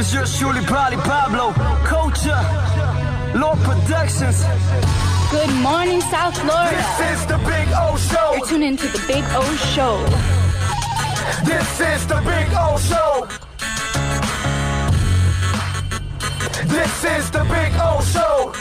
is yours truly, Probably Pablo. Culture, Lord Productions. Good morning, South Florida. This is the Big O Show. You're tuned into the Big O Show. This is the Big O Show. This is the Big O Show.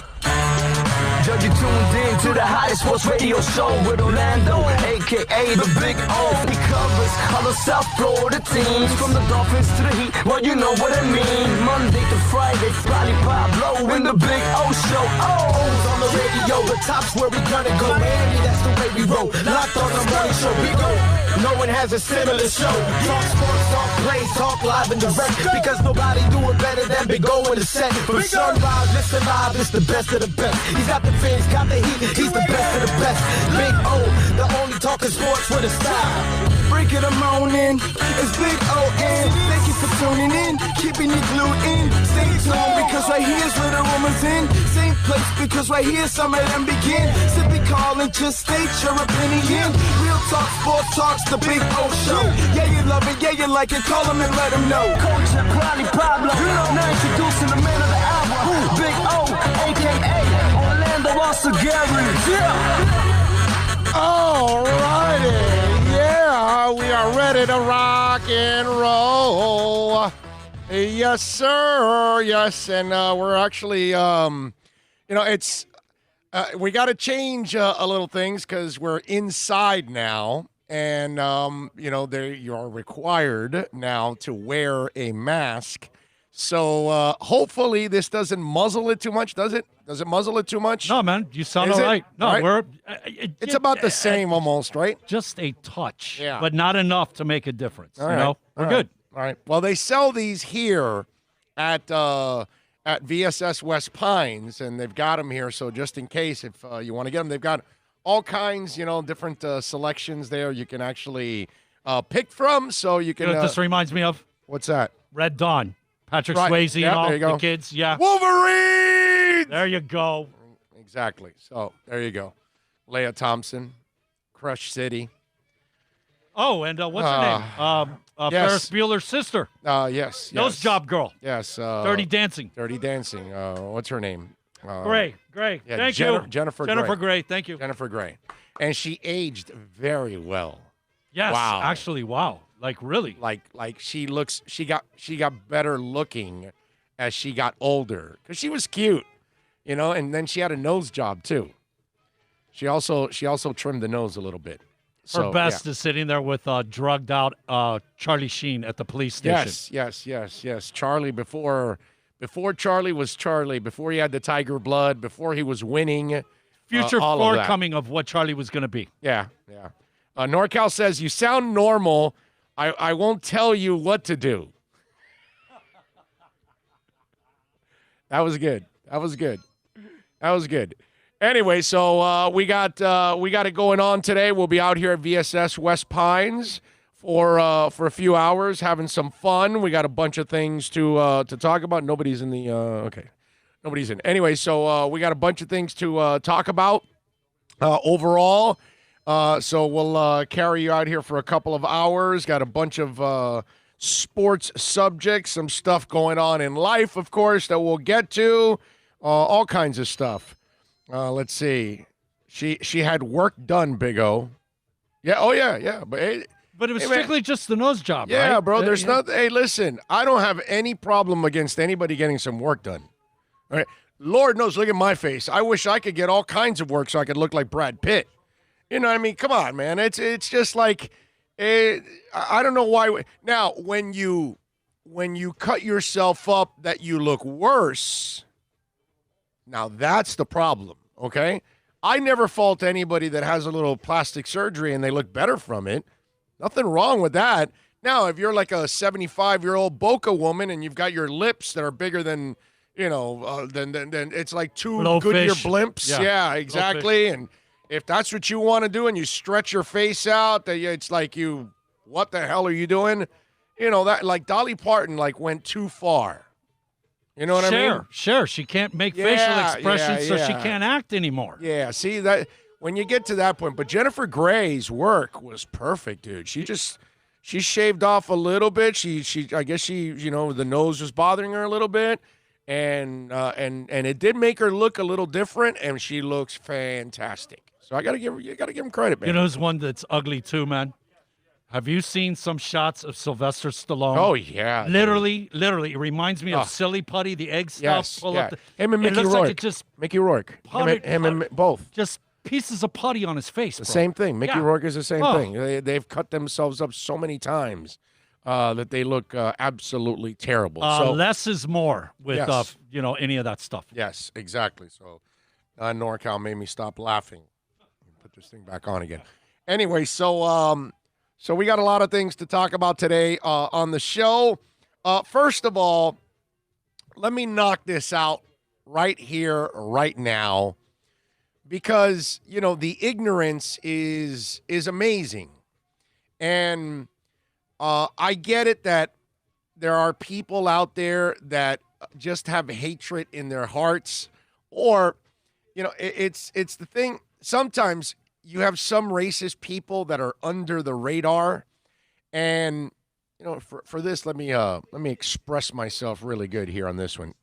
Judge, you tuned in to the hottest sports radio show with Orlando, a.k.a. the Big O. He covers all the South Florida teams, from the Dolphins to the Heat, well, you know what I mean. Monday to Friday, Probably Pablo in the Big O Show. Oh, on the radio, the top's where we gonna go. Miami, that's the way we roll. Locked on the morning show, Big O. No one has a similar show. Talk sports, talk plays, talk live and direct, because nobody do it better than Big O in the set. From sunrise, listen live, it's the best of the best. He's got the fans, got the heat, he's the best of the best. Big O, the only talking sports with a style. Break it a morning, it's Big O-N. Thank you for tuning in, keeping you glued in. Stay tuned, because right here's where the rumors in. Same place, because right here some of them begin. Simply call and just state your opinion. Real talk, sports talks, the Big O Show. Yeah, you love it, yeah, you like it, call him and let him know. Coach and Probably Pablo, now introducing the man of the hour, Big O, a.k.a. Orlando Gary. Yeah. All righty. Yeah, we are ready to rock and roll. Yes, sir. Yes, and we're actually, it's, we got to change a little things because we're inside now. And, you are required now to wear a mask. So hopefully this doesn't muzzle it too much, does it? Does it muzzle it too much? No, man, you sound all right. No, right. we're it's about the same almost, right? Just a touch, yeah, but not enough to make a difference. All you right. know, we're all good. Right. All right. Well, they sell these here at VSS West Pines, and they've got them here. So just in case, if you want to get them, they've got all kinds, different selections there. You can actually pick from. So you can. This reminds me of what's that? Red Dawn. Patrick Right. Swayze Yeah, and there you all go. the kids. Yeah. Wolverine. There you go. Exactly. So there you go. Leah Thompson, Crush City. Oh, and what's her name? yes. Ferris Bueller's sister. Yes. Nose job girl. Yes. Dirty Dancing. Dirty Dancing. What's her name? Gray. Yeah, Thank you. Jennifer Gray. Thank you. Jennifer Gray. And she aged very well. Yes. Wow. Actually, wow. Like really. Like she got better looking as she got older because she was cute, and then she had a nose job too. She also trimmed the nose a little bit. Her best is sitting there with drugged out Charlie Sheen at the police station. Yes. Charlie before Charlie was Charlie, before he had the tiger blood, before he was winning. Future all forecoming of what Charlie was going to be. Yeah. NorCal says, you sound normal. I won't tell you what to do. That was good. Anyway, so we got it going on today. We'll be out here at VSS West Pines for a few hours, having some fun. We got a bunch of things to talk about. Nobody's in the Nobody's in. Anyway, so we got a bunch of things to talk about overall. So we'll carry you out here for a couple of hours. Got a bunch of sports subjects, some stuff going on in life, of course, that we'll get to. All kinds of stuff. Let's see. She had work done, Big O. Yeah. Oh yeah. But it was strictly just the nose job, yeah, right? bro. There's nothing. Hey, listen. I don't have any problem against anybody getting some work done. All right. Lord knows. Look at my face. I wish I could get all kinds of work so I could look like Brad Pitt. You know what I mean? Come on, man. It's just like, I don't know why. Now, when you cut yourself up that you look worse, now that's the problem, okay? I never fault anybody that has a little plastic surgery and they look better from it. Nothing wrong with that. Now, if you're like a 75-year-old Boca woman and you've got your lips that are bigger than, then it's like two Goodyear blimps. Yeah, exactly. And if that's what you want to do and you stretch your face out, it's like what the hell are you doing? That like Dolly Parton went too far. You know what I mean? Sure. She can't make facial expressions, so she can't act anymore. Yeah, see that when you get to that point. But Jennifer Gray's work was perfect, dude. She She shaved off a little bit. I guess the nose was bothering her a little bit, and it did make her look a little different, and she looks fantastic. So you gotta give him credit, man. You know who's one that's ugly too, man? Have you seen some shots of Sylvester Stallone? Oh yeah, literally, it reminds me of Silly Putty, the egg stuff. yes, Pull yeah. up Him and it Mickey looks Rourke. like it just Mickey Rourke. Him and both. just pieces of putty on his face. The Bro. same thing. Mickey Yeah. Rourke is the same Oh. thing. They've cut themselves up so many times that they look absolutely terrible. So Less is more with Yes. any of that stuff. yes, exactly. So NorCal made me stop laughing. Put this thing back on again. Anyway, so we got a lot of things to talk about today on the show. First of all, let me knock this out right here, right now, because the ignorance is amazing, and I get it that there are people out there that just have hatred in their hearts, or it's the thing. Sometimes you have some racist people that are under the radar, and for this, let me express myself really good here on this one.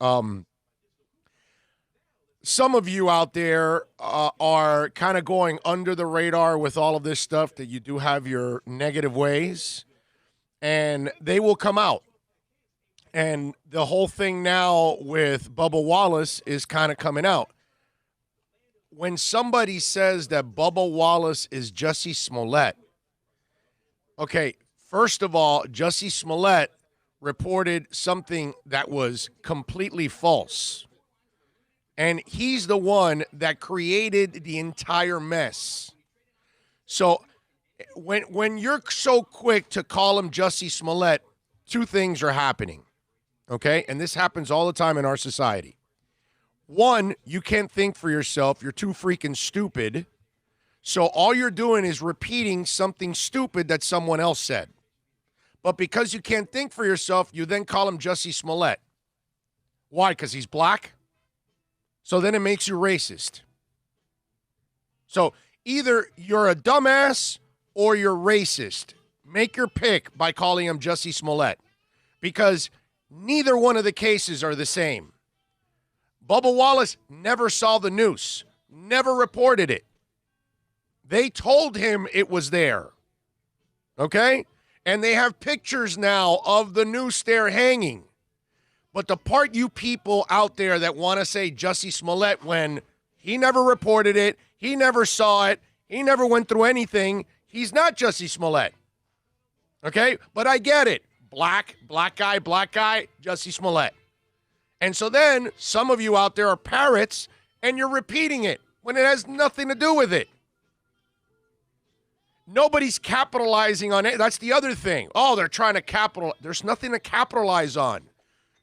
Some of you out there are kind of going under the radar with all of this stuff, that you do have your negative ways, and they will come out. And the whole thing now with Bubba Wallace is kind of coming out. When somebody says that Bubba Wallace is Jussie Smollett, okay, first of all, Jussie Smollett reported something that was completely false. And he's the one that created the entire mess. So when you're so quick to call him Jussie Smollett, two things are happening, okay? And this happens all the time in our society. One, you can't think for yourself. You're too freaking stupid. So all you're doing is repeating something stupid that someone else said. But because you can't think for yourself, you then call him Jussie Smollett. Why? Because he's black? So then it makes you racist. So either you're a dumbass or you're racist. Make your pick by calling him Jussie Smollett, because neither one of the cases are the same. Bubba Wallace never saw the noose, never reported it. They told him it was there, okay? And they have pictures now of the noose there hanging. But the part you people out there that want to say Jussie Smollett, when he never reported it, he never saw it, he never went through anything, he's not Jussie Smollett. Okay? But I get it. Black guy, Jussie Smollett. And so then some of you out there are parrots and you're repeating it when it has nothing to do with it. Nobody's capitalizing on it. That's the other thing. Oh, they're trying to capitalize. There's nothing to capitalize on.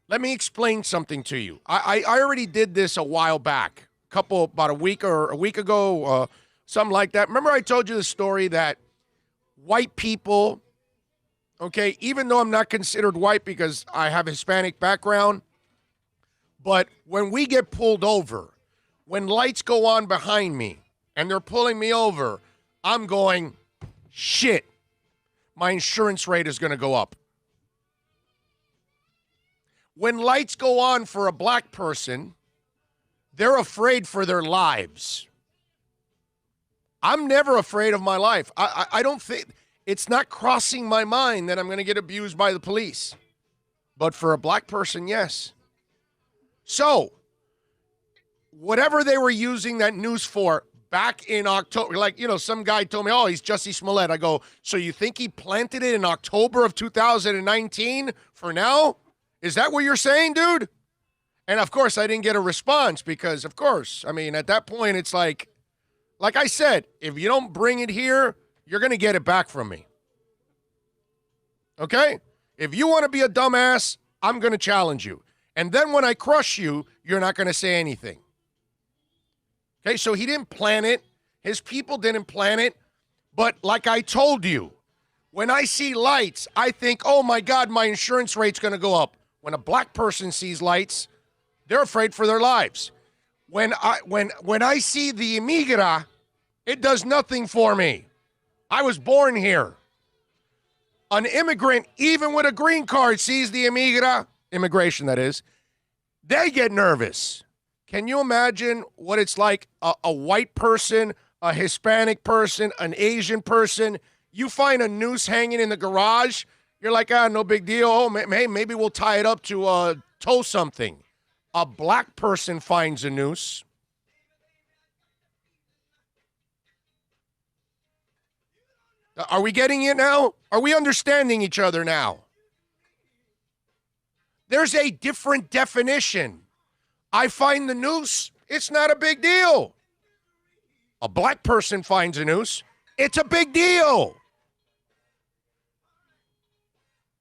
Let me explain something to you. I already did this a while back, about a week ago, something like that. Remember I told you the story that white people, okay, even though I'm not considered white because I have a Hispanic background, but when we get pulled over, when lights go on behind me and they're pulling me over, I'm going, shit, my insurance rate is going to go up. When lights go on for a black person, they're afraid for their lives. I'm never afraid of my life. I don't think, it's not crossing my mind that I'm going to get abused by the police. But for a black person, yes. So, whatever they were using that news for back in October, like, some guy told me, oh, he's Jussie Smollett. I go, so you think he planted it in October of 2019 for now? Is that what you're saying, dude? And, of course, I didn't get a response because, of course, I mean, at that point, it's like I said, if you don't bring it here, you're going to get it back from me. Okay? If you want to be a dumbass, I'm going to challenge you. And then when I crush you, you're not going to say anything. Okay? So he didn't plan it. His people didn't plan it. But like I told you, when I see lights, I think, oh, my God, my insurance rate's going to go up. When a black person sees lights, they're afraid for their lives. When I see the Migra, it does nothing for me. I was born here. An immigrant, even with a green card, sees the immigration that is, they get nervous. Can you imagine what it's like a white person, a Hispanic person, an Asian person? You find a noose hanging in the garage, you're like, no big deal. Oh, maybe we'll tie it up to tow something. A black person finds a noose. Are we getting it now? Are we understanding each other now? There's a different definition. I find the noose, it's not a big deal. A black person finds a noose, it's a big deal.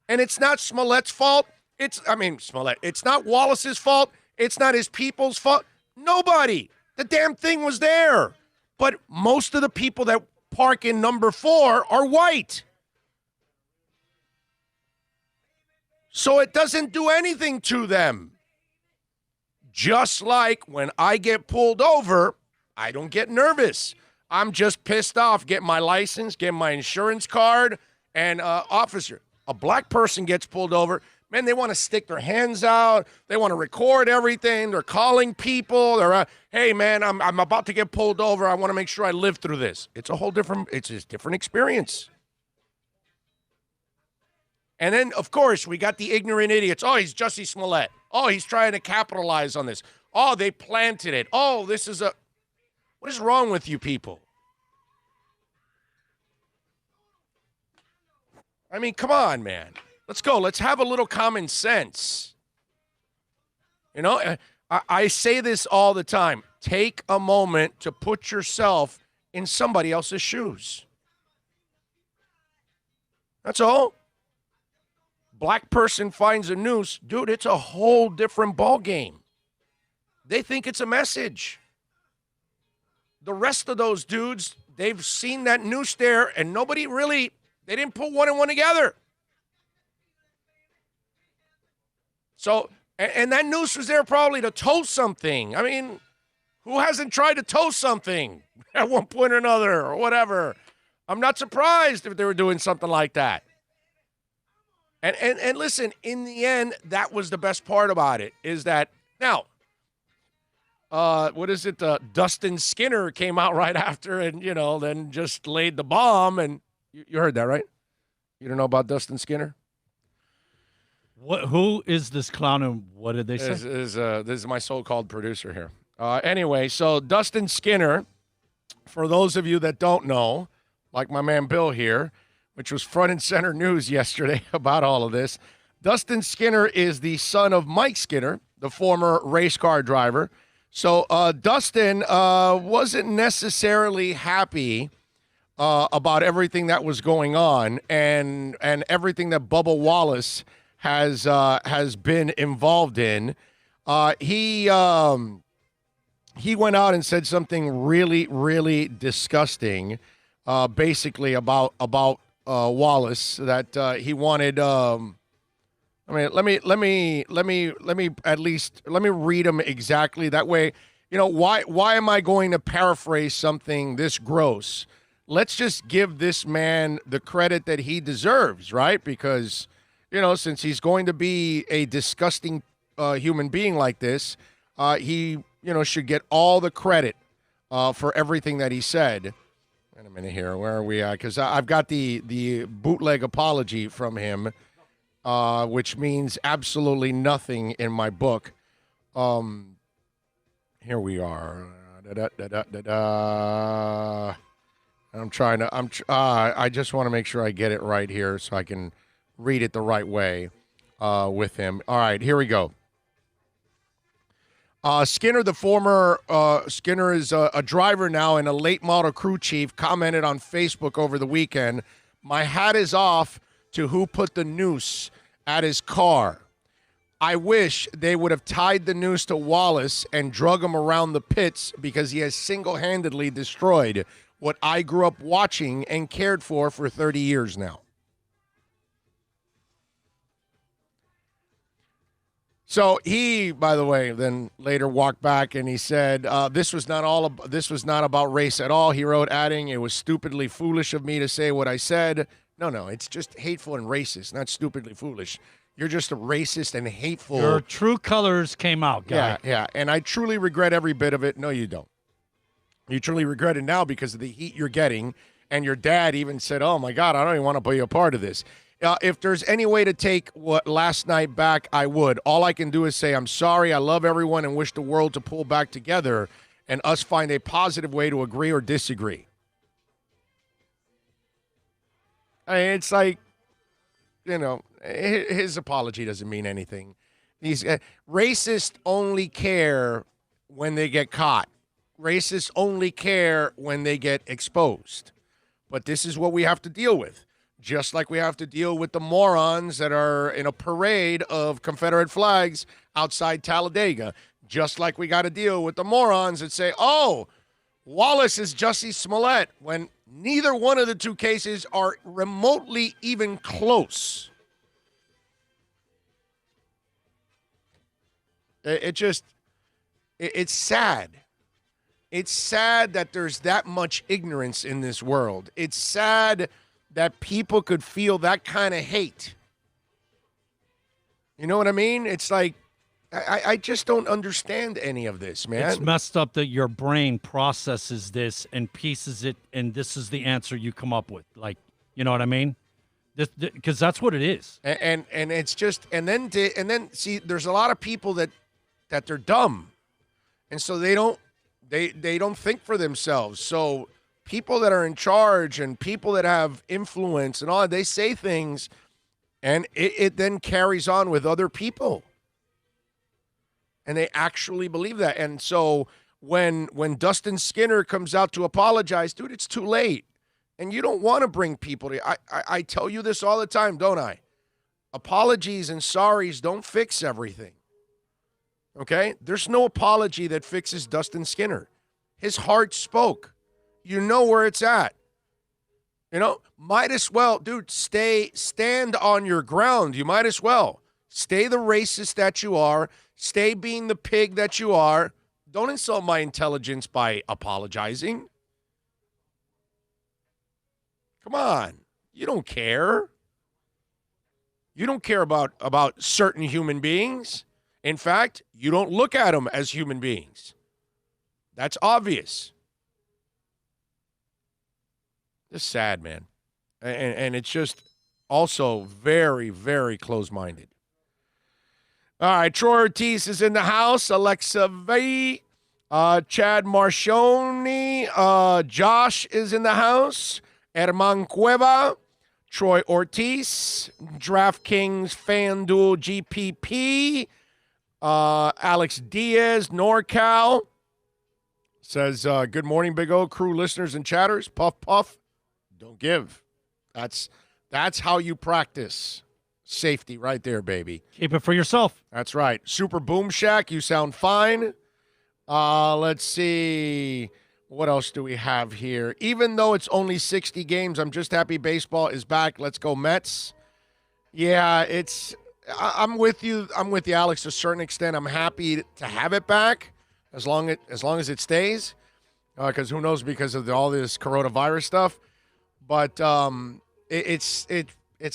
And it's not Smollett's fault. Smollett. It's not Wallace's fault. It's not his people's fault. Nobody. The damn thing was there. But most of the people that park in number 4 are white. So it doesn't do anything to them. Just like when I get pulled over, I don't get nervous. I'm just pissed off. Get my license, get my insurance card, and officer. A black person gets pulled over. Man, they want to stick their hands out. They want to record everything. They're calling people. They're, hey, man, I'm about to get pulled over. I want to make sure I live through this. It's a different experience. And then, of course, we got the ignorant idiots. Oh, he's Jussie Smollett. Oh, he's trying to capitalize on this. Oh, they planted it. Oh, what is wrong with you people? I mean, come on, man. Let's go. Let's have a little common sense. You know, I say this all the time. Take a moment to put yourself in somebody else's shoes. That's all. Black person finds a noose. Dude, it's a whole different ballgame. They think it's a message. The rest of those dudes, they've seen that noose there, and they didn't put one and one together. So, and that noose was there probably to tow something. I mean, who hasn't tried to tow something at one point or another or whatever? I'm not surprised if they were doing something like that. And listen, in the end, that was the best part about it, is that, now, what is it? Dustin Skinner came out right after and, then just laid the bomb. And you heard that, right? You don't know about Dustin Skinner? Who is this clown and what did they say? This is my so-called producer here. Anyway, so Dustin Skinner, for those of you that don't know, like my man Bill here, which was front and center news yesterday about all of this, Dustin Skinner is the son of Mike Skinner, the former race car driver. So Dustin wasn't necessarily happy about everything that was going on and everything that Bubba Wallace has been involved in. He went out and said something really, really disgusting, basically about Wallace, that he wanted. Let me read him exactly. That way, why am I going to paraphrase something this gross? Let's just give this man the credit that he deserves, right? Because, since he's going to be a disgusting human being like this, he, should get all the credit for everything that he said. Wait a minute here. Where are we at? Because I've got the bootleg apology from him, which means absolutely nothing in my book. Here we are. I just want to make sure I get it right here so I can read it the right way with him. All right, here we go. Skinner, Skinner is a driver now and a late model crew chief, commented on Facebook over the weekend, "My hat is off to who put the noose at his car. I wish they would have tied the noose to Wallace and drug him around the pits because he has single-handedly destroyed what I grew up watching and cared for 30 years now." So he, by the way, then later walked back and he said, this was not about race at all. He wrote, adding, "It was stupidly foolish of me to say what I said. No. It's just hateful and racist, not stupidly foolish. You're just a racist and hateful. Your true colors came out, guy. Yeah. And I truly regret every bit of it. No, you don't. You truly regret it now because of the heat you're getting. And your dad even said, oh, my God, I don't even want to be a part of this. If there's any way to take what last night back, I would. All I can do is say, I'm sorry, I love everyone, and wish the world to pull back together and us find a positive way to agree or disagree. I mean, it's like, his apology doesn't mean anything. These racists only care when they get caught. Racists only care when they get exposed. But this is what we have to deal with. Just like we have to deal with the morons that are in a parade of Confederate flags outside Talladega. Just like we got to deal with the morons that say, oh, Wallace is Jussie Smollett, when neither one of the two cases are remotely even close. It's sad. It's sad that there's that much ignorance in this world. It's sad that people could feel that kind of hate. You know what I mean? It's like, I just don't understand any of this, man. It's messed up that your brain processes this and pieces it, and this is the answer you come up with. Like, you know what I mean? Because that's what it is. And it's just, and then see, there's a lot of people that they're dumb, and so they don't think for themselves. So people that are in charge and people that have influence and all, they say things, and it then carries on with other people. And they actually believe that. And so when Dustin Skinner comes out to apologize, dude, it's too late. And you don't want to bring people to I tell you this all the time, don't I? Apologies and sorries don't fix everything. Okay? There's no apology that fixes Dustin Skinner. His heart spoke. You know where it's at. Might as well, dude, stand on your ground. You might as well. Stay the racist that you are. Stay being the pig that you are. Don't insult my intelligence by apologizing. Come on. You don't care. You don't care about certain human beings. In fact, you don't look at them as human beings. That's obvious. It's sad, man. And it's just also very, very close-minded. All right, Troy Ortiz is in the house. Alexa V, Chad Marshoni, Josh is in the house. Herman Cueva, Troy Ortiz, DraftKings FanDuel GPP, Alex Diaz, NorCal. Says, good morning, Big O crew listeners and chatters. Puff, puff, don't give. That's how you practice safety right there, baby. Keep it for yourself. That's right. Super Boom Shack, you sound fine. Let's see. What else do we have here? Even though it's only 60 games, I'm just happy baseball is back. Let's go Mets. Yeah, I'm with you. I'm with you, Alex, to a certain extent. I'm happy to have it back as long as it stays. Because who knows, because of all this coronavirus stuff. But it's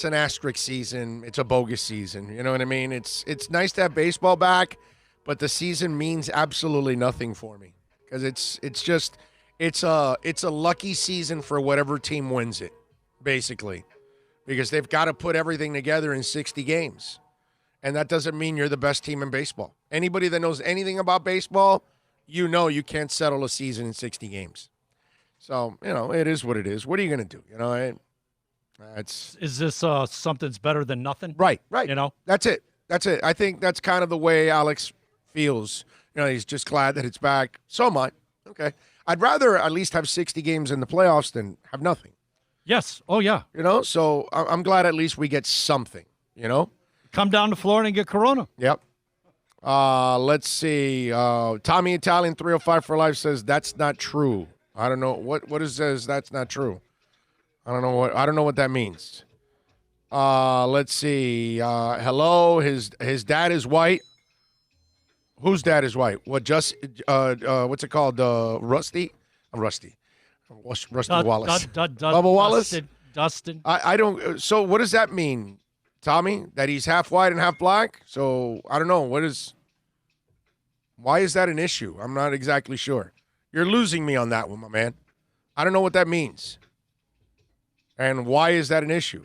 an asterisk season. It's a bogus season. You know what I mean? It's nice to have baseball back, but the season means absolutely nothing for me because it's a lucky season for whatever team wins it, basically, because they've got to put everything together in 60 games, and that doesn't mean you're the best team in baseball. Anybody that knows anything about baseball, you can't settle a season in 60 games. So it is what it is. What are you going to do? Is this something's better than nothing? Right. That's it. I think that's kind of the way Alex feels. He's just glad that it's back. So am I. Okay. I'd rather at least have 60 games in the playoffs than have nothing. Yes. Oh, yeah. So I'm glad at least we get something, Come down to Florida and get Corona. Yep. Let's see. Tommy Italian 305 for life says that's not true. I don't know what it says. That's not true. I don't know what that means. Let's see. Hello. His dad is white. Whose dad is white? What? Just what's it called? Rusty. Rusty Wallace. Bubba Wallace. Dustin. I don't. So what does that mean, Tommy? That he's half white and half black? So I don't know. Why is that an issue? I'm not exactly sure. You're losing me on that one, my man. I don't know what that means. And why is that an issue?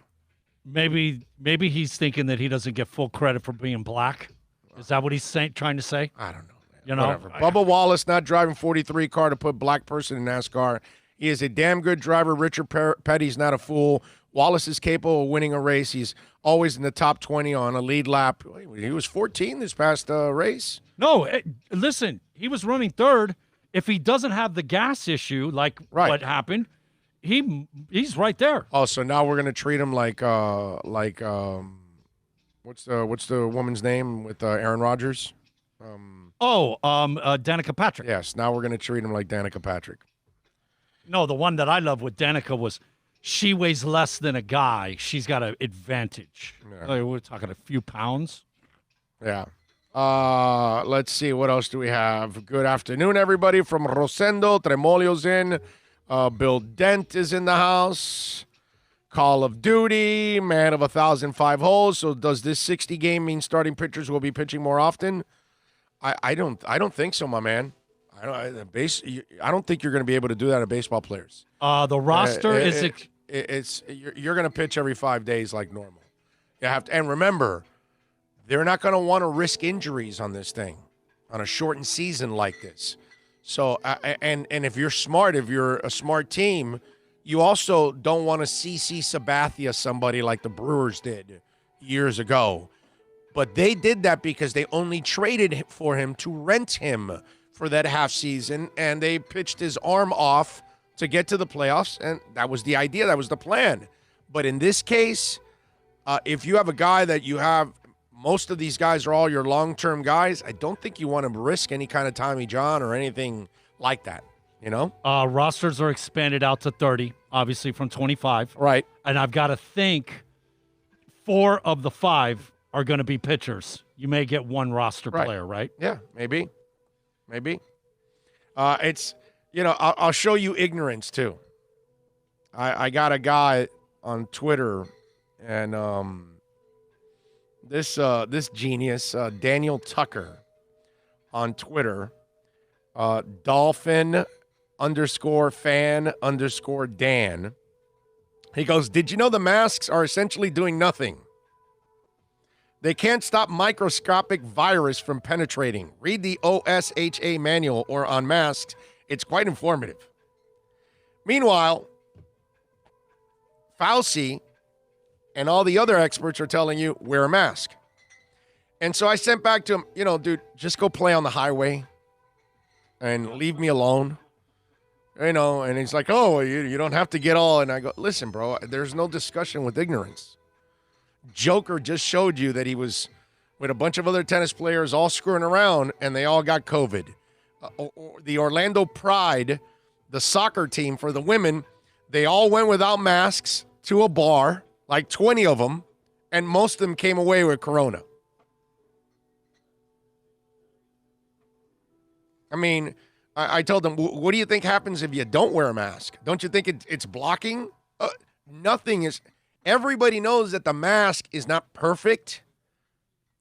Maybe he's thinking that he doesn't get full credit for being black. Is that what he's trying to say? I don't know, man. You know, Whatever. Bubba Wallace not driving 43 car to put black person in NASCAR. He is a damn good driver. Richard Petty's not a fool. Wallace is capable of winning a race. He's always in the top 20 on a lead lap. He was 14 this past race. No, listen, he was running third. If he doesn't have the gas issue, like what happened, he's right there. Oh, so now we're gonna treat him like what's the woman's name with Aaron Rodgers? Danica Patrick. Yes, now we're gonna treat him like Danica Patrick. No, the one that I love with Danica was she weighs less than a guy. She's got an advantage. Yeah. Like, we're talking a few pounds. Yeah. Let's see. What else do we have? Good afternoon, everybody. From Rosendo, Tremolio's in. Bill Dent is in the house. Call of Duty, man of 1,005 holes. So does this 60 game mean starting pitchers will be pitching more often? I don't think so, my man. I don't think you're going to be able to do that to baseball players. The roster you're going to pitch every 5 days like normal. You have to, and remember, they're not going to want to risk injuries on this thing, on a shortened season like this. So, and if you're smart, if you're a smart team, you also don't want to CC Sabathia somebody like the Brewers did years ago. But they did that because they only traded for him to rent him for that half season, and they pitched his arm off to get to the playoffs, and that was the idea. That was the plan. But in this case, if you have a guy that you have, most of these guys are all your long-term guys, I don't think you want to risk any kind of Tommy John or anything like that, you know? Rosters are expanded out to 30, obviously from 25. Right. And I've got to think 4 of the 5 are going to be pitchers. You may get one roster player, right? Yeah, maybe. It's, I'll show you ignorance too. I got a guy on Twitter, and this genius, Daniel Tucker, on Twitter, Dolphin_fan_Dan. He goes, did you know the masks are essentially doing nothing? They can't stop microscopic virus from penetrating. Read the OSHA manual or on masks. It's quite informative. Meanwhile, Fauci and all the other experts are telling you, wear a mask. And so I sent back to him, dude, just go play on the highway and leave me alone. And he's like, oh, you don't have to get all. And I go, listen, bro, there's no discussion with ignorance. Joker just showed you that he was with a bunch of other tennis players all screwing around, and they all got COVID. The Orlando Pride, the soccer team for the women, they all went without masks to a bar, like 20 of them, and most of them came away with corona. I mean, I told them, what do you think happens if you don't wear a mask? Don't you think it's blocking? Nothing is. Everybody knows that the mask is not perfect.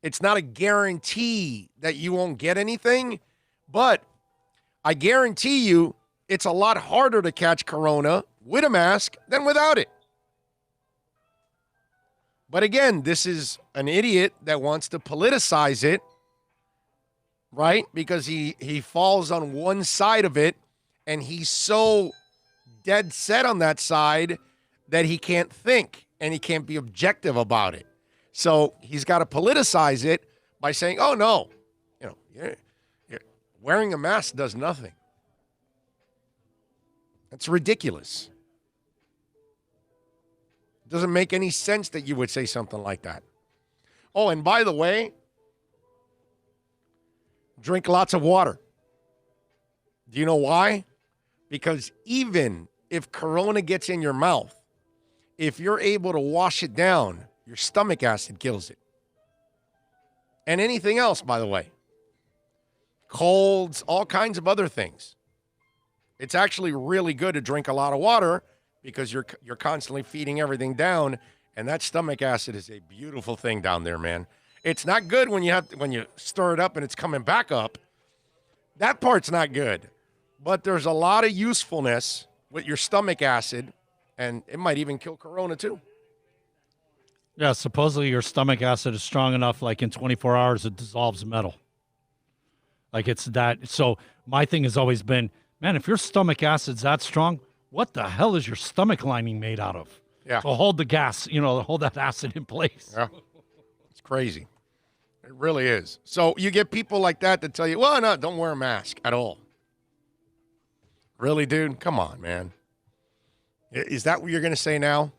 It's not a guarantee that you won't get anything, but I guarantee you it's a lot harder to catch corona with a mask than without it. But again, this is an idiot that wants to politicize it, right? Because he falls on one side of it, and he's so dead set on that side that he can't think. And he can't be objective about it. So he's got to politicize it by saying, oh, no, wearing a mask does nothing. That's ridiculous. It doesn't make any sense that you would say something like that. Oh, and by the way, drink lots of water. Do you know why? Because even if corona gets in your mouth, if you're able to wash it down, your stomach acid kills it. And anything else, by the way. Colds, all kinds of other things. It's actually really good to drink a lot of water because you're constantly feeding everything down, and that stomach acid is a beautiful thing down there, man. It's not good when you stir it up and it's coming back up. That part's not good. But there's a lot of usefulness with your stomach acid, and it might even kill corona too. Yeah, supposedly your stomach acid is strong enough, like in 24 hours, it dissolves metal. Like it's that. So my thing has always been, man, if your stomach acid's that strong, what the hell is your stomach lining made out of? Yeah. To hold the gas, hold that acid in place. Yeah. It's crazy. It really is. So you get people like that tell you, well, no, don't wear a mask at all. Really, dude? Come on, man. Is that what you're going to say now?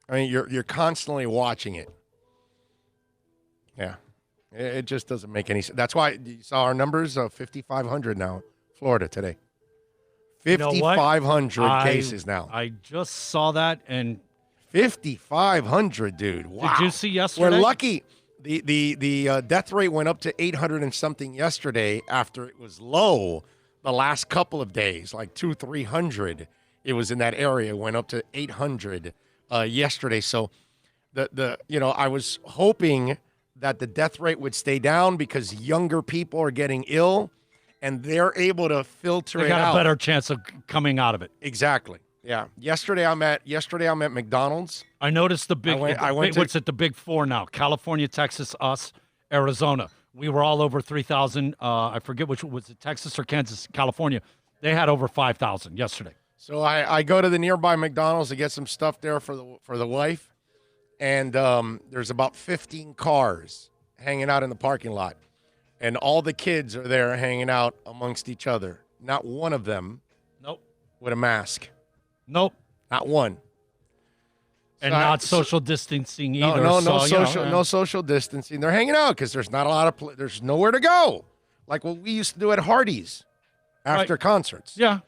I mean, you're constantly watching it. Yeah. It just doesn't make any sense. That's why you saw our numbers of 5,500 now, Florida today. 5,500 cases now. I just saw that, and 5,500, dude. Wow. Did you see yesterday? We're lucky. The death rate went up to 800 and something yesterday after it was low the last couple of days, like 300. It was in that area. Went up to 800 yesterday. So I was hoping that the death rate would stay down because younger people are getting ill and they're able to filter they it got out. a better chance of coming out of it. Exactly. Yeah. Yesterday I'm at McDonald's. I noticed the big. I went to- what's it? The big four now: California, Texas, us, Arizona. We were all over 3,000. I forget which was it, Texas or Kansas, California. They had over 5,000 yesterday. So I go to the nearby McDonald's to get some stuff there for the wife, and there's about 15 cars hanging out in the parking lot, and all the kids are there hanging out amongst each other. Not one of them Nope. with a mask. Nope. Not one. And not social distancing either. No so, social distancing. They're hanging out because there's not a lot of there's nowhere to go, like what we used to do at Hardee's after concerts. Yeah.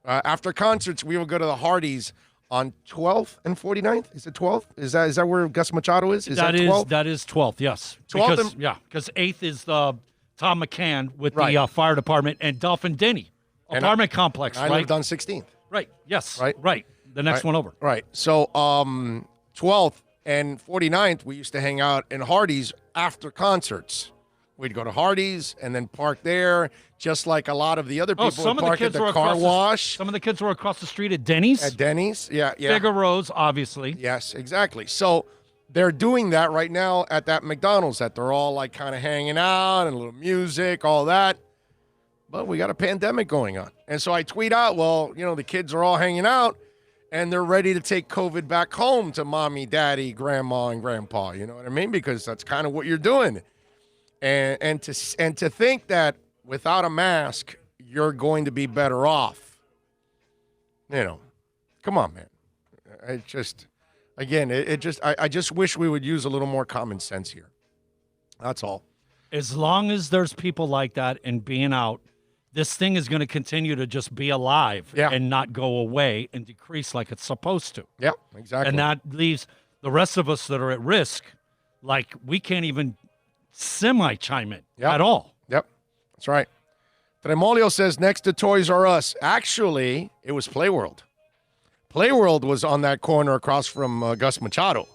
After concerts, we would go to the Hardee's on 12th and 49th. Is it 12th? Is that where Gus Machado is? Is that 12th? That is 12th. Yes. 12th Because 8th is the Tom McCann with Right. the fire department and Dolphin Denny apartment complex. I right. lived on 16th. Right. Yes. Right. Right. The next one over. Right. So 12th and 49th, we used to hang out in Hardee's after concerts. We'd go to Hardee's and then park there, just like a lot of the other people some would of the park at kids the were car across wash. Some of the kids were across the street at Denny's. At Denny's. Yeah. Figaro's, obviously. Yes, exactly. So they're doing that right now at that McDonald's, that they're all like kind of hanging out and a little music, all that. But we got a pandemic going on. And so I tweet out, well, the kids are all hanging out and they're ready to take COVID back home to mommy, daddy, grandma, and grandpa. You know what I mean? Because that's kind of what you're doing. And to think that without a mask, you're going to be better off. Come on, man. I just wish we would use a little more common sense here. That's all. As long as there's people like that and being out, this thing is going to continue to just be alive and not go away and decrease like it's supposed to. Yeah, exactly. And that leaves the rest of us that are at risk, like we can't even semi-chime in at all. Yep, that's right. Tremolio says next to Toys R Us. Actually, it was Playworld. Playworld was on that corner across from Gus Machado.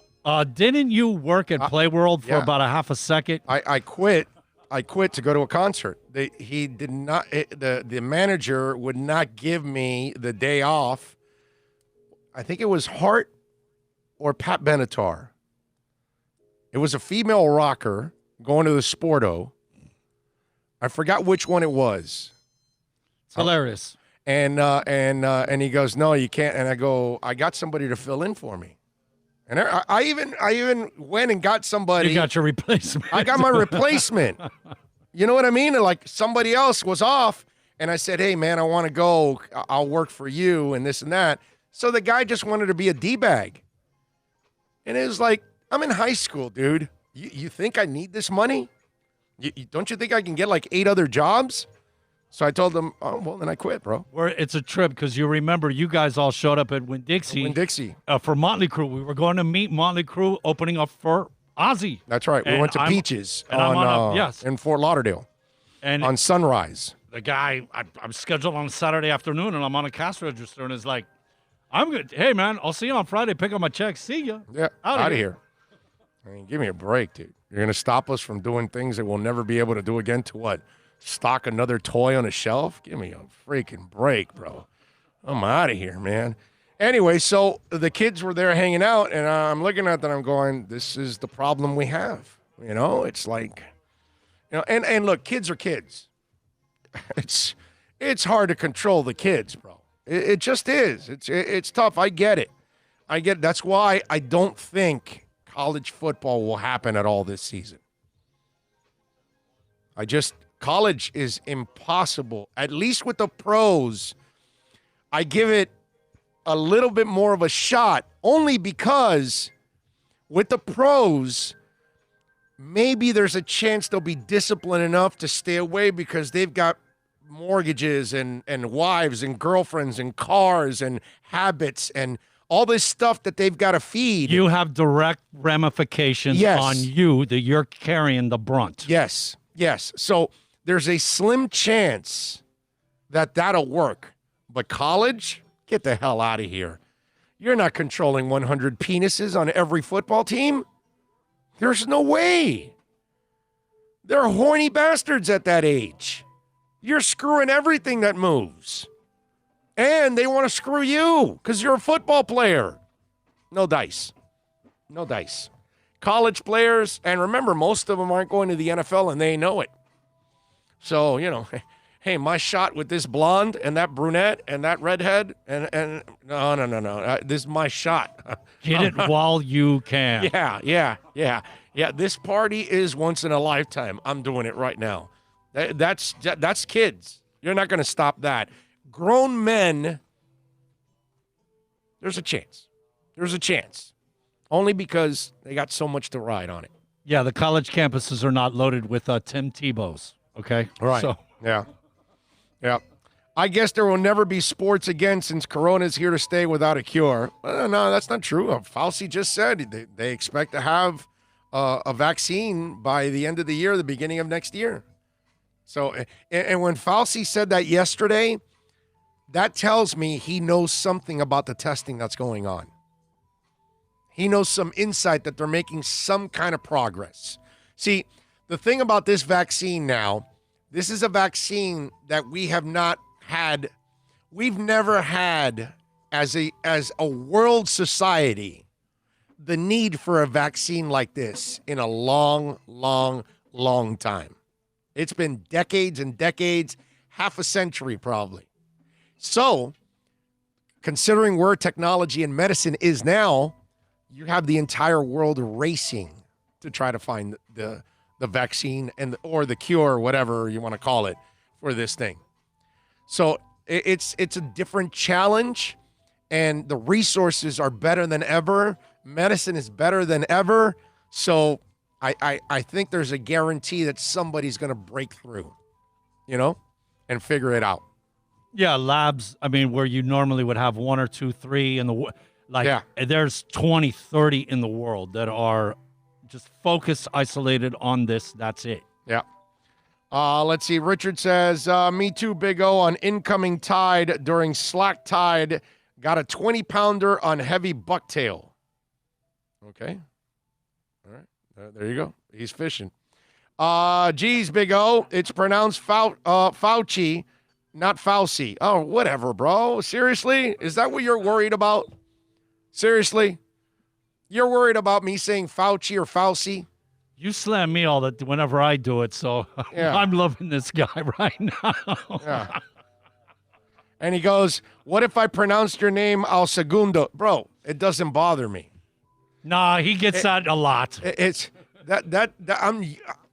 Didn't you work at Playworld for about a half a second? I quit. I quit to go to a concert. He did not. The manager would not give me the day off. I think it was Hart or Pat Benatar. It was a female rocker going to the Sporto. I forgot which one it was. It's hilarious. And he goes, no, you can't. And I go, I got somebody to fill in for me. And I even went and got somebody. You got your replacement. I got my replacement. You know what I mean? Like somebody else was off, and I said, hey, man, I want to go. I'll work for you and this and that. So the guy just wanted to be a D-bag. And it was like, I'm in high school, dude. You think I need this money? Don't you think I can get like 8 other jobs? So I told them, oh, well, then I quit, bro. It's a trip because you remember you guys all showed up at Winn-Dixie. For Motley Crue. We were going to meet Motley Crue opening up for Ozzy. That's right. We went to Peaches in Fort Lauderdale and on Sunrise. The guy, I'm scheduled on Saturday afternoon, and I'm on a cash register, and it's like, I'm good. Hey, man, I'll see you on Friday. Pick up my check. See ya. Yeah, Outta out of here. I mean, give me a break, dude. You're going to stop us from doing things that we'll never be able to do again to what? Stock another toy on a shelf? Give me a freaking break, bro. I'm out of here, man. Anyway, so the kids were there hanging out, and I'm looking at them. I'm going, this is the problem we have. You know, it's like, and look, kids are kids. It's hard to control the kids, bro. It just is. It's tough. I get it. That's why I don't think college football will happen at all this season. College is impossible. At least with the pros, I give it a little bit more of a shot, only because with the pros, maybe there's a chance they'll be disciplined enough to stay away because they've got mortgages and wives and girlfriends and cars and habits and all this stuff that they've got to feed. You have direct ramifications on you that you're carrying the brunt. Yes. So there's a slim chance that that'll work. But college, get the hell out of here. You're not controlling 100 penises on every football team. There's no way. They're horny bastards at that age. You're screwing everything that moves. And they want to screw you because you're a football player. No dice. No dice. College players, and remember, most of them aren't going to the NFL, and they know it. So, hey, my shot with this blonde and that brunette and that redhead, and no. This is my shot. Get it while you can. Yeah. This party is once in a lifetime. I'm doing it right now. That's kids. You're not going to stop that. Grown men, there's a chance. Only because they got so much to ride on it. Yeah, the college campuses are not loaded with Tim Tebow's, okay? Right. So. Yeah. I guess there will never be sports again since Corona is here to stay without a cure. No, that's not true. Fauci just said they expect to have a vaccine by the end of the year, the beginning of next year. So, and when Fauci said that yesterday, that tells me he knows something about the testing that's going on. He knows some insight that they're making some kind of progress. See, the thing about this vaccine now, this is a vaccine that we have not had. We've never had as a world society the need for a vaccine like this in a long time. It's been decades and decades, half a century probably. So, considering where technology and medicine is now, you have the entire world racing to try to find the vaccine or the cure, or whatever you want to call it, for this thing. So it's a different challenge, and the resources are better than ever. Medicine is better than ever. So I think there's a guarantee that somebody's going to break through, and figure it out. Yeah, labs, where you normally would have 1 or 2, 3 there's 20, 30 in the world that are just focused, isolated on this. That's it. Yeah. Let's see. Richard says, me too, Big O, on incoming tide during slack tide. Got a 20-pounder on heavy bucktail. Okay. All right. There you go. He's fishing. Geez, Big O, it's pronounced Fauci, not Fauci. Oh, whatever, bro. Seriously? Is that what you're worried about? Seriously? You're worried about me saying Fauci or Fauci? You slam me all that whenever I do it, so yeah. I'm loving this guy right now. Yeah. And he goes, what if I pronounced your name al segundo? Bro, it doesn't bother me. Nah, he gets that a lot. It's that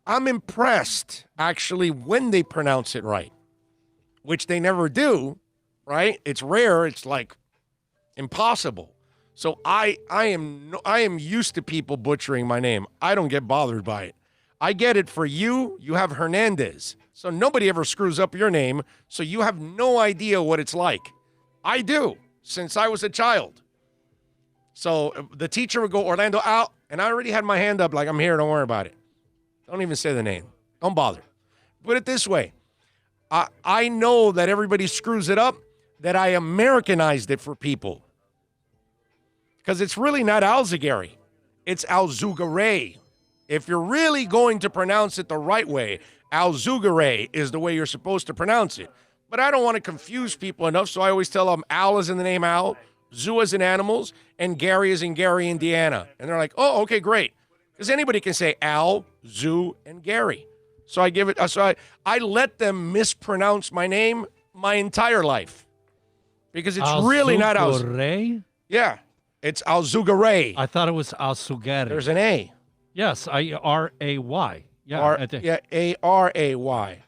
I'm impressed, actually, when they pronounce it right, which they never do, right? It's rare. It's like impossible. So I am used to people butchering my name. I don't get bothered by it. I get it for you. You have Hernandez. So nobody ever screws up your name. So you have no idea what it's like. I do, since I was a child. So the teacher would go, Orlando out, and I already had my hand up like, I'm here, don't worry about it. Don't even say the name. Don't bother. Put it this way. I know that everybody screws it up, that I Americanized it for people. because it's really not Alzagari. It's Alzugaray. If you're really going to pronounce it the right way, Alzugaray is the way you're supposed to pronounce it. But I don't want to confuse people enough, so I always tell them Al is in the name Al, Zoo is in animals, and Gary is in Gary, Indiana. And they're like, oh, okay, great. Because anybody can say Al, Zoo, and Gary. So I give it. So I let them mispronounce my name my entire life because it's really not Al. Alzugaray? Yeah, it's Alzugaray. I thought it was Alzugari. There's an A. Yes, R-A-Y. Yeah, A-R-A-Y.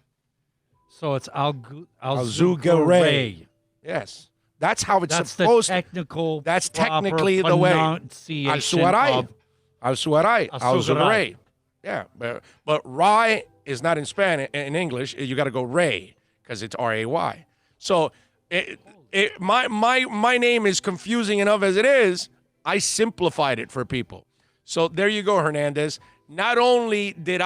So it's Alzugaray. Yes, that's how it's supposed. The technical. That's proper technically the way. pronunciation Alzugaray. of- Alzugaray. Yeah, but Rai is not in Spanish. In English, you got to go Ray because it's R-A-Y. So my name is confusing enough as it is. I simplified it for people. So there you go, Hernandez. Not only does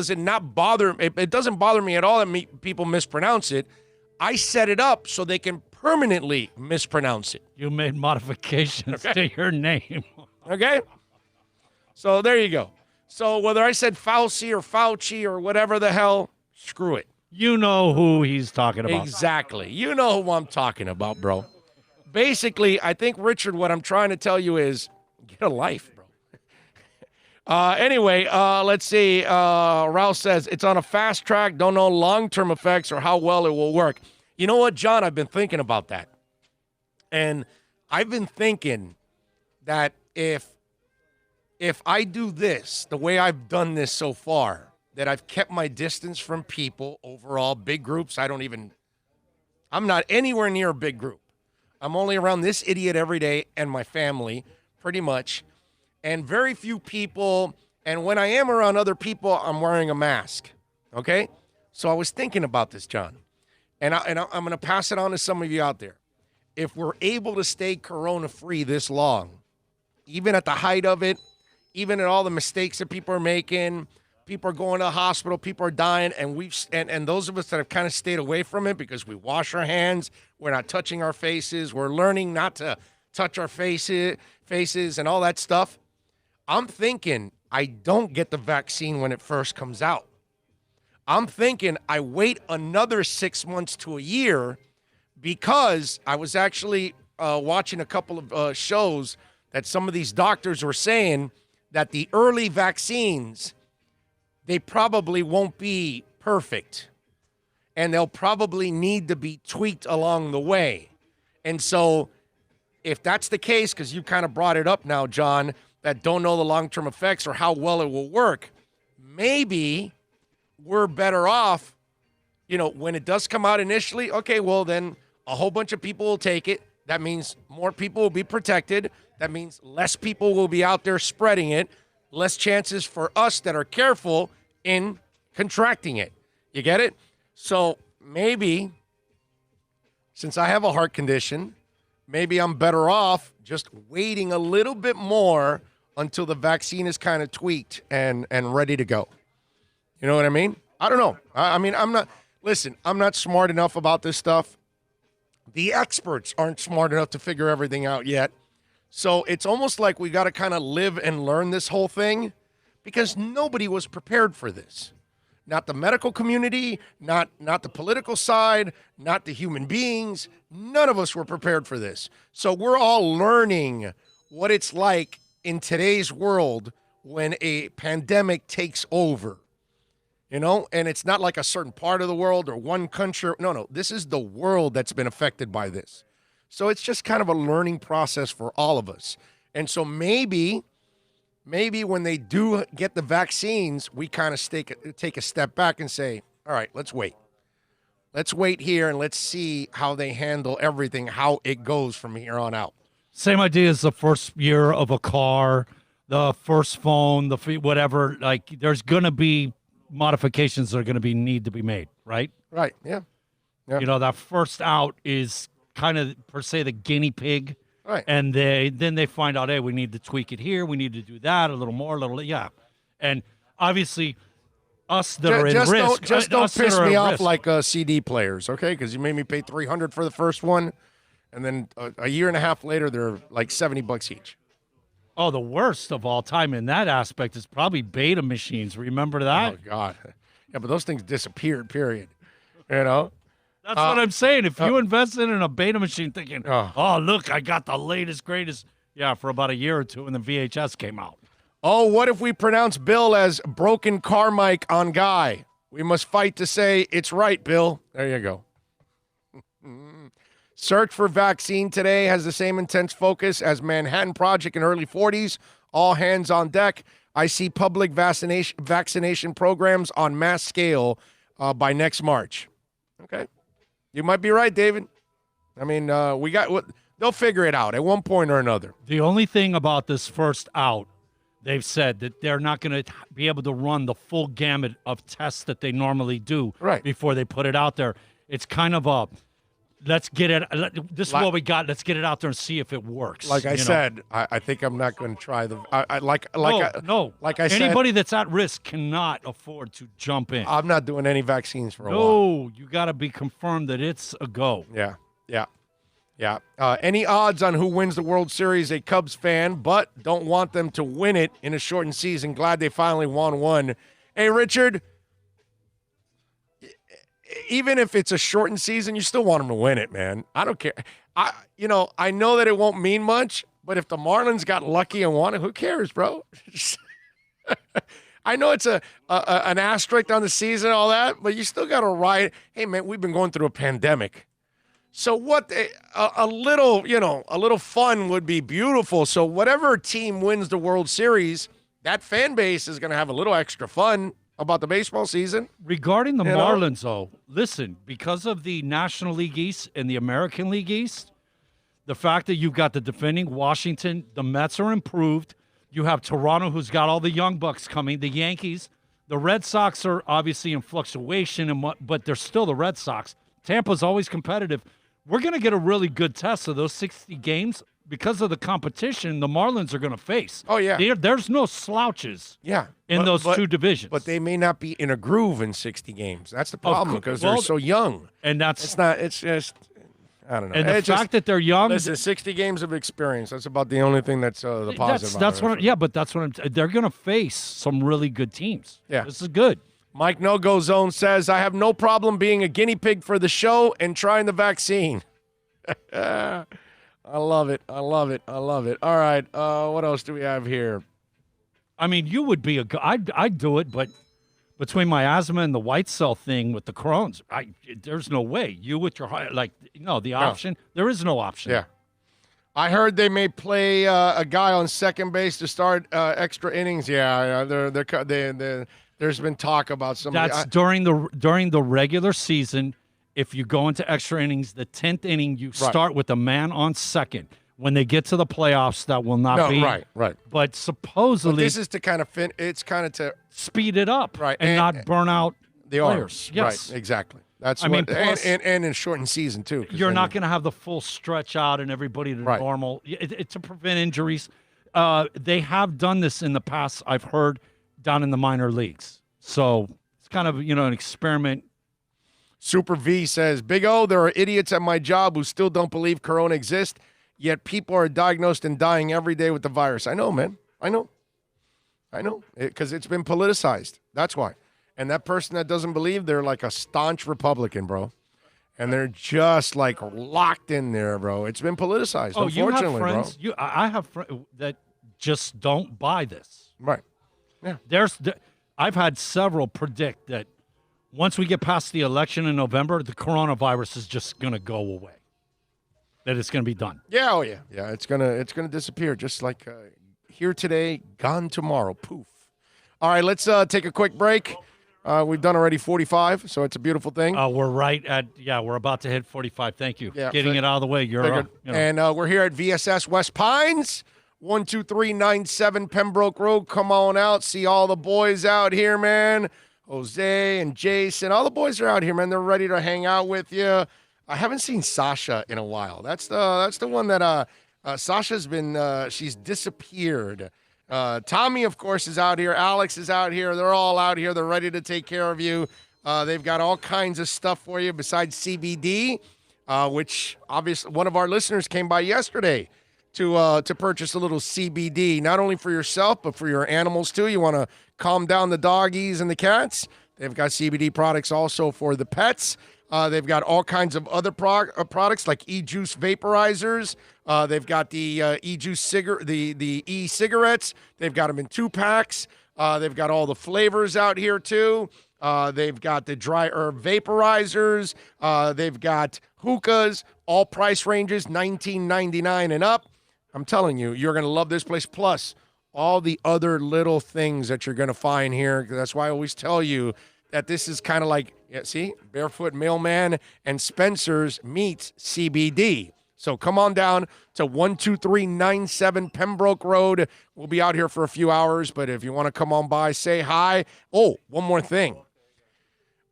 it not bother, it doesn't bother me at all that people mispronounce it. I set it up so they can permanently mispronounce it. You made modifications to your name. Okay? So there you go. So whether I said Fauci or Fauci or whatever the hell, screw it. You know who he's talking about. Exactly. You know who I'm talking about, bro. Basically, I think, Richard, what I'm trying to tell you is get a life, bro. Anyway, let's see. Ralph says, it's on a fast track. Don't know long-term effects or how well it will work. You know what, John? I've been thinking about that. And I've been thinking that if I do this the way I've done this so far, that I've kept my distance from people overall, big groups, I'm not anywhere near a big group. I'm only around this idiot every day and my family, pretty much, and very few people. And when I am around other people, I'm wearing a mask, okay? So I was thinking about this, John, and I'm going to pass it on to some of you out there. If we're able to stay corona-free this long, even at the height of it, even at all the mistakes that people are making, people are going to the hospital, people are dying, and those of us that have kind of stayed away from it because we wash our hands, we're not touching our faces, we're learning not to touch our faces and all that stuff. I'm thinking I don't get the vaccine when it first comes out. I'm thinking I wait another 6 months to a year because I was actually watching a couple of shows that some of these doctors were saying that the early vaccines, they probably won't be perfect, and they'll probably need to be tweaked along the way. And so if that's the case, because you kind of brought it up now, John, that don't know the long-term effects or how well it will work, maybe we're better off, when it does come out initially, okay, well, then a whole bunch of people will take it. That means more people will be protected. That means less people will be out there spreading it, less chances for us that are careful in contracting it. You get it? So maybe, since I have a heart condition, maybe I'm better off just waiting a little bit more until the vaccine is kind of tweaked and ready to go. You know what I mean? I don't know. I'm not smart enough about this stuff. The experts aren't smart enough to figure everything out yet. So it's almost like we got to kind of live and learn this whole thing because nobody was prepared for this. Not the medical community, not the political side, not the human beings. None of us were prepared for this. So we're all learning what it's like in today's world when a pandemic takes over. And it's not like a certain part of the world or one country. No, this is the world that's been affected by this. So it's just kind of a learning process for all of us. And so maybe when they do get the vaccines, we kind of take a step back and say, all right, let's wait. Let's wait here and let's see how they handle everything, how it goes from here on out. Same idea as the first year of a car, the first phone, whatever. Like there's going to be modifications that are going to need to be made, right? Right, yeah. That first out is kind of per se the guinea pig, right? And then they find out, hey, we need to tweak it here, we need to do that a little more, and obviously us that are at risk. Don't piss me off like CD players, okay? Because you made me pay $300 for the first one, and then a year and a half later, they're like $70 each. Oh, the worst of all time in that aspect is probably beta machines. Remember that? Oh God, yeah, but those things disappeared. Period. You know. That's what I'm saying. If you invested in a beta machine thinking, oh, look, I got the latest, greatest, yeah, for about a year or two, and the VHS came out. Oh, what if we pronounce Bill as broken Carmike on Guy? We must fight to say it's right, Bill. There you go. Search for vaccine today has the same intense focus as Manhattan Project in early 40s. All hands on deck. I see public vaccination programs on mass scale by next March. Okay. You might be right, David. I mean, they'll figure it out at one point or another. The only thing about this first out, they've said that they're not going to be able to run the full gamut of tests that they normally do before they put it out there. It's kind of a, let's get it. This is what we got. Let's get it out there and see if it works. Like I said, I think I'm not going to try the. Like I said, anybody that's at risk cannot afford to jump in. I'm not doing any vaccines for a while. No, you got to be confirmed that it's a go. Yeah. Any odds on who wins the World Series? A Cubs fan, but don't want them to win it in a shortened season. Glad they finally won one. Hey, Richard. Even if it's a shortened season, you still want them to win it, man. I don't care. I know that it won't mean much, but if the Marlins got lucky and won it, who cares, bro? I know it's an asterisk on the season, all that, but you still got to ride. Hey, man, we've been going through a pandemic. So what? A little fun would be beautiful. So whatever team wins the World Series, that fan base is going to have a little extra fun about the baseball season. Regarding the Marlins, though, listen, because of the National League East and the American League East, the fact that you've got the defending Washington, the Mets are improved. You have Toronto, who's got all the young bucks coming, the Yankees. The Red Sox are obviously in fluctuation, but they're still the Red Sox. Tampa's always competitive. We're going to get a really good test of those 60 games because of the competition the Marlins are going to face. Oh, yeah. There's no slouches in those two divisions. But they may not be in a groove in 60 games. That's the problem because they're so young. And it's just, I don't know. And the fact that they're young. Listen, 60 games of experience. That's about the only thing that's the positive. That's what. But that's what they're going to face some really good teams. Yeah. This is good. Mike No Go Zone says, I have no problem being a guinea pig for the show and trying the vaccine. I love it. All right. What else do we have here? I mean, you would be I'd do it, but between my asthma and the white cell thing with the Crohn's, there's no way. You with your the option. There is no option. Yeah. I heard they may play a guy on second base to start extra innings. Yeah, there's been talk about somebody. That's during the regular season. If you go into extra innings, the 10th inning, you start with a man on second. When they get to the playoffs, that will not be. Right. But supposedly. This is to kind of it's kind of to speed it up. Right. And not burn out the players. arms. Yes. Right, exactly. That's plus, and in a shortened season, too. You're not going to have the full stretch out and everybody to normal. It's to prevent injuries. They have done this in the past, I've heard, down in the minor leagues. So it's kind of, an experiment. Super V says, Big O, there are idiots at my job who still don't believe Corona exists, yet people are diagnosed and dying every day with the virus. I know, man. I know. Because it's been politicized. That's why. And that person that doesn't believe, they're like a staunch Republican, bro. And they're just like locked in there, bro. It's been politicized, unfortunately, you have friends, bro. I have friends that just don't buy this. Right. Yeah. I've had several predict that once we get past the election in November, the coronavirus is just going to go away. That it's going to be done. Yeah, oh yeah. Yeah, it's going to disappear just like here today, gone tomorrow. Poof. All right, let's take a quick break. We've done already 45, so it's a beautiful thing. We're we're about to hit 45. Thank you. Yeah, getting it out of the way. And we're here at VSS West Pines, 12397 Pembroke Road. Come on out, see all the boys out here, man. Jose and Jason, all the boys are out here, man. They're ready to hang out with you. I haven't seen Sasha in a while. That's the one that Sasha's been. She's disappeared. Tommy, of course, is out here. Alex is out here. They're all out here. They're ready to take care of you. They've got all kinds of stuff for you besides CBD. which obviously one of our listeners came by yesterday to purchase a little CBD, not only for yourself, but for your animals too. You want to calm down the doggies and the cats. They've got CBD products also for the pets. They've got all kinds of other products like e-juice vaporizers. They've got the e-juice the e-cigarettes. They've got them in 2-packs. They've got all the flavors out here too. They've got the dry herb vaporizers. They've got hookahs, all price ranges, $19.99 and up. I'm telling you, you're going to love this place. Plus, all the other little things that you're going to find here. That's why I always tell you that this is kind of like, see, Barefoot Mailman and Spencer's meets CBD. So come on down to 12397 Pembroke Road. We'll be out here for a few hours, but if you want to come on by, say hi. Oh, one more thing.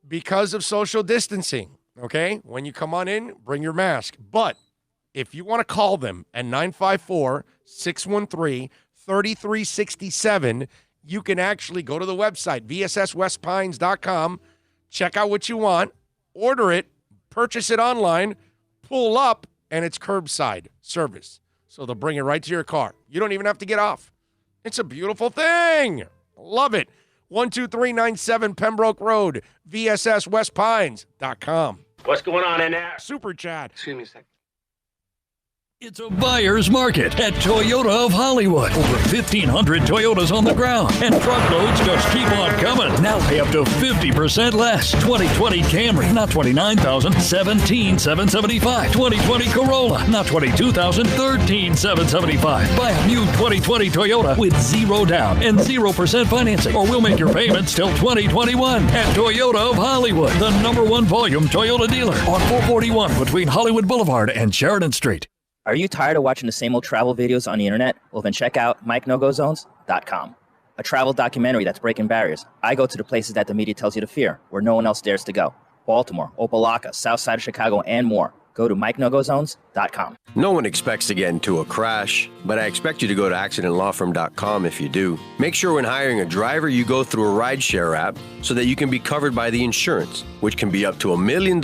Because of social distancing, okay, when you come on in, bring your mask. But if you want to call them at 954-613-3367, you can actually go to the website, vsswestpines.com, check out what you want, order it, purchase it online, pull up, and it's curbside service. So they'll bring it right to your car. You don't even have to get off. It's a beautiful thing. Love it. 12397 Pembroke Road, vsswestpines.com. What's going on in there? Super chat. Excuse me a second. It's a buyer's market at Toyota of Hollywood. Over 1,500 Toyotas on the ground, and truckloads just keep on coming. Now pay up to 50% less. 2020 Camry, not $29,000, $17,775. 2020 Corolla, not $22,000, $13,775. Buy a new 2020 Toyota with 0 down and 0% financing, or we'll make your payments till 2021 at Toyota of Hollywood, the #1 volume Toyota dealer on 441 between Hollywood Boulevard and Sheridan Street. Are you tired of watching the same old travel videos on the internet? Well, then check out MikeNoGoZones.com, a travel documentary that's breaking barriers. I go to the places that the media tells you to fear, where no one else dares to go. Baltimore, Opelika, South Side of Chicago, and more. Go to MikeNoGoZones.com. No one expects to get into a crash, but I expect you to go to AccidentLawFirm.com if you do. Make sure when hiring a driver, you go through a rideshare app so that you can be covered by the insurance, which can be up to $1 million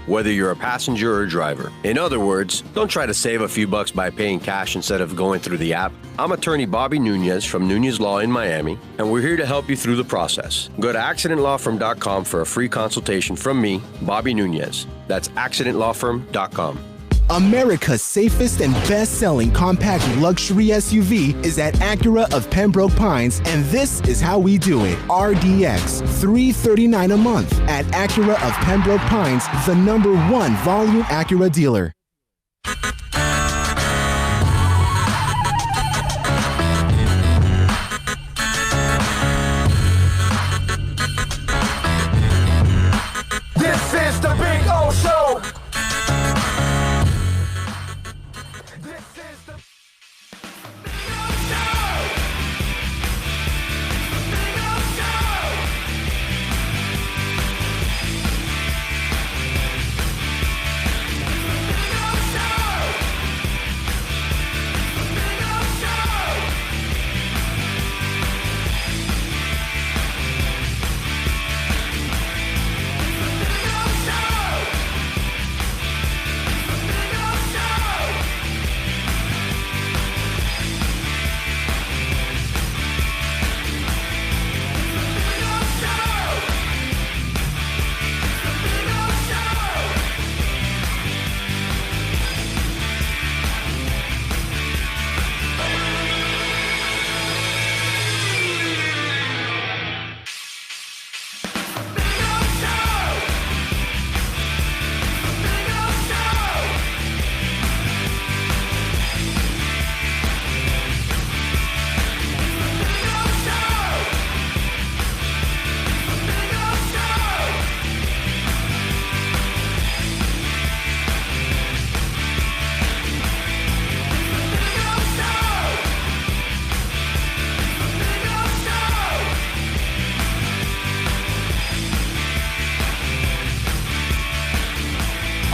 whether you're a passenger or a driver. In other words, don't try to save a few bucks by paying cash instead of going through the app. I'm attorney Bobby Nunez from Nunez Law in Miami, and we're here to help you through the process. Go to AccidentLawFirm.com for a free consultation from me, Bobby Nunez. That's AccidentLawFirm.com. America's safest and best-selling compact luxury SUV is at Acura of Pembroke Pines, and this is how we do it. RDX, $339 a month at Acura of Pembroke Pines, the #1 volume Acura dealer. This is the Big O Show.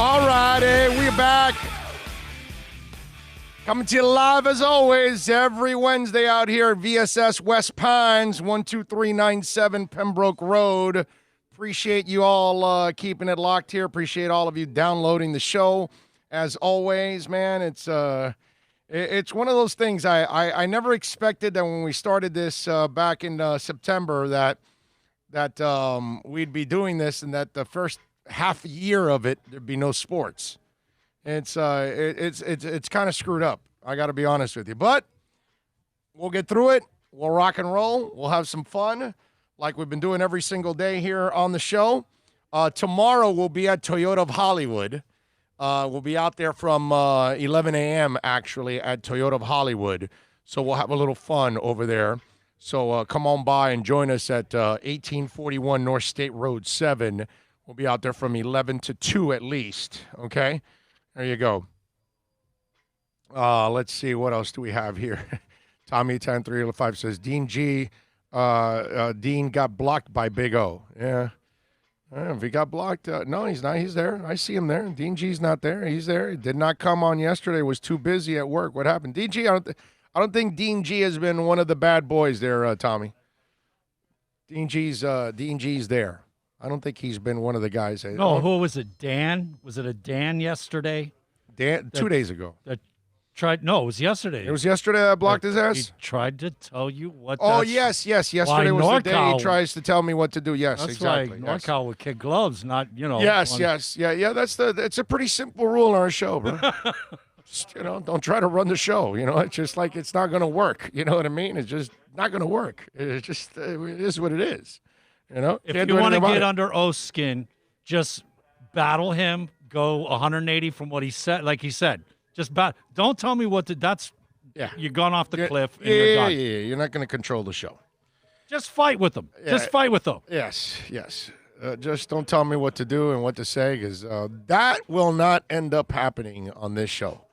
All righty, we're back. Coming to you live as always every Wednesday out here at VSS West Pines, 12397 Pembroke Road. Appreciate you all keeping it locked here. Appreciate all of you downloading the show. As always, man, it's one of those things. I never expected that when we started this back in September that we'd be doing this, and that the first half year of it there'd be no sports. It's kind of screwed up. I got to be honest with you, but we'll get through it. We'll rock and roll. We'll have some fun like we've been doing every single day here on the show. Tomorrow we'll be at Toyota of Hollywood. We'll be out there from 11 a.m. actually at Toyota of Hollywood. So we'll have a little fun over there. So come on by and join us at 1841 North State Road 7. We'll be out there from 11 to 2 at least. Okay? There you go. Let's see. What else do we have here? Tommy 10305 says, Dean G. Dean got blocked by Big O. Yeah. If he got blocked, no, he's not. He's there. I see him there. Dean G's not there. He's there. He did not come on yesterday. Was too busy at work. What happened? Dean G, I don't think Dean G has been one of the bad boys there, Tommy. Dean G's there. I don't think he's been one of the guys. No, who was it? Dan? Was it a Dan yesterday? Dan, 2 days ago. No, it was yesterday. It was yesterday I blocked his ass? He tried to tell you what. Oh, yes. Yesterday was the day he tries to tell me what to do. Yes, that's exactly. That's why NorCal would kick gloves, not, Yes. Yeah. It's a pretty simple rule on our show, bro. Just, don't try to run the show. It's just like it's not going to work. You know what I mean? It's just not going to work. It is what it is. If you want to get under O's skin, just battle him. Go 180 from what he said. Like he said. Just don't tell me what to. You're gone off the cliff. And you're done. Yeah. You're not going to control the show. Just fight with them. Just fight with them. Yes. Just don't tell me what to do and what to say, because that will not end up happening on this show.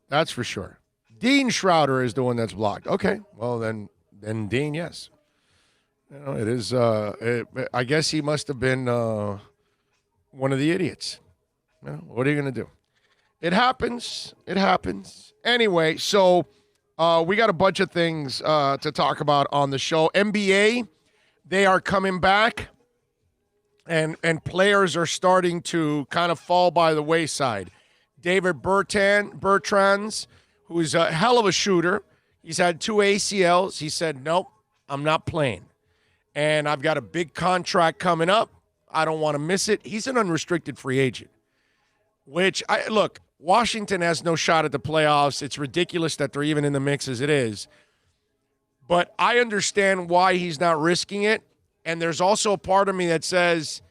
That's for sure. Dean Schrouder is the one that's blocked. Okay. Well, then Dean, yes. It is. I guess he must have been one of the idiots. What are you going to do? It happens. Anyway, so we got a bunch of things to talk about on the show. NBA, they are coming back, and players are starting to kind of fall by the wayside. David Bertans, who's a hell of a shooter, he's had 2 ACLs. He said, nope, I'm not playing. And I've got a big contract coming up. I don't want to miss it. He's an unrestricted free agent, look, Washington has no shot at the playoffs. It's ridiculous that they're even in the mix as it is. But I understand why he's not risking it. And there's also a part of me that says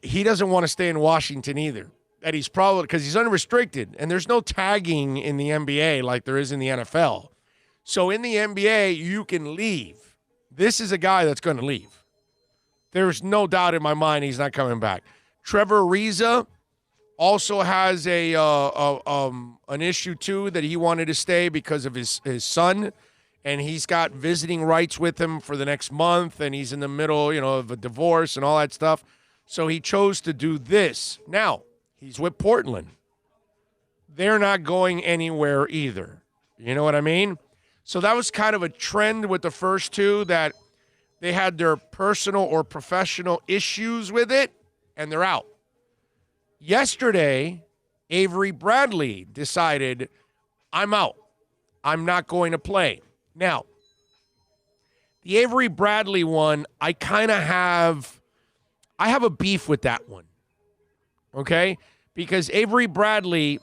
he doesn't want to stay in Washington either. That he's probably, because he's unrestricted. And there's no tagging in the NBA like there is in the NFL. So in the NBA, you can leave. This is a guy that's going to leave. There's no doubt in my mind he's not coming back. Trevor Ariza also has an issue, too, that he wanted to stay because of his son. And he's got visiting rights with him for the next month. And he's in the middle, of a divorce and all that stuff. So he chose to do this. Now, he's with Portland. They're not going anywhere either. You know what I mean? So that was kind of a trend with the first two, that they had their personal or professional issues with it, and they're out. Yesterday, Avery Bradley decided, I'm out. I'm not going to play. Now, the Avery Bradley one, I have a beef with that one. Okay? Because Avery Bradley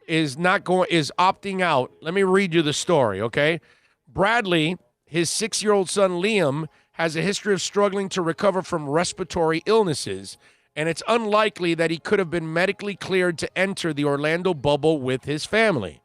is opting out. Let me read you the story, okay? Bradley, his 6-year-old son Liam, has a history of struggling to recover from respiratory illnesses, and it's unlikely that he could have been medically cleared to enter the Orlando bubble with his family.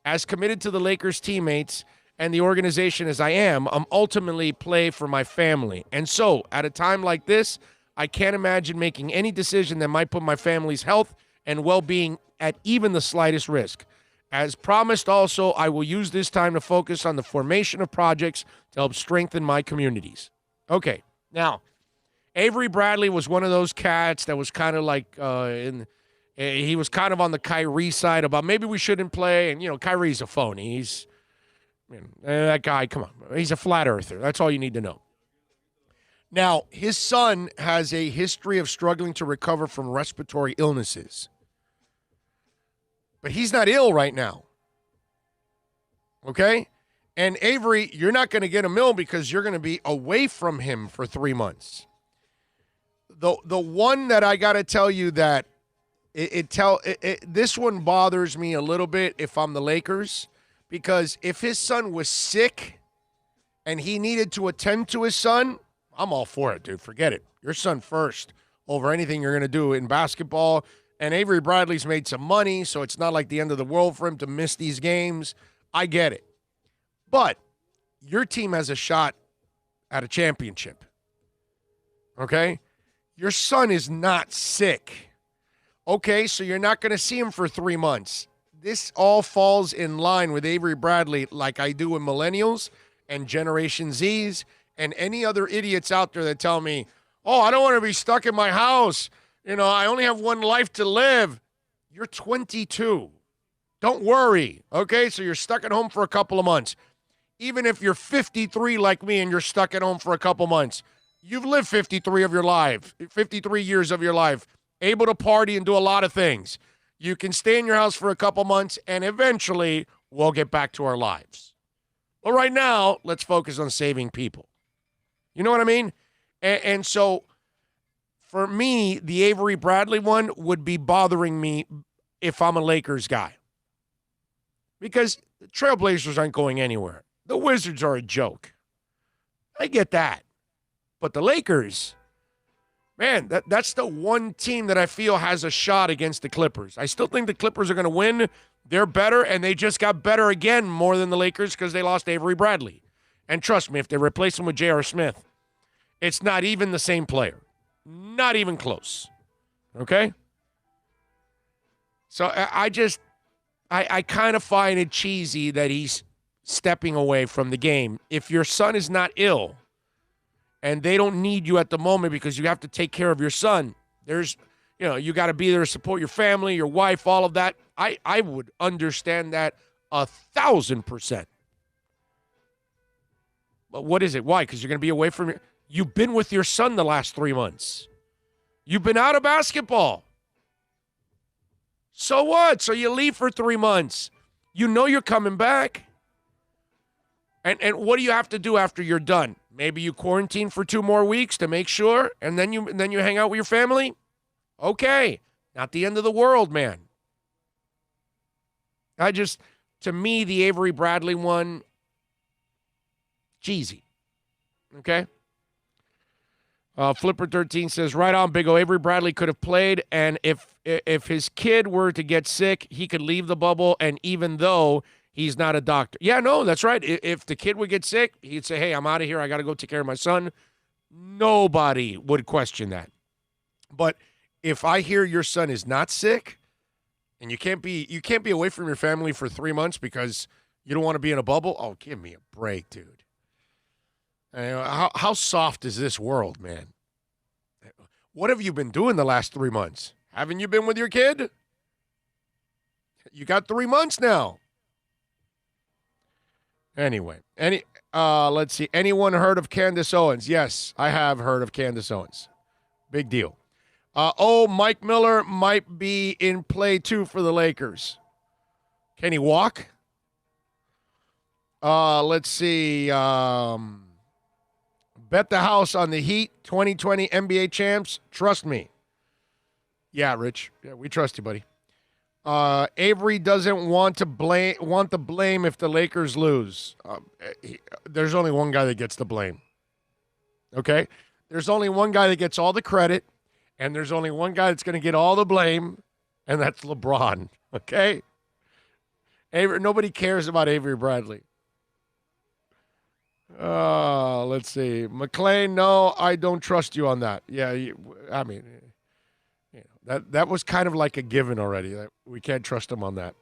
As committed to the Lakers teammates and the organization as I am, I'm ultimately play for my family. And so, at a time like this, I can't imagine making any decision that might put my family's health and well-being at even the slightest risk. As promised also, I will use this time to focus on the formation of projects to help strengthen my communities. Okay, now, Avery Bradley was one of those cats that was kind of like he was kind of on the Kyrie side about maybe we shouldn't play. And, Kyrie's a phony. That guy, come on. He's a flat earther. That's all you need to know. Now, his son has a history of struggling to recover from respiratory illnesses. But he's not ill right now. Okay? And Avery, you're not going to get $1 million because you're going to be away from him for 3 months. The one that I got to tell you that this one bothers me a little bit if I'm the Lakers, because if his son was sick and he needed to attend to his son, I'm all for it, dude. Forget it. Your son first over anything you're going to do in basketball. And Avery Bradley's made some money, so it's not like the end of the world for him to miss these games. I get it. But your team has a shot at a championship. Okay? Your son is not sick. Okay, so you're not going to see him for 3 months. This all falls in line with Avery Bradley like I do with millennials and Generation Zs and any other idiots out there that tell me, oh, I don't want to be stuck in my house. You know, I only have one life to live. You're 22. Don't worry, okay? So you're stuck at home for a couple of months. Even if you're 53 like me and you're stuck at home for a couple months, you've lived 53 years of your life, able to party and do a lot of things. You can stay in your house for a couple months, and eventually we'll get back to our lives. But right now, let's focus on saving people. You know what I mean? And so for me, the Avery Bradley one would be bothering me if I'm a Lakers guy. Because the Trailblazers aren't going anywhere. The Wizards are a joke. I get that. But the Lakers, man, that's the one team that I feel has a shot against the Clippers. I still think the Clippers are going to win. They're better, and they just got better again more than the Lakers because they lost Avery Bradley. And trust me, if they replace him with J.R. Smith, it's not even the same player. Not even close. Okay? So I kind of find it cheesy that he's stepping away from the game. If your son is not ill and they don't need you at the moment because you have to take care of your son, you got to be there to support your family, your wife, all of that. I would understand that 1,000%. But what is it? Why? Because you're going to be away from your... You've been with your son the last 3 months. You've been out of basketball. So what? So you leave for 3 months. You know you're coming back. And what do you have to do after you're done? Maybe you quarantine for 2 more weeks to make sure, and then you hang out with your family? Okay. Not the end of the world, man. To me, the Avery Bradley one, cheesy. Okay? Flipper13 says, right on, Big O. Avery Bradley could have played, and if his kid were to get sick, he could leave the bubble, and even though he's not a doctor. Yeah, no, that's right. If the kid would get sick, he'd say, hey, I'm out of here. I got to go take care of my son. Nobody would question that. But if I hear your son is not sick, and you can't be away from your family for 3 months because you don't want to be in a bubble, oh, give me a break, dude. How soft is this world, man? What have you been doing the last 3 months? Haven't you been with your kid? You got 3 months now. Anyway, let's see. Anyone heard of Candace Owens? Yes, I have heard of Candace Owens. Big deal. Mike Miller might be in play too for the Lakers. Can he walk? Let's see. Bet the house on the Heat 2020 NBA champs. Trust me. Yeah, Rich. Yeah, we trust you, buddy. Avery doesn't want the blame if the Lakers lose. There's only one guy that gets the blame. Okay? There's only one guy that gets all the credit, and there's only one guy that's going to get all the blame, and that's LeBron. Okay? Nobody cares about Avery Bradley. Let's see. McLean, no, I don't trust you on that. Yeah, that was kind of like a given already. We can't trust him on that.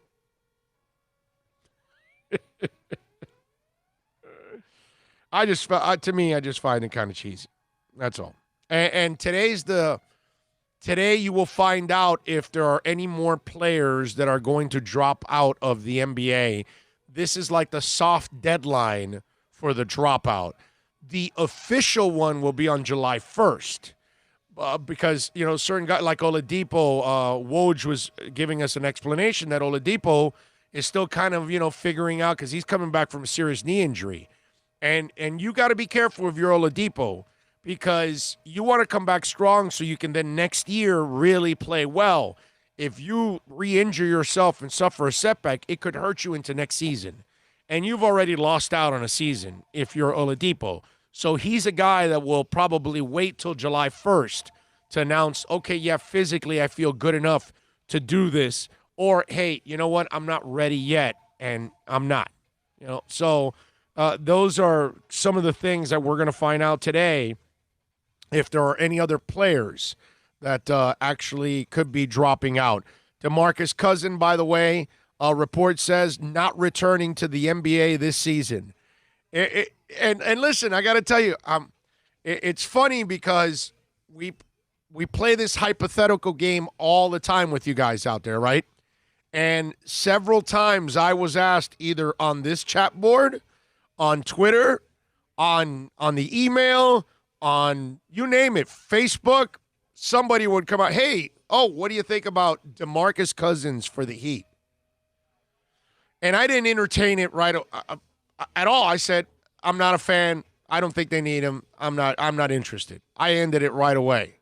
I just find it kind of cheesy. That's all. And today you will find out if there are any more players that are going to drop out of the NBA. This is like the soft deadline for the dropout. The official one will be on July 1st. Because, certain guy like Oladipo, Woj was giving us an explanation that Oladipo is still kind of, figuring out because he's coming back from a serious knee injury. And you got to be careful if you're Oladipo because you want to come back strong so you can then next year really play well. If you re-injure yourself and suffer a setback, it could hurt you into next season. And you've already lost out on a season if you're Oladipo. So he's a guy that will probably wait till July 1st to announce, okay, yeah, physically I feel good enough to do this. Or, hey, you know what? I'm not ready yet, and I'm not. So those are some of the things that we're going to find out today if there are any other players that actually could be dropping out. DeMarcus Cousins, by the way, report says not returning to the NBA this season. And listen, I got to tell you, it's funny because we play this hypothetical game all the time with you guys out there, right? And several times I was asked either on this chat board, on Twitter, on the email, on you name it, Facebook, somebody would come out, hey, what do you think about DeMarcus Cousins for the Heat? And I didn't entertain it right at all. I said, I'm not a fan. I don't think they need him. I'm not interested. I ended it right away.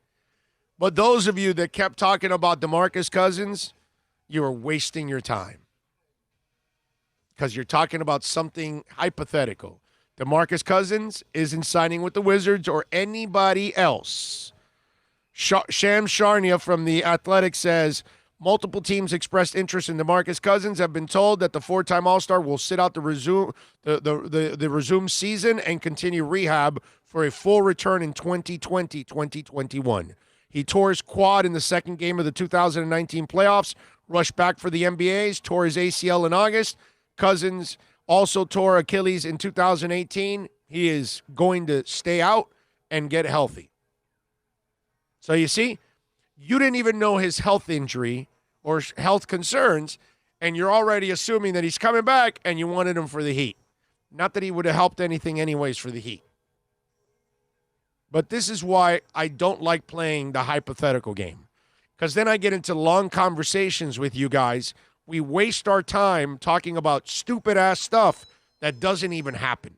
But those of you that kept talking about DeMarcus Cousins, you are wasting your time. Because you're talking about something hypothetical. DeMarcus Cousins isn't signing with the Wizards or anybody else. Shams Charania from The Athletic says, multiple teams expressed interest in DeMarcus Cousins, have been told that the four-time All-Star will sit out the resume season and continue rehab for a full return in 2020-2021. He tore his quad in the second game of the 2019 playoffs, rushed back for the NBAs, tore his ACL in August. Cousins also tore Achilles in 2018. He is going to stay out and get healthy. So you see, you didn't even know his health injury or health concerns, and you're already assuming that he's coming back and you wanted him for the Heat. Not that he would have helped anything anyways for the Heat. But this is why I don't like playing the hypothetical game. Because then I get into long conversations with you guys. We waste our time talking about stupid-ass stuff that doesn't even happen.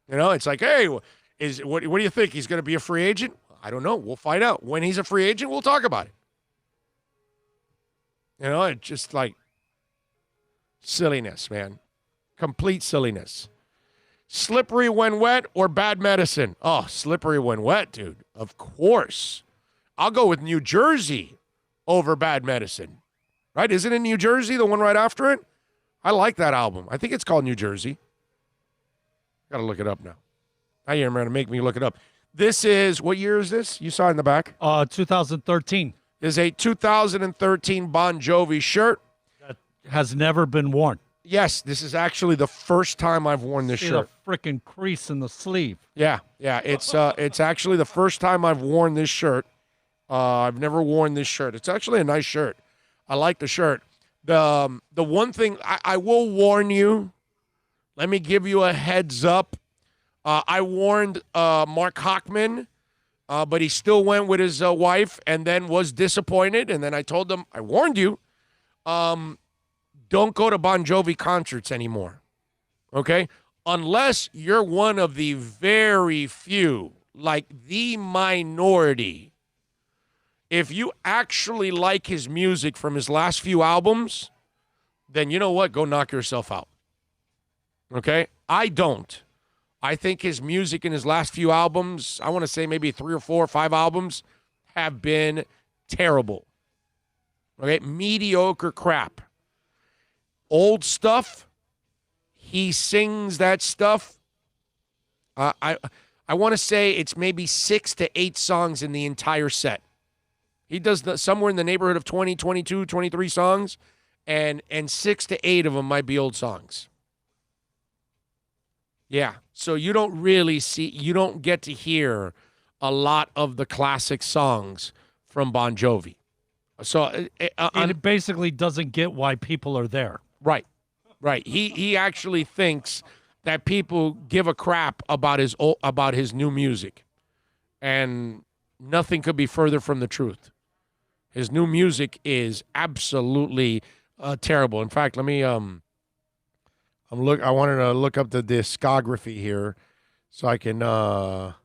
It's like, hey, what do you think? He's going to be a free agent? I don't know. We'll find out. When he's a free agent, we'll talk about it. It's just like silliness, man. Complete silliness. Slippery when wet or bad medicine? Oh, slippery when wet, dude. Of course. I'll go with New Jersey over bad medicine. Right? Isn't it New Jersey, the one right after it? I like that album. I think it's called New Jersey. Got to look it up now. Now you're going to make me look it up. This is, what year is this? You saw in the back? 2013. This is a 2013 Bon Jovi shirt. That has never been worn. Yes, this is actually the first time I've worn this shirt. A freaking crease in the sleeve. Yeah. It's actually the first time I've worn this shirt. I've never worn this shirt. It's actually a nice shirt. I like the shirt. The one thing I will warn you, let me give you a heads up. I warned Mark Hockman, but he still went with his wife and then was disappointed. And then I told him, I warned you, don't go to Bon Jovi concerts anymore, okay? Unless you're one of the very few, like the minority. If you actually like his music from his last few albums, then you know what? Go knock yourself out, okay? I don't. I think his music in his last few albums, I want to say maybe 3 or 4 or 5 albums, have been terrible. Okay? Mediocre crap. Old stuff, he sings that stuff. I want to say it's maybe 6 to 8 songs in the entire set. He does somewhere in the neighborhood of 20, 22, 23 songs, and 6 to 8 of them might be old songs. Yeah, so you don't get to hear a lot of the classic songs from Bon Jovi. So it basically doesn't get why people are there. Right. He actually thinks that people give a crap about his new music, and nothing could be further from the truth. His new music is absolutely terrible. In fact, let me I wanted to look up the discography here so I can tell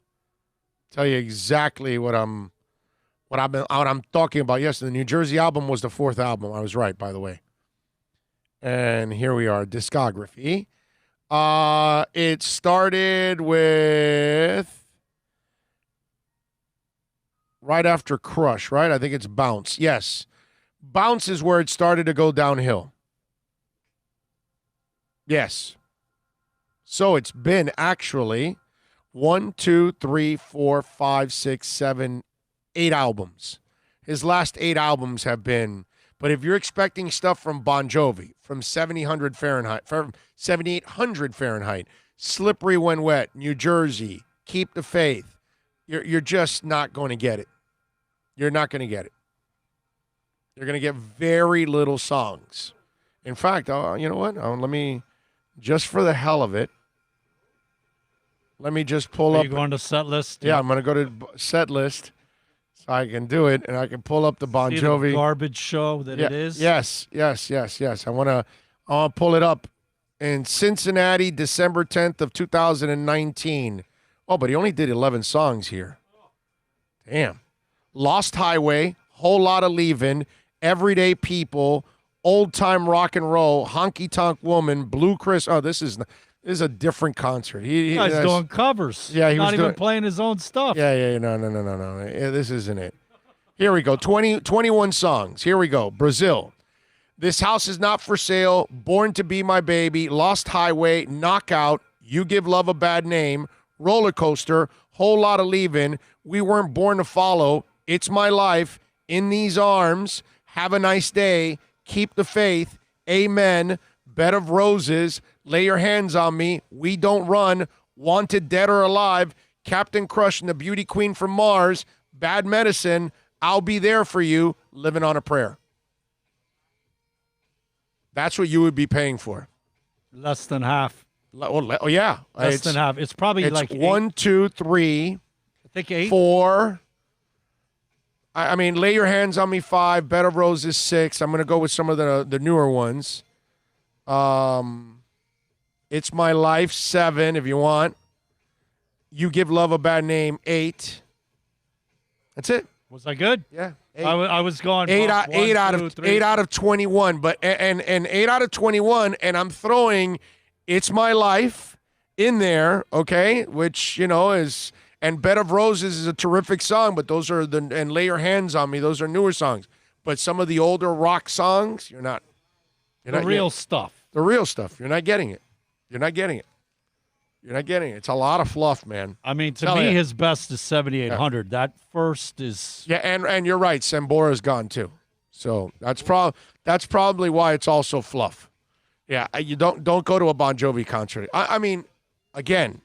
you exactly what I'm talking about. Yes, the New Jersey album was the 4th album. I was right, by the way. And here we are, discography. It started with right after Crush, right? I think it's Bounce. Yes. Bounce is where it started to go downhill. Yes. So it's been actually 1, 2, 3, 4, 5, 6, 7, 8 albums. His last 8 albums have been, but if you're expecting stuff from Bon Jovi, from 7800 Fahrenheit, Slippery When Wet, New Jersey, Keep the Faith, you're just not going to get it. You're not going to get it. You're going to get very little songs. In fact, you know what? Let me, just for the hell of it, let me just pull up. Are you going to set list? Yeah, I'm going to go to set list so I can do it, and I can pull up the Bon See Jovi. the garbage show that it is? Yes. I want to pull it up in Cincinnati, December 10th of 2019. Oh, but he only did 11 songs here. Damn. Lost Highway, Whole Lot of Leavin', Everyday People, Old Time Rock and Roll, Honky Tonk Woman, Blue Chris. Oh, this is a different concert. He's doing covers. Yeah, he not was even playing his own stuff. Yeah. No. Yeah, this isn't it. Here we go. 21 songs. Here we go. Brazil. This House Is Not For Sale, Born to Be My Baby, Lost Highway, Knockout, You Give Love a Bad Name, Roller Coaster, Whole Lot of Leavin', We Weren't Born to Follow, It's My Life, In These Arms, Have a Nice Day, Keep the Faith, Amen, Bed of Roses, Lay Your Hands on Me, We Don't Run, Wanted Dead or Alive, Captain Crush and the Beauty Queen from Mars, Bad Medicine, I'll Be There For You, Living on a Prayer. That's what you would be paying for. Less than half. Oh yeah. Less than half. It's probably like 1, 2, 3, I think 8. 4. I mean, Lay Your Hands on Me 5, Bed of Roses 6. I'm going to go with some of the newer ones. It's My Life 7 if you want. You Give Love a Bad Name 8. That's it. Was I good? Yeah. 8. I was going 8 out of 21, but and 8 out of 21, and I'm throwing It's My Life in there, okay, which is, and Bed of Roses is a terrific song, but those are and Lay Your Hands on Me, those are newer songs. But some of the older rock songs, you're not the real stuff. The real stuff. You're not getting it. You're not getting it. It's a lot of fluff, man. I mean, to me, his best is 7800. Yeah. That first is. Yeah, and you're right. Sambora's gone too, so that's probably why it's also fluff. Yeah, you don't go to a Bon Jovi concert. I mean, again,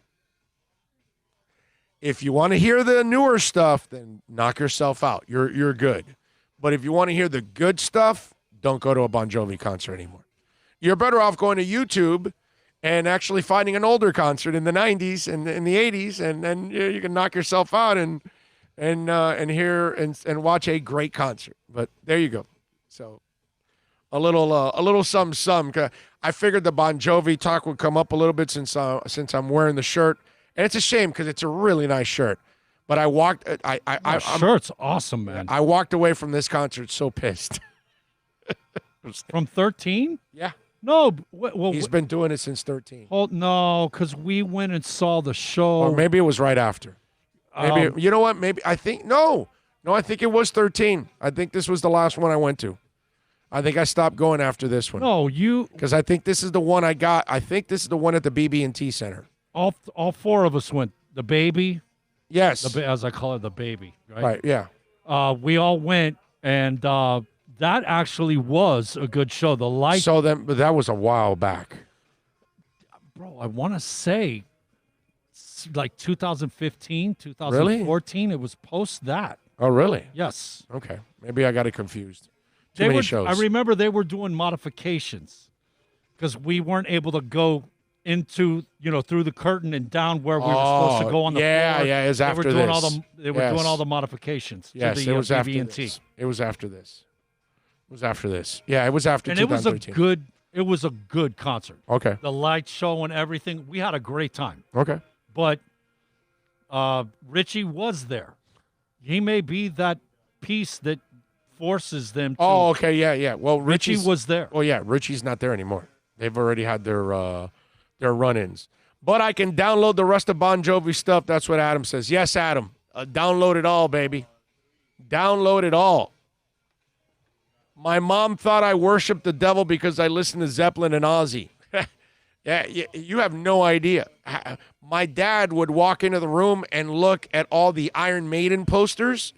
if you want to hear the newer stuff, then knock yourself out. You're good. But if you want to hear the good stuff, don't go to a Bon Jovi concert anymore. You're better off going to YouTube and actually finding an older concert in the 90s and in the 80s, and then you can knock yourself out and hear and watch a great concert. But there you go. So a little some. I figured the Bon Jovi talk would come up a little bit since I'm wearing the shirt, and it's a shame because it's a really nice shirt. But I walked. Shirt's awesome, man. I walked away from this concert so pissed. From 13? Yeah. No, well, he's been doing it since 13. No, because we went and saw the show. Or maybe it was right after. Maybe you know what? Maybe I think no. I think it was 13. I think this was the last one I went to. I think I stopped going after this one. No, because I think this is the one I got. I think this is the one at the BB&T Center. All 4 of us went. The baby. Yes. As I call it, the baby. Right. Right. Yeah. We all went, and that actually was a good show. The light. So but that was a while back. Bro, I want to say like 2015, 2014. Really? It was post that. Oh, really? Yes. Okay. Maybe I got it confused. Too many shows. I remember they were doing modifications because we weren't able to go into, through the curtain and down where we were supposed to go on the floor. Yeah, it was after they were doing this. They were doing all the modifications Yes, to the it was after BB&T. this. It was after this. It was after this. Yeah, it was after And it was 2013. it was a good concert. Okay. The light show and everything. We had a great time. Okay. But Richie was there. He may be that piece that forces them to. Oh, okay, yeah. Well, Richie was there. Well, yeah, Richie's not there anymore. They've already had their run-ins. But I can download the rest of Bon Jovi stuff. That's what Adam says. Yes, Adam. Download it all, baby. Download it all. My mom thought I worshiped the devil because I listened to Zeppelin and Ozzy. Yeah, you have no idea. My dad would walk into the room and look at all the Iron Maiden posters.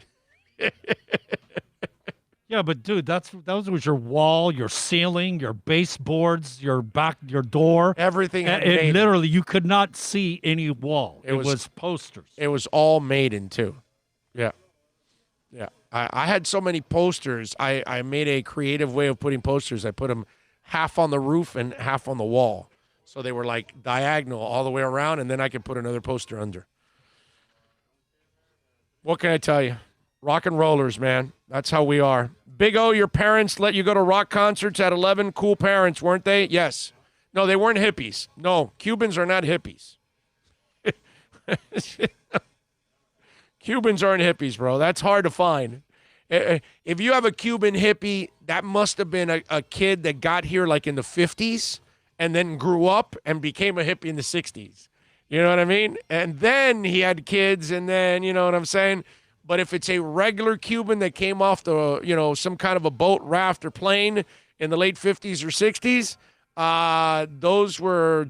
Yeah, but dude, that was your wall, your ceiling, your baseboards, your door. Everything had It Maiden. literally, you could not see any wall. It was posters. It was all Maiden, too. Yeah. Yeah. I had so many posters. I made a creative way of putting posters. I put them half on the roof and half on the wall. So they were like diagonal all the way around, and then I could put another poster under. What can I tell you? Rock and rollers, man. That's how we are. Big O, your parents let you go to rock concerts at 11. Cool parents, weren't they? Yes. No, they weren't hippies. No, Cubans are not hippies. Cubans aren't hippies, bro. That's hard to find. If you have a Cuban hippie, that must have been a kid that got here like in the 50s and then grew up and became a hippie in the 60s. You know what I mean? And then he had kids, and then, you know what I'm saying? But if it's a regular Cuban that came off some kind of a boat, raft, or plane in the late 50s or 60s, those were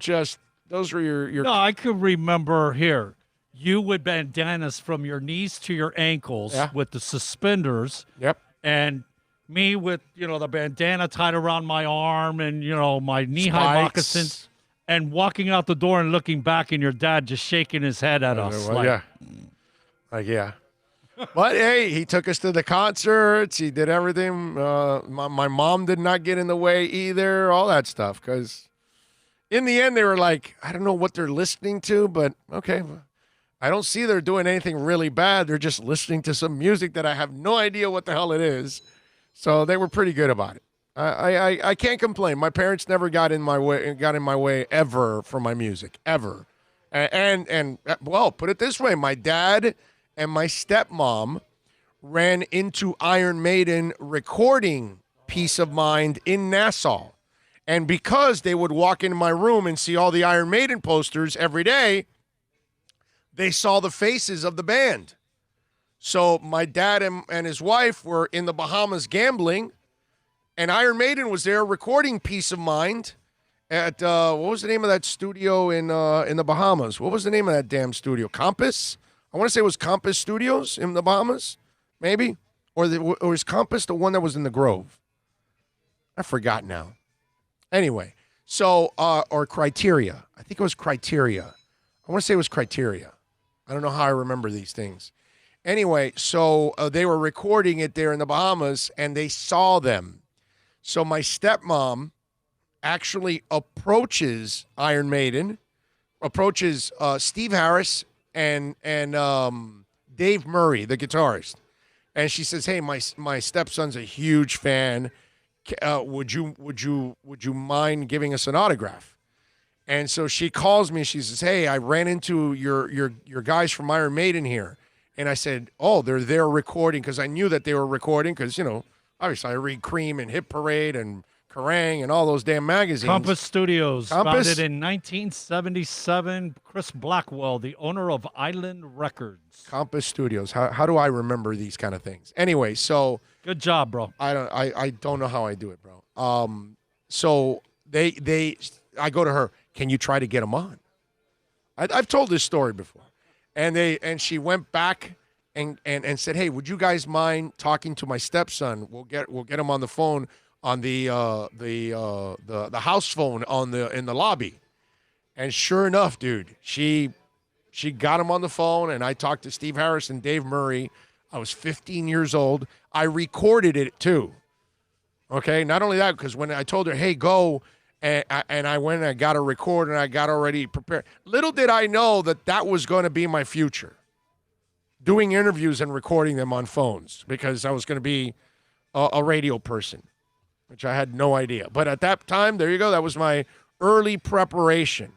your. No, I could remember here. You with bandanas from your knees to your ankles with the suspenders. Yep. And me with, the bandana tied around my arm and, my knee-high moccasins, and walking out the door and looking back and your dad just shaking his head at us. Yeah. But, hey, he took us to the concerts. He did everything. My mom did not get in the way either, all that stuff. Because in the end, they were like, I don't know what they're listening to, but okay. I don't see they're doing anything really bad. They're just listening to some music that I have no idea what the hell it is. So they were pretty good about it. I can't complain. My parents never got in my way ever for my music, ever. And well, put it this way, my dad and my stepmom ran into Iron Maiden recording Peace of Mind in Nassau. And because they would walk into my room and see all the Iron Maiden posters every day, they saw the faces of the band. So my dad and his wife were in the Bahamas gambling, and Iron Maiden was there recording Peace of Mind at, what was the name of that studio in the Bahamas? What was the name of that damn studio? Compass? I want to say it was Compass Studios in the Bahamas, maybe? Or is Compass the one that was in the Grove? I forgot now. Anyway, so, or Criteria. I think it was Criteria. I want to say it was Criteria. I don't know how I remember these things. Anyway, so they were recording it there in the Bahamas, and they saw them. So my stepmom actually approaches Iron Maiden, approaches Steve Harris and Dave Murray, the guitarist, and she says, "Hey, my stepson's a huge fan. Would you mind giving us an autograph?" And so she calls me and she says, "Hey, I ran into your guys from Iron Maiden here." And I said, "Oh, they're there recording," because I knew that they were recording because, obviously I read Cream and Hit Parade and Kerrang and all those damn magazines. Compass Studios, founded in 1977. Chris Blackwell, the owner of Island Records. Compass Studios. How do I remember these kind of things? Anyway, so good job, bro. I don't know how I do it, bro. So I go to her. Can you try to get them on? I've told this story before, and she went back and said, "Hey, would you guys mind talking to my stepson? We'll get him on the phone on the house phone in the lobby." And sure enough, dude, she got him on the phone, and I talked to Steve Harris and Dave Murray. I was 15 years old. I recorded it too. Okay, not only that, because when I told her, "Hey, go And I went and I got a record and I got already prepared. Little did I know that was going to be my future, doing interviews and recording them on phones, because I was going to be a radio person, which I had no idea. But at that time, there you go, that was my early preparation.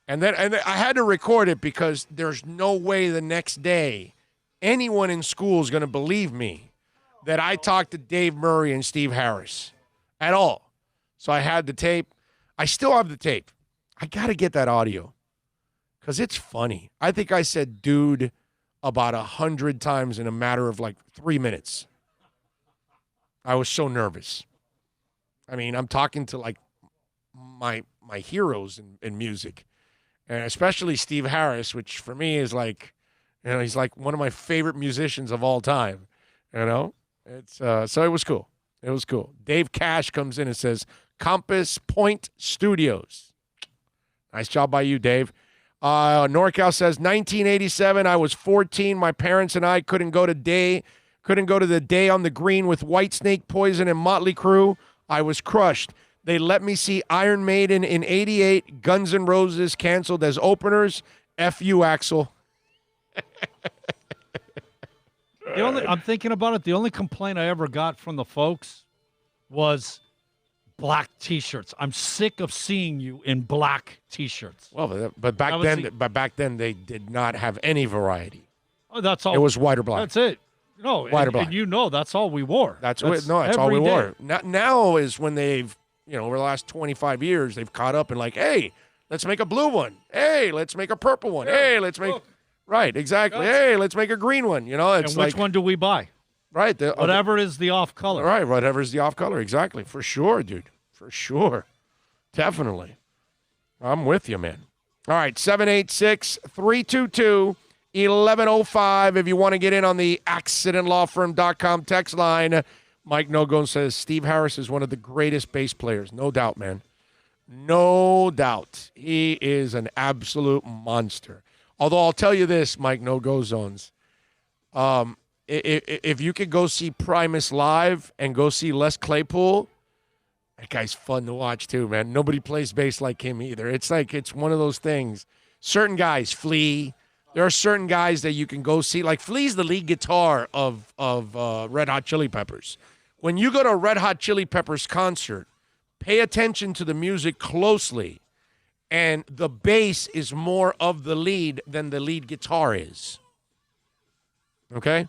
And then I had to record it because there's no way the next day anyone in school is going to believe me that I talked to Dave Murray and Steve Harris at all. So I had the tape. I still have the tape. I got to get that audio because it's funny. I think I said dude about 100 times in a matter of like 3 minutes. I was so nervous. I mean, I'm talking to like my heroes in music, and especially Steve Harris, which for me is like, he's like one of my favorite musicians of all time. It's so it was cool. It was cool. Dave Cash comes in and says, Compass Point Studios. Nice job by you, Dave. NorCal says, 1987, I was 14. My parents and I couldn't go to the day on the green with Whitesnake, Poison, and Motley Crue. I was crushed. They let me see Iron Maiden in 88. Guns N' Roses canceled as openers. F you, Axel. I'm thinking about it. The only complaint I ever got from the folks was black T-shirts. I'm sick of seeing you in black T-shirts. Well, but back then they did not have any variety. Oh, that's all. It was white or black. That's it. No, white or black. And that's all we wore. That's all we wore. Now is when they've, over the last 25 years, they've caught up and like, hey, let's make a blue one. Hey, let's make a purple one. Yeah. Hey, let's make. Right, exactly. Hey, let's make a green one. It's and which one do we buy? Right. Whatever is the off color. Right, whatever is the off color. Exactly. For sure, dude. For sure. Definitely. I'm with you, man. All right, 786-322-1105. If you want to get in on the accidentlawfirm.com text line, Mike Nogon says Steve Harris is one of the greatest bass players. No doubt, man. No doubt. He is an absolute monster. Although I'll tell you this, Mike No-Go Zones, if you could go see Primus live and go see Les Claypool, that guy's fun to watch too, man. Nobody plays bass like him either. It's like it's one of those things. Certain guys, Flea, there are certain guys that you can go see. Like Flea's the lead guitar of Red Hot Chili Peppers. When you go to a Red Hot Chili Peppers concert, pay attention to the music closely. And the bass is more of the lead than the lead guitar is. Okay?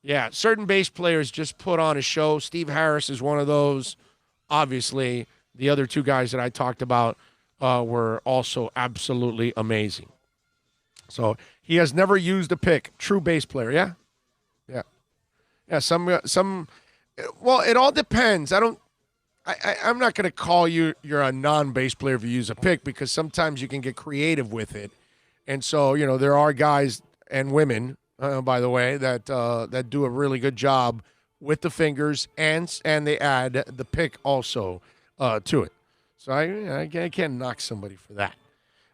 Yeah, certain bass players just put on a show. Steve Harris is one of those. Obviously, the other two guys that I talked about were also absolutely amazing. So he has never used a pick. True bass player, yeah? Yeah. Yeah, well, it all depends. I'm not going to call you're a non-bass player if you use a pick, because sometimes you can get creative with it. And so, there are guys and women, by the way, that do a really good job with the fingers, and they add the pick also to it. So I can't knock somebody for that.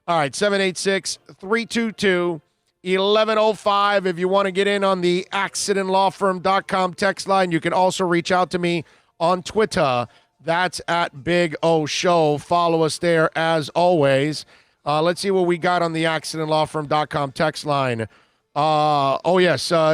All right, 786-322-1105. If you want to get in on the accidentlawfirm.com text line, you can also reach out to me on Twitter. That's at Big O Show. Follow us there as always. Let's see what we got on the accidentlawfirm.com text line.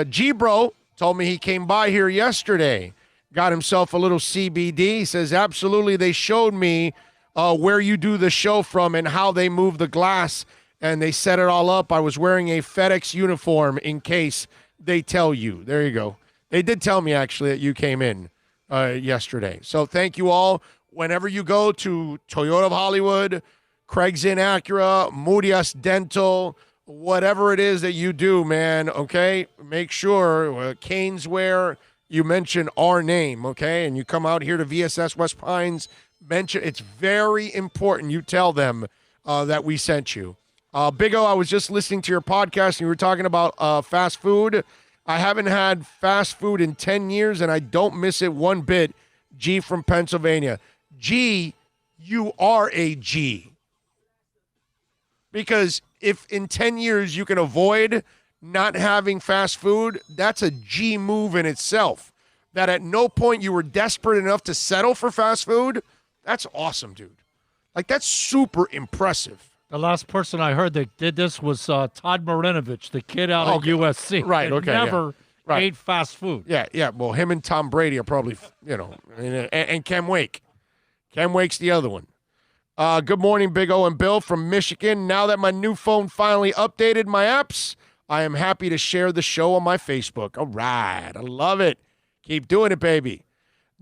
G-Bro told me he came by here yesterday. Got himself a little CBD. He says, absolutely, they showed me where you do the show from and how they move the glass, and they set it all up. I was wearing a FedEx uniform in case they tell you. There you go. They did tell me, actually, that you came in yesterday. So thank you all. Whenever you go to Toyota of Hollywood, Craig's Inn Acura, Murias Dental, whatever it is that you do, man, okay, make sure Caneswear, you mention our name, okay, and you come out here to VSS West Pines, mention, it's very important you tell them that we sent you. Big O, I was just listening to your podcast and you were talking about fast food. I haven't had fast food in 10 years, and I don't miss it one bit. G from Pennsylvania. G, you are a G. Because if in 10 years you can avoid not having fast food, that's a G move in itself. That at no point you were desperate enough to settle for fast food, That's awesome, dude. Like, that's super impressive. The last person I heard that did this was Todd Marinovich, the kid out Okay. at USC. Right, that okay, yeah. Never Right. ate fast food. Yeah. Well, him and Tom Brady are probably, and Ken Wake. Ken Wake's the other one. Good morning, Big O and Bill from Michigan. Now that my new phone finally updated my apps, I am happy to share the show on my Facebook. All right. I love it. Keep doing it, baby.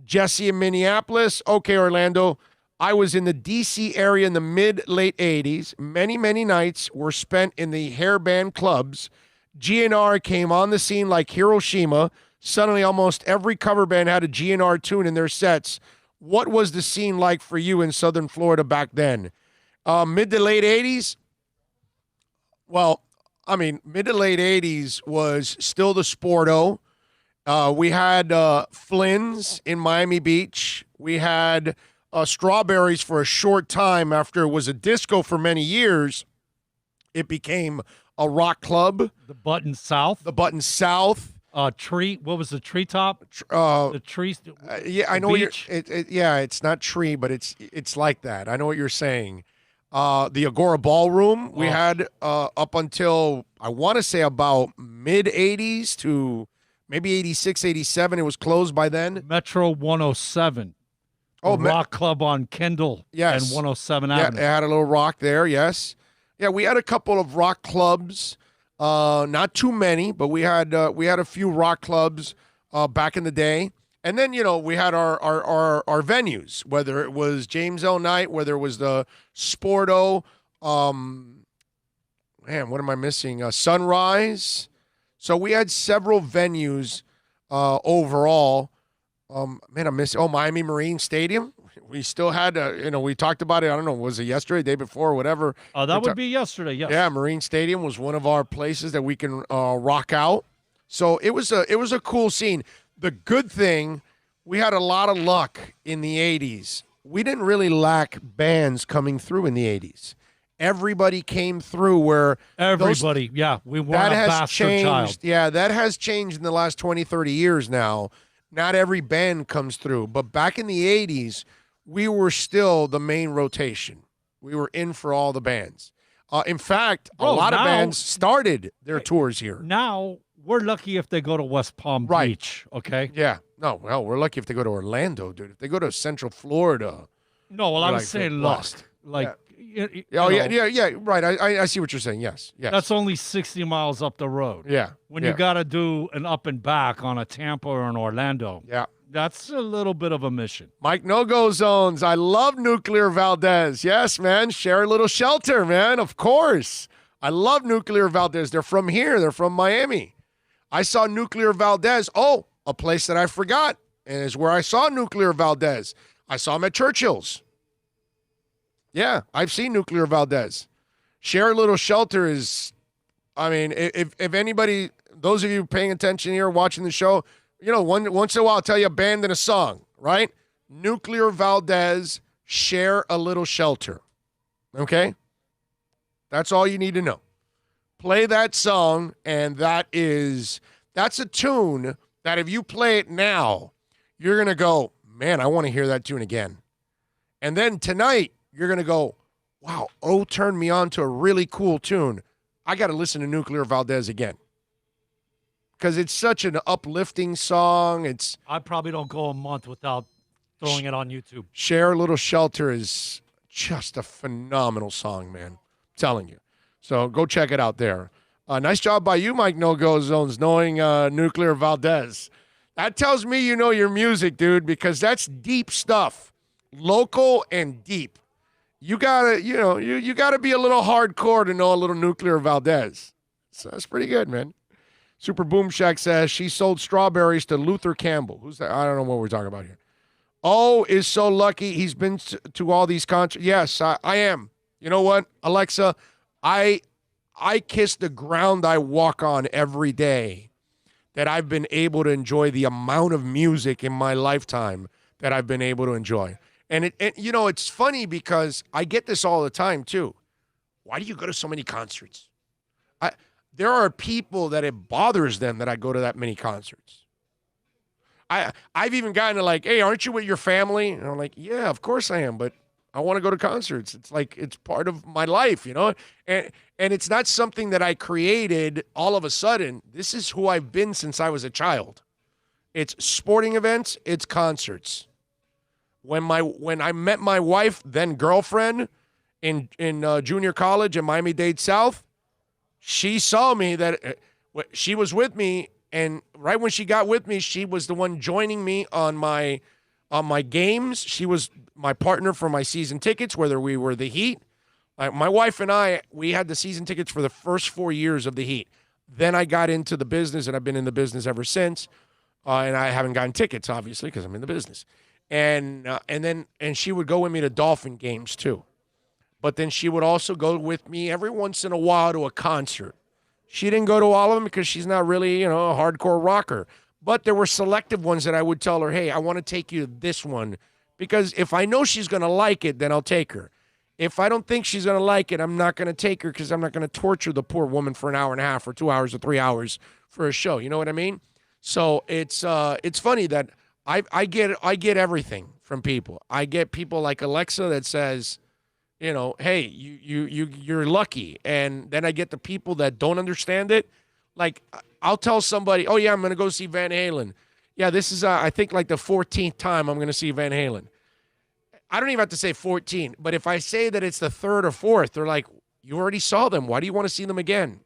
Jesse in Minneapolis. Okay, Orlando. I was in the D.C. area in the mid-late 80s. Many, many nights were spent in the hairband clubs. GNR came on the scene like Hiroshima. Suddenly, almost every cover band had a GNR tune in their sets. What was the scene like for you in Southern Florida back then? Mid to late 80s? Well, I mean, mid to late 80s was still the Sporto. We had Flynn's in Miami Beach. We had Strawberries for a short time after it was a disco for many years. It became a rock club. The Button South. The Button South. Tree. What was the treetop? The trees. Yeah, I the know what you're. beach? Yeah, it's not tree, but it's like that. I know what you're saying. The Agora Ballroom we had up until I want to say about mid '80s to maybe '86, '87. It was closed by then. Metro 107. Oh, Rock Club on Kendall Yes. and 107 Yeah, Avenue. it had a little rock there. Yes. Yeah, we had a couple of rock clubs. Not too many, but we had a few rock clubs back in the day. And then, we had our venues, whether it was James L. Knight, whether it was the Sporto, man, what am I missing? Sunrise. So we had several venues overall. Man, I'm missing. Miami Marine Stadium. We still had, we talked about it. I don't know, was it yesterday, day before, whatever? That would be yesterday. Yes. Yeah, Marine Stadium was one of our places that we can rock out. So it was a cool scene. The good thing, we had a lot of luck in the 80s. We didn't really lack bands coming through in the 80s. Everybody came through where Everybody, we weren't that a has bastard changed. child. Yeah, that has changed in the last 20, 30 years now. Not every band comes through. But back in the 80s, we were still the main rotation. We were in for all the bands. In fact, a lot of bands started their tours here. Now, we're lucky if they go to West Palm Beach, okay? Yeah. No, well, we're lucky if they go to Orlando, dude. If they go to Central Florida. No, well, I was they're saying lost. Like, Yeah, right. I see what you're saying. Yes. That's only 60 miles up the road. Yeah. When you got to do an up and back on a Tampa or an Orlando. Yeah. That's a little bit of a mission. Mike No-Go Zones. I love Nuclear Valdez. Yes, man. Share a little shelter, man. Of course. I love Nuclear Valdez. They're from here. They're from Miami. I saw Nuclear Valdez. Oh, a place that I forgot. And is where I saw Nuclear Valdez. I saw him at Churchill's. Yeah, I've seen Nuclear Valdez. Share a little shelter is, I mean, if anybody, those of you paying attention here, watching the show, once in a while I'll tell you a band and a song, right? Nuclear Valdez, Share a Little Shelter. Okay? That's all you need to know. Play that song, and that's a tune that if you play it now, you're going to go, man, I want to hear that tune again. And then tonight, you're going to go, wow, turned me on to a really cool tune. I got to listen to Nuclear Valdez again. Because it's such an uplifting song. I probably don't go a month without throwing it on YouTube. Share a Little Shelter is just a phenomenal song, man. I'm telling you. So go check it out there. Nice job by you, Mike No-Go Zones, knowing Nuclear Valdez. That tells me you know your music, dude, because that's deep stuff. Local and deep. You gotta, you gotta be a little hardcore to know a little Nuclear Valdez. So that's pretty good, man. Super Boom Shack says she sold strawberries to Luther Campbell. Who's that? I don't know what we're talking about here. Is so lucky he's been to all these concerts. Yes, I am. You know what, Alexa? I kiss the ground I walk on every day that I've been able to enjoy the amount of music in my lifetime that I've been able to enjoy. And it's funny because I get this all the time too. Why do you go to so many concerts? There are people that it bothers them that I go to that many concerts. I've even gotten to like, hey, aren't you with your family? And I'm like, yeah, of course I am, but I want to go to concerts. It's like it's part of my life, you know? And it's not something that I created all of a sudden. This is who I've been since I was a child. It's sporting events, it's concerts. When I met my wife, then girlfriend, in junior college in Miami-Dade South, she saw me that she was with me, and right when she got with me, she was the one joining me on my games. She was my partner for my season tickets, whether we were the Heat. My wife and I, we had the season tickets for the first 4 years of the Heat. Then I got into the business, and I've been in the business ever since. And I haven't gotten tickets, obviously, because I'm in the business. And she would go with me to Dolphin games too. But then she would also go with me every once in a while to a concert. She didn't go to all of them because she's not really, a hardcore rocker. But there were selective ones that I would tell her, hey, I want to take you to this one. Because if I know she's going to like it, then I'll take her. If I don't think she's going to like it, I'm not going to take her because I'm not going to torture the poor woman for an hour and a half or 2 hours or 3 hours for a show. You know what I mean? So it's funny that I get everything from people. I get people like Alexa that says, hey, you're lucky. And then I get the people that don't understand it. Like, I'll tell somebody, oh, yeah, I'm going to go see Van Halen. Yeah, this is, I think, like the 14th time I'm going to see Van Halen. I don't even have to say 14, but if I say that it's the third or fourth, they're like, you already saw them. Why do you want to see them again?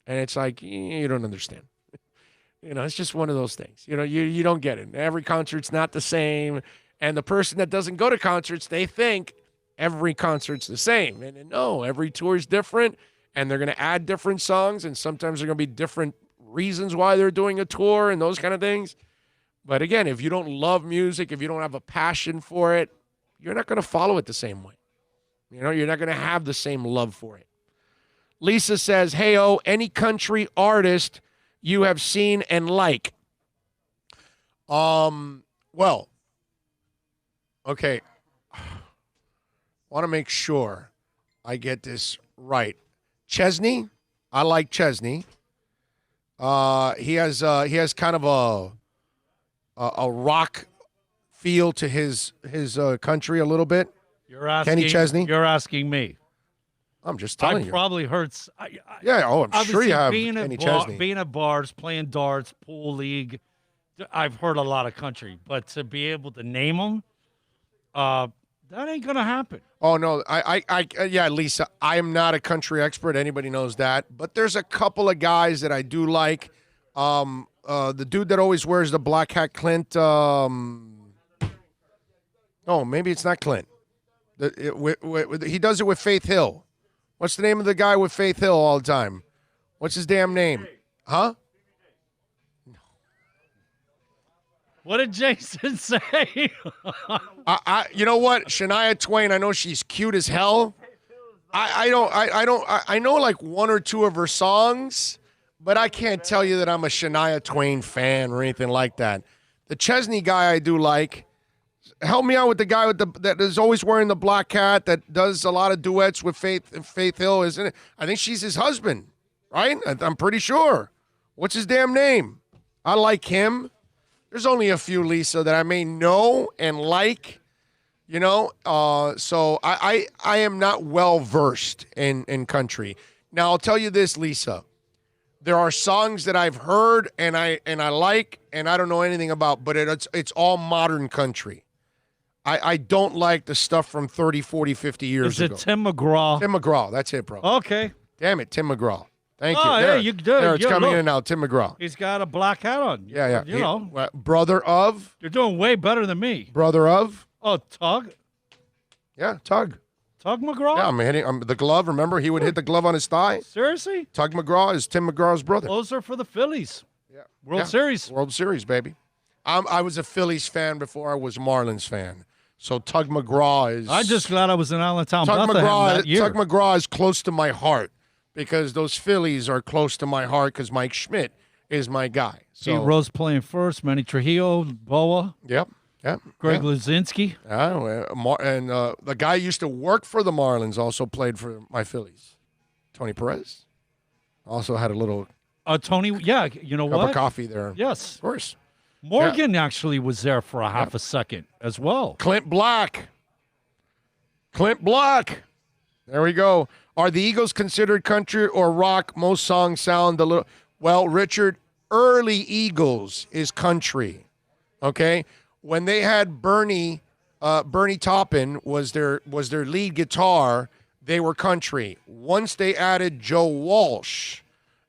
And it's like, you don't understand. It's just one of those things. You don't get it. Every concert's not the same. And the person that doesn't go to concerts, they think every concert's the same. And no, every tour is different, and they're going to add different songs, and sometimes there are going to be different reasons why they're doing a tour and those kind of things. But again, if you don't love music, if you don't have a passion for it, you're not going to follow it the same way. You're not going to have the same love for it. Lisa says, hey, any country artist you have seen and like? Well, okay. Want to make sure I get this right. Chesney, I like Chesney. He has kind of a rock feel to his country a little bit. You're asking Kenny Chesney. You're asking me. I'm just telling you. I've probably heard. I'm sure you have Kenny Chesney. Being at bars, playing darts, pool league, I've heard a lot of country. But to be able to name them, that ain't gonna happen. Oh no, yeah, Lisa, I am not a country expert. Anybody knows that. But there's a couple of guys that I do like. The dude that always wears the black hat, Clint. Oh, maybe it's not Clint. He does it with Faith Hill. What's the name of the guy with Faith Hill all the time? What's his damn name? Huh? What did Jason say? You know what? Shania Twain, I know she's cute as hell. I know like one or two of her songs, but I can't tell you that I'm a Shania Twain fan or anything like that. The Chesney guy I do like. Help me out with the guy that is always wearing the black hat that does a lot of duets with Faith Hill, isn't it? I think she's his husband, right? I'm pretty sure. What's his damn name? I like him. There's only a few, Lisa, that I may know and like, so I am not well-versed in country. Now, I'll tell you this, Lisa. There are songs that I've heard and I like and I don't know anything about, but it's all modern country. I don't like the stuff from 30, 40, 50 years ago. Is it Tim McGraw? Tim McGraw. That's it, bro. Okay. Damn it, Tim McGraw. Thank you. Yeah, you did. There, it's coming in now, Tim McGraw. He's got a black hat on. Yeah. You know. Brother of? You're doing way better than me. Brother of? Oh, Tug? Yeah, Tug. Tug McGraw? Yeah, I'm hitting the glove. Remember, he would hit the glove on his thigh. Seriously? Tug McGraw is Tim McGraw's brother. Closer for the Phillies. Yeah. World Series. World Series, baby. I was a Phillies fan before I was Marlins fan. So Tug McGraw is. I'm just glad I was in Allentown, Tug Bethlehem McGraw. that year. Tug McGraw is close to my heart because those Phillies are close to my heart because Mike Schmidt is my guy. So Rose playing first, Manny Trujillo, Boa. Yep. Greg Luzinski. And the guy who used to work for the Marlins also played for my Phillies. Tony Perez also had a little Tony, yeah, you know cup what? of coffee there. Yes. Of course. Morgan actually was there for a half a second as well. Clint Black. Clint Black. There we go. Are the Eagles considered country or rock? Most songs sound a little. Well, Richard, early Eagles is country. Okay, when they had Bernie Taupin was their lead guitar, they were country. Once they added Joe Walsh,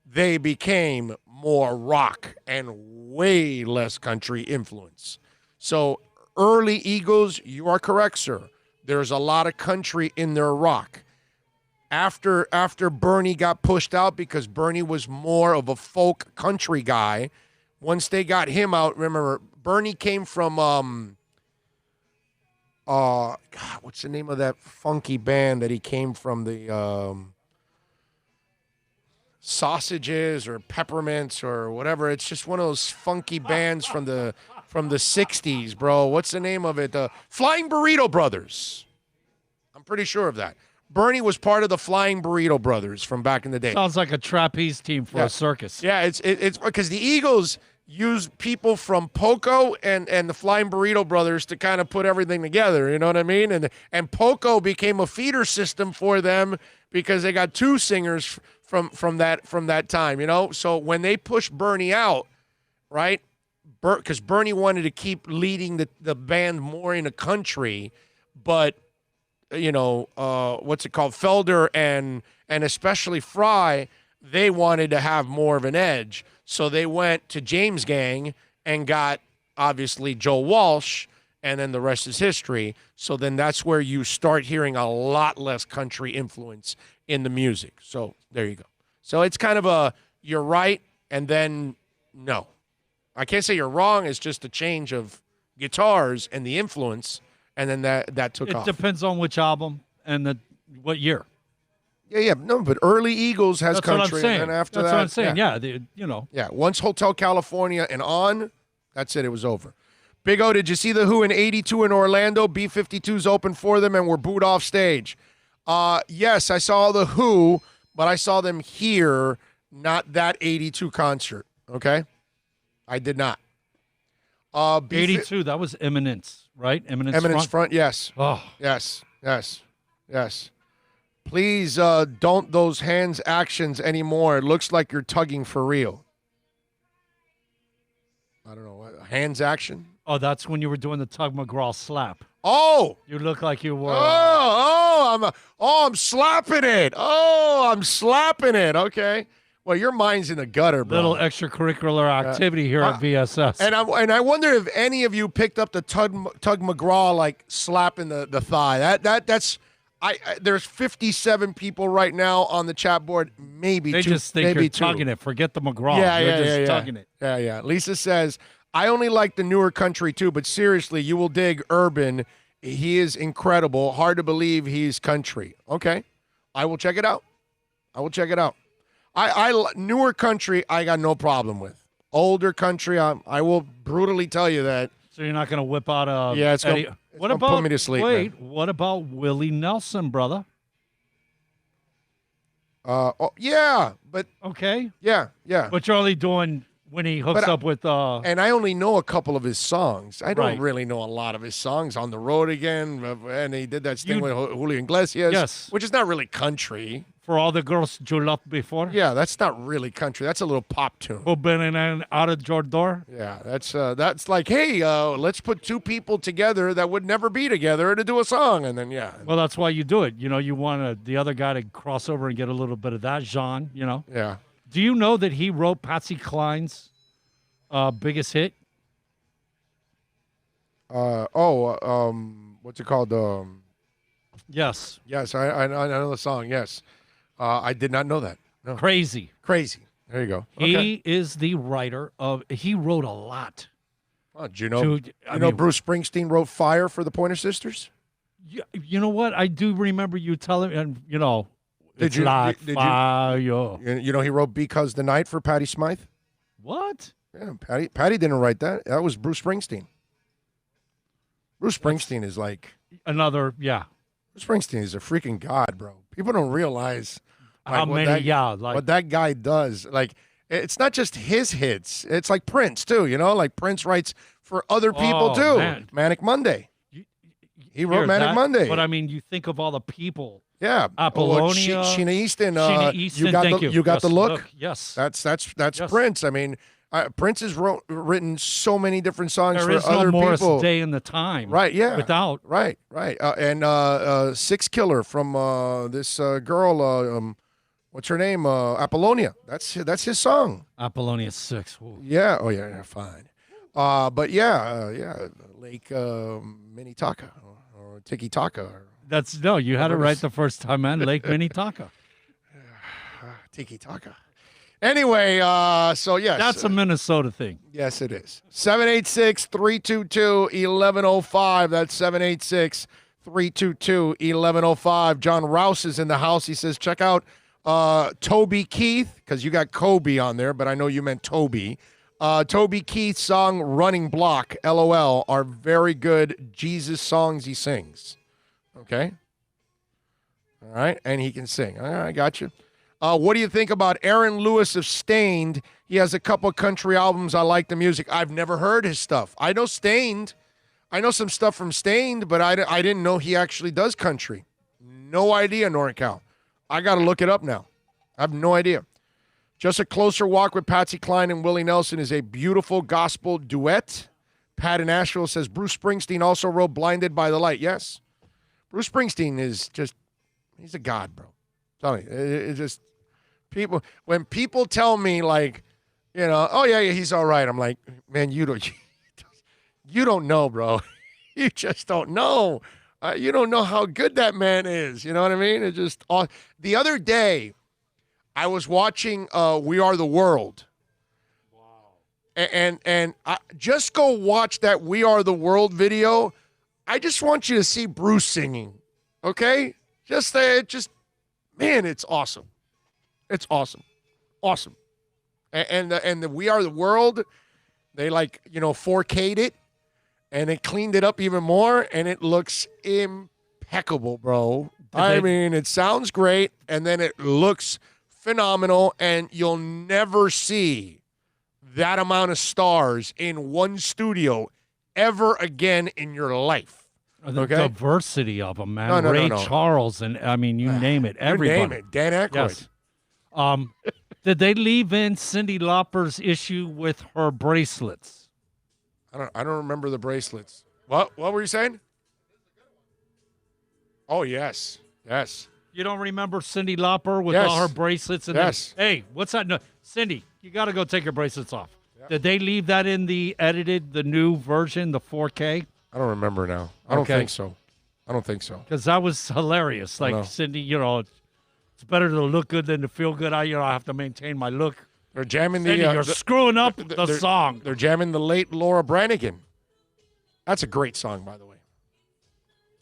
they became more rock and way less country influence. So early Eagles, you are correct, sir. There's a lot of country in their rock. After Bernie got pushed out because Bernie was more of a folk country guy, once they got him out, remember, Bernie came from God, what's the name of that funky band that he came from? The Sausages or Peppermints or whatever. It's just one of those funky bands from the 60s, bro. What's the name of it? The Flying Burrito Brothers. I'm pretty sure of that. Bernie was part of the Flying Burrito Brothers from back in the day. Sounds like a trapeze team for a circus. Yeah, it's because the Eagles use people from Poco and the Flying Burrito Brothers to kind of put everything together. You know what I mean? And Poco became a feeder system for them because they got two singers from that time. You know, so when they pushed Bernie out, right? Because Bernie wanted to keep leading the band more in the country, but what's it called? Felder and especially Fry, they wanted to have more of an edge. So they went to James Gang and got, obviously, Joe Walsh, and then the rest is history. So then that's where you start hearing a lot less country influence in the music. So there you go. So it's kind of you're right, and then no. I can't say you're wrong. It's just a change of guitars and the influence, and then that took off. It depends on which album and what year. Yeah, no, but early Eagles has That's country, what I'm saying. and then after That's that, what I'm saying. Yeah, yeah. Once Hotel California and on, that's it. It was over. Big O, did you see the Who in '82 in Orlando? B-52s opened for them and were booed off stage. Yes, I saw the Who, but I saw them here, not that '82 concert. Okay, I did not. 82, that was Eminence, right? Eminence front, yes. Oh. Yes. Please don't those hands actions anymore. It looks like you're tugging for real. I don't know. Hands action? Oh, that's when you were doing the Tug McGraw slap. Oh! You look like you were. I'm slapping it. I'm slapping it. Okay. Well, your mind's in the gutter, bro. Little extracurricular activity here at VSS. And I wonder if any of you picked up the Tug McGraw like slapping the thigh. That's there's 57 people right now on the chat board. Maybe they two, just think maybe you're two. tugging it. Forget the McGraw. You're just tugging it. Yeah. Lisa says, I only like the newer country too, but seriously, you will dig Urban. He is incredible. Hard to believe he's country. Okay, I will check it out. I newer country, I got no problem with. Older country, I will brutally tell you that. So you're not going to whip out a it's gonna put me to sleep. Wait, man. what about Willie Nelson, brother? Yeah, but okay, yeah. But you're only doing when he hooks up with. And I only know a couple of his songs. I don't Right. really know a lot of his songs. On the Road Again, and he did that thing with Julio Iglesias, Yes. which is not really country. For all the girls you loved before. Yeah, that's not really country. That's a little pop tune. Who been in and out of your door? Yeah, that's like, hey, let's put two people together that would never be together to do a song, and then Well, that's why you do it. You want the other guy to cross over and get a little bit of that Jean. Yeah. Do you know that he wrote Patsy Cline's biggest hit? What's it called? Yes. Yes, I know the song. Yes, I did not know that. No. Crazy. There you go. He is the writer of. He wrote a lot. Oh, do you know? Bruce Springsteen wrote "Fire" for the Pointer Sisters. You know what? I do remember you telling, and Did you? fire. You know he wrote "Because the Night" for Patti Smythe. What? Yeah, Patty didn't write that. That was Bruce Springsteen. Bruce Springsteen is like another. Bruce Springsteen is a freaking god, bro. People don't realize how many. what that guy does. Like, It's not just his hits. It's like Prince too. Like Prince writes for other people Oh, too. man. Manic Monday. He wrote Hear Manic that, Monday. But I mean, you think of all the people. Yeah, Apollonia. Sheena Easton. Sheena Easton, you got thank the, you. You got Yes, the look. Yes. That's Yes. Prince. I mean, Prince has written so many different songs There for is no other Morris people. Day in the time. Right? Yeah. Without. Right. And Six Killer from this girl. What's her name? Apollonia. That's his song. Apollonia 6. Ooh. Yeah. Oh yeah. Fine. But yeah. Lake Minnetonka or Tiki Taka. You had it right the first time, man. Lake Minnetonka. Tiki Taka. Anyway, so yes. That's a Minnesota thing. Yes, it is. 786-322-1105. That's 786-322-1105. John Rouse is in the house. He says, check out Toby Keith, because you got Kobe on there, but I know you meant Toby. Toby Keith's song Running Block, LOL, are very good Jesus songs he sings. Okay? All right? And he can sing. All right, I got you. What do you think about Aaron Lewis of Stained? He has a couple of country albums. I like the music. I've never heard his stuff. I know Stained. I know some stuff from Stained, but I didn't know he actually does country. No idea, NorCal. I got to look it up now. I have no idea. Just a Closer Walk with Patsy Cline and Willie Nelson is a beautiful gospel duet. Pat in Nashville says Bruce Springsteen also wrote Blinded by the Light. Yes. Bruce Springsteen is just, he's a god, bro. Tell me, it just, when people tell me like, oh yeah, he's all right. I'm like, man, you don't know, bro. You just don't know. You don't know how good that man is. You know what I mean? It just, the other day, I was watching We Are the World. Wow. And just go watch that We Are the World video. I just want you to see Bruce singing. Okay? Just man, it's awesome. It's awesome. Awesome. And the We Are the World, they 4K'd it and it cleaned it up even more and it looks impeccable, bro. I mean, it sounds great and then it looks phenomenal and you'll never see that amount of stars in one studio ever again in your life. The Okay? diversity of them, man. No. Ray Charles and, I mean, you name it. Everybody. You name it. Dan Aykroyd. Yes. Did they leave in Cyndi Lauper's issue with her bracelets? I don't remember the bracelets. What were you saying? Oh, yes. Yes. You don't remember Cyndi Lauper with Yes. all her bracelets? And Yes. then, hey, what's that? No, Cindy, you got to go take your bracelets off. Yep. Did they leave that in the new version, the 4K? I don't remember now. I don't think so. Because that was hilarious. Like, know. Cindy, it's better to look good than to feel good. I have to maintain my look. They're jamming Cindy, you're screwing up the song. They're jamming the late Laura Branigan. That's a great song, by the way.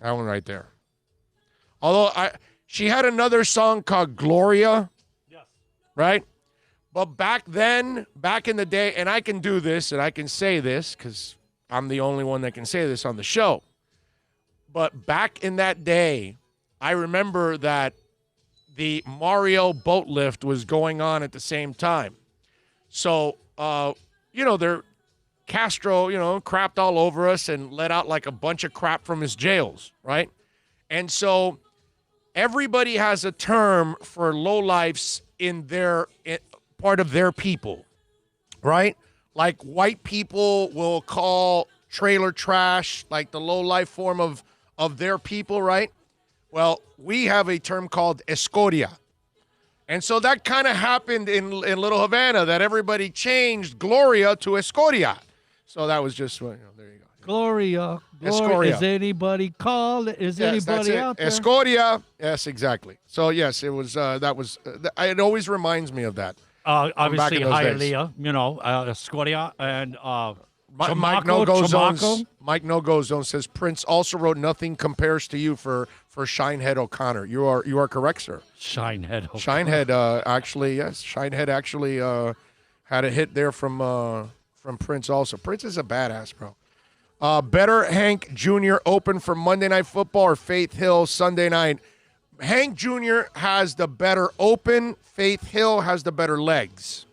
That one right there. Although she had another song called Gloria. Yes. Right? But back in the day, and I can do this and I can say this because I'm the only one that can say this on the show. But back in that day, I remember that the Mario boat lift was going on at the same time. So, Castro, crapped all over us and let out like a bunch of crap from his jails, right? And so everybody has a term for lowlifes in part of their people, right? Like white people will call trailer trash like the lowlife form of their people, right? Well, we have a term called escoria. And so that kind of happened in Little Havana, that everybody changed Gloria to escoria. So that was just, there you go. Gloria. Escoria. Is anybody called? Is Yes, that's anybody it. out there? Escoria. Yes, exactly. So, yes, it was, it always reminds me of that. Obviously, in those days. Hialeah, Escoria, and Mike No Go Zone says Prince also wrote "Nothing Compares to You" for Shinehead O'Connor. You are correct, sir. Shinehead O'Connor. Shinehead actually, yes. Shinehead actually had a hit there from Prince also. Prince is a badass, bro. Better Hank Jr. open for Monday Night Football or Faith Hill Sunday night? Hank Jr. has the better open. Faith Hill has the better legs.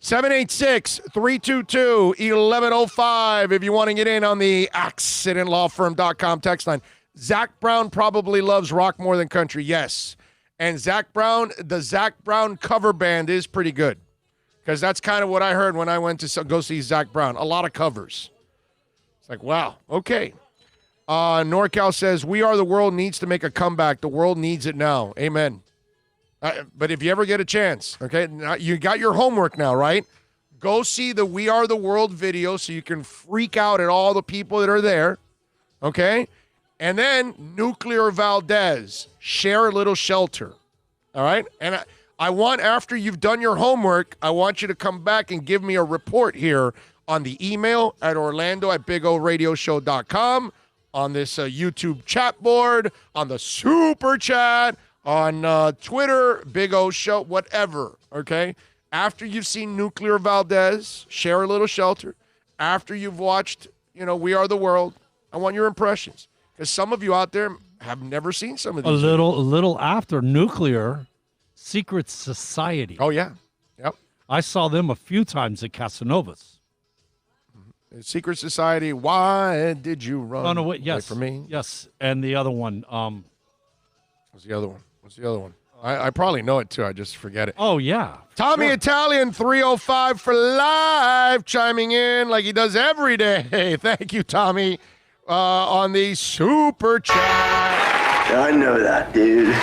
786-322-1105 if you want to get in on the accidentlawfirm.com text line. Zach Brown probably loves rock more than country. Yes. And Zach Brown, the Zach Brown cover band is pretty good. Because that's kind of what I heard when I went to go see Zach Brown. A lot of covers. It's like, wow, okay. NorCal says, We Are the World needs to make a comeback. The world needs it now. Amen. But if you ever get a chance, okay, you got your homework now, right? Go see the We Are the World video so you can freak out at all the people that are there, okay? And then Nuclear Valdez, Share a Little Shelter, all right? And I want, after you've done your homework, I want you to come back and give me a report here on the email at orlando@bigoradioshow.com, on this YouTube chat board, on the super chat, on Twitter, Big O Show, whatever, okay? After you've seen Nuclear Valdez, Share a Little Shelter, after you've watched, We Are the World, I want your impressions. Because some of you out there have never seen some of these. A little after Nuclear, Secret Society. Oh, yeah. Yep. I saw them a few times at Casanovas. Secret Society, Why Did You Run Away from Me? Yes, and the other one. What's the other one? I probably know it, too. I just forget it. Oh, yeah. Tommy Italian, 305 for live, chiming in like he does every day. Thank you, Tommy, on the super chat. I know that, dude.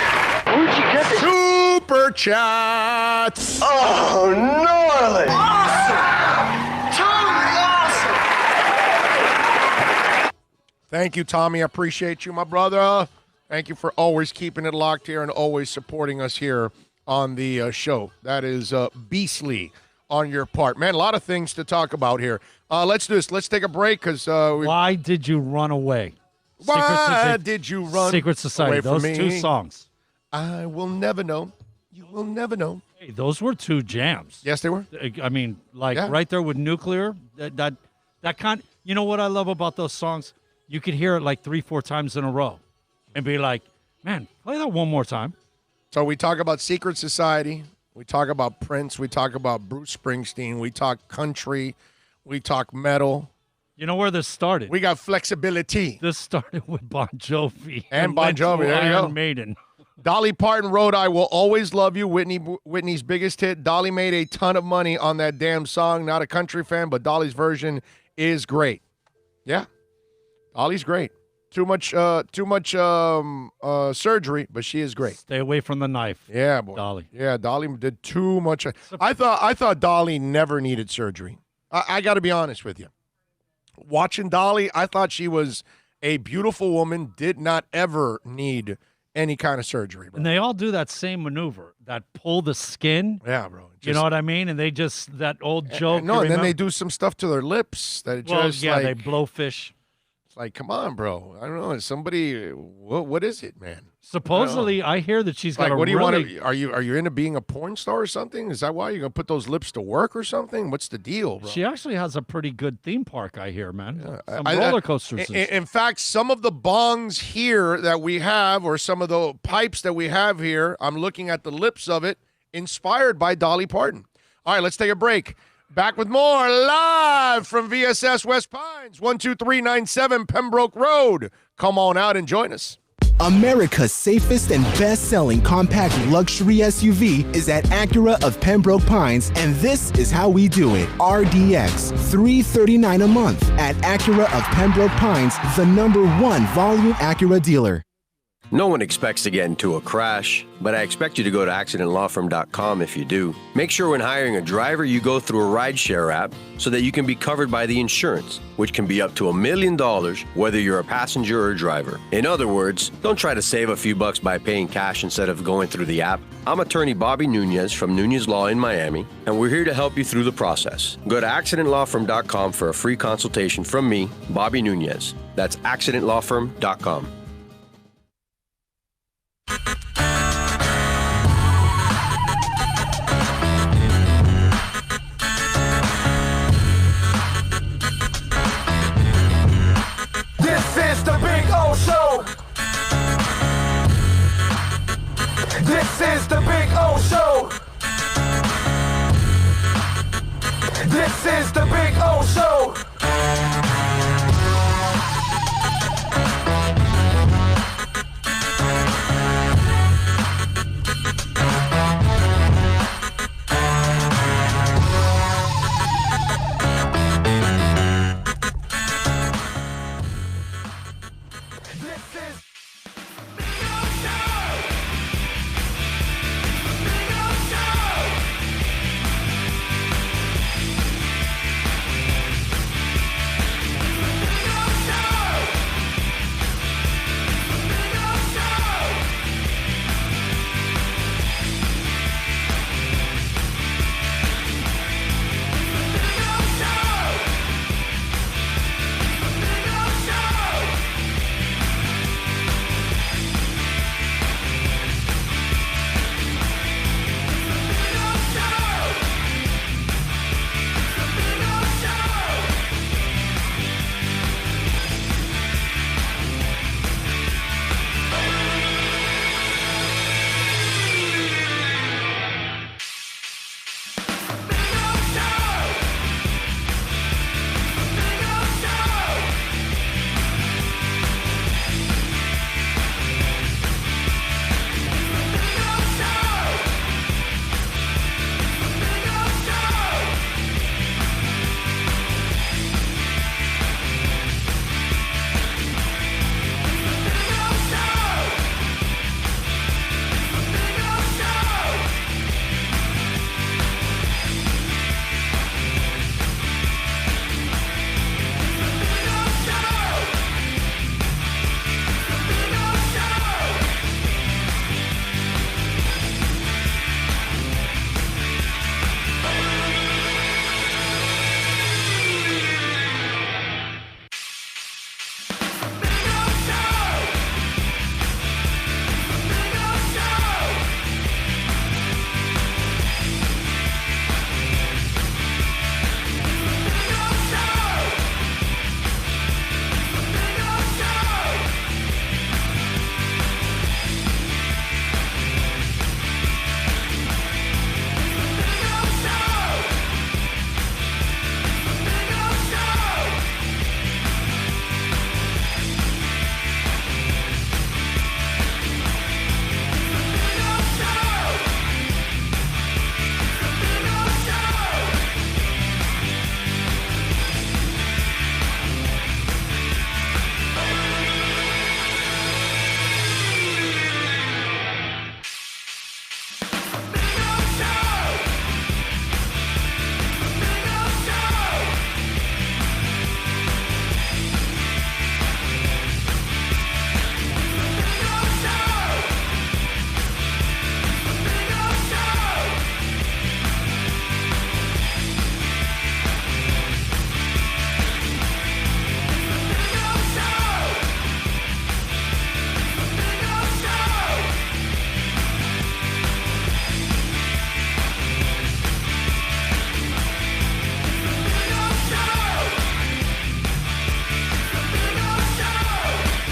Where'd you get this? Super chats. Oh, gnarly. Awesome. Totally awesome. Thank you, Tommy. I appreciate you, my brother. Thank you for always keeping it locked here and always supporting us here on the show. That is beastly on your part. Man, a lot of things to talk about here. Let's do this. Let's take a break because Why Did You Run Away? Why did you run Secret Society. away from Those me? two songs. I will never know. You will never know. Hey, those were two jams. Yes, they were. I mean, right there with Nuclear. That kind. You know what I love about those songs? You could hear it like 3-4 times in a row, and be like, "Man, play that one more time." So we talk about Secret Society. We talk about Prince. We talk about Bruce Springsteen. We talk country. We talk metal. You know where this started? We got flexibility. This started with Bon Jovi and Bon Jovi. There you go. Iron Maiden. Dolly Parton wrote, I Will Always Love You, Whitney's biggest hit. Dolly made a ton of money on that damn song. Not a country fan, but Dolly's version is great. Yeah, Dolly's great. Too much surgery, but she is great. Stay away from the knife. Yeah, boy. Dolly. Yeah, Dolly did too much. I thought Dolly never needed surgery. I got to be honest with you. Watching Dolly, I thought she was a beautiful woman, did not ever need any kind of surgery, bro. And they all do that same maneuver, that pull the skin. Yeah, bro. You know what I mean? And they just, that old joke. No, and then they do some stuff to their lips that they blow fish. It's like, come on, bro. I don't know. Somebody, what is it, man? Supposedly, I hear that she's got like, a what do you really... want to? Are you into being a porn star or something? Is that why you're gonna put those lips to work or something? What's the deal, bro? She actually has a pretty good theme park, I hear, man. Some roller coasters. In fact, some of the bongs here that we have, or some of the pipes that we have here, I'm looking at the lips of it, inspired by Dolly Parton. All right, let's take a break. Back with more live from VSS West Pines, 12397 Pembroke Road. Come on out and join us. America's safest and best-selling compact luxury SUV is at Acura of Pembroke Pines, and this is how we do it. RDX, $339 a month at Acura of Pembroke Pines, the #1 volume Acura dealer. No one expects to get into a crash, but I expect you to go to accidentlawfirm.com if you do. Make sure when hiring a driver, you go through a rideshare app so that you can be covered by the insurance, which can be up to $1 million whether you're a passenger or a driver. In other words, don't try to save a few bucks by paying cash instead of going through the app. I'm attorney Bobby Nunez from Nunez Law in Miami, and we're here to help you through the process. Go to accidentlawfirm.com for a free consultation from me, Bobby Nunez. That's accidentlawfirm.com. This is the Big O Show. This is the Big O Show. This is the Big O Show.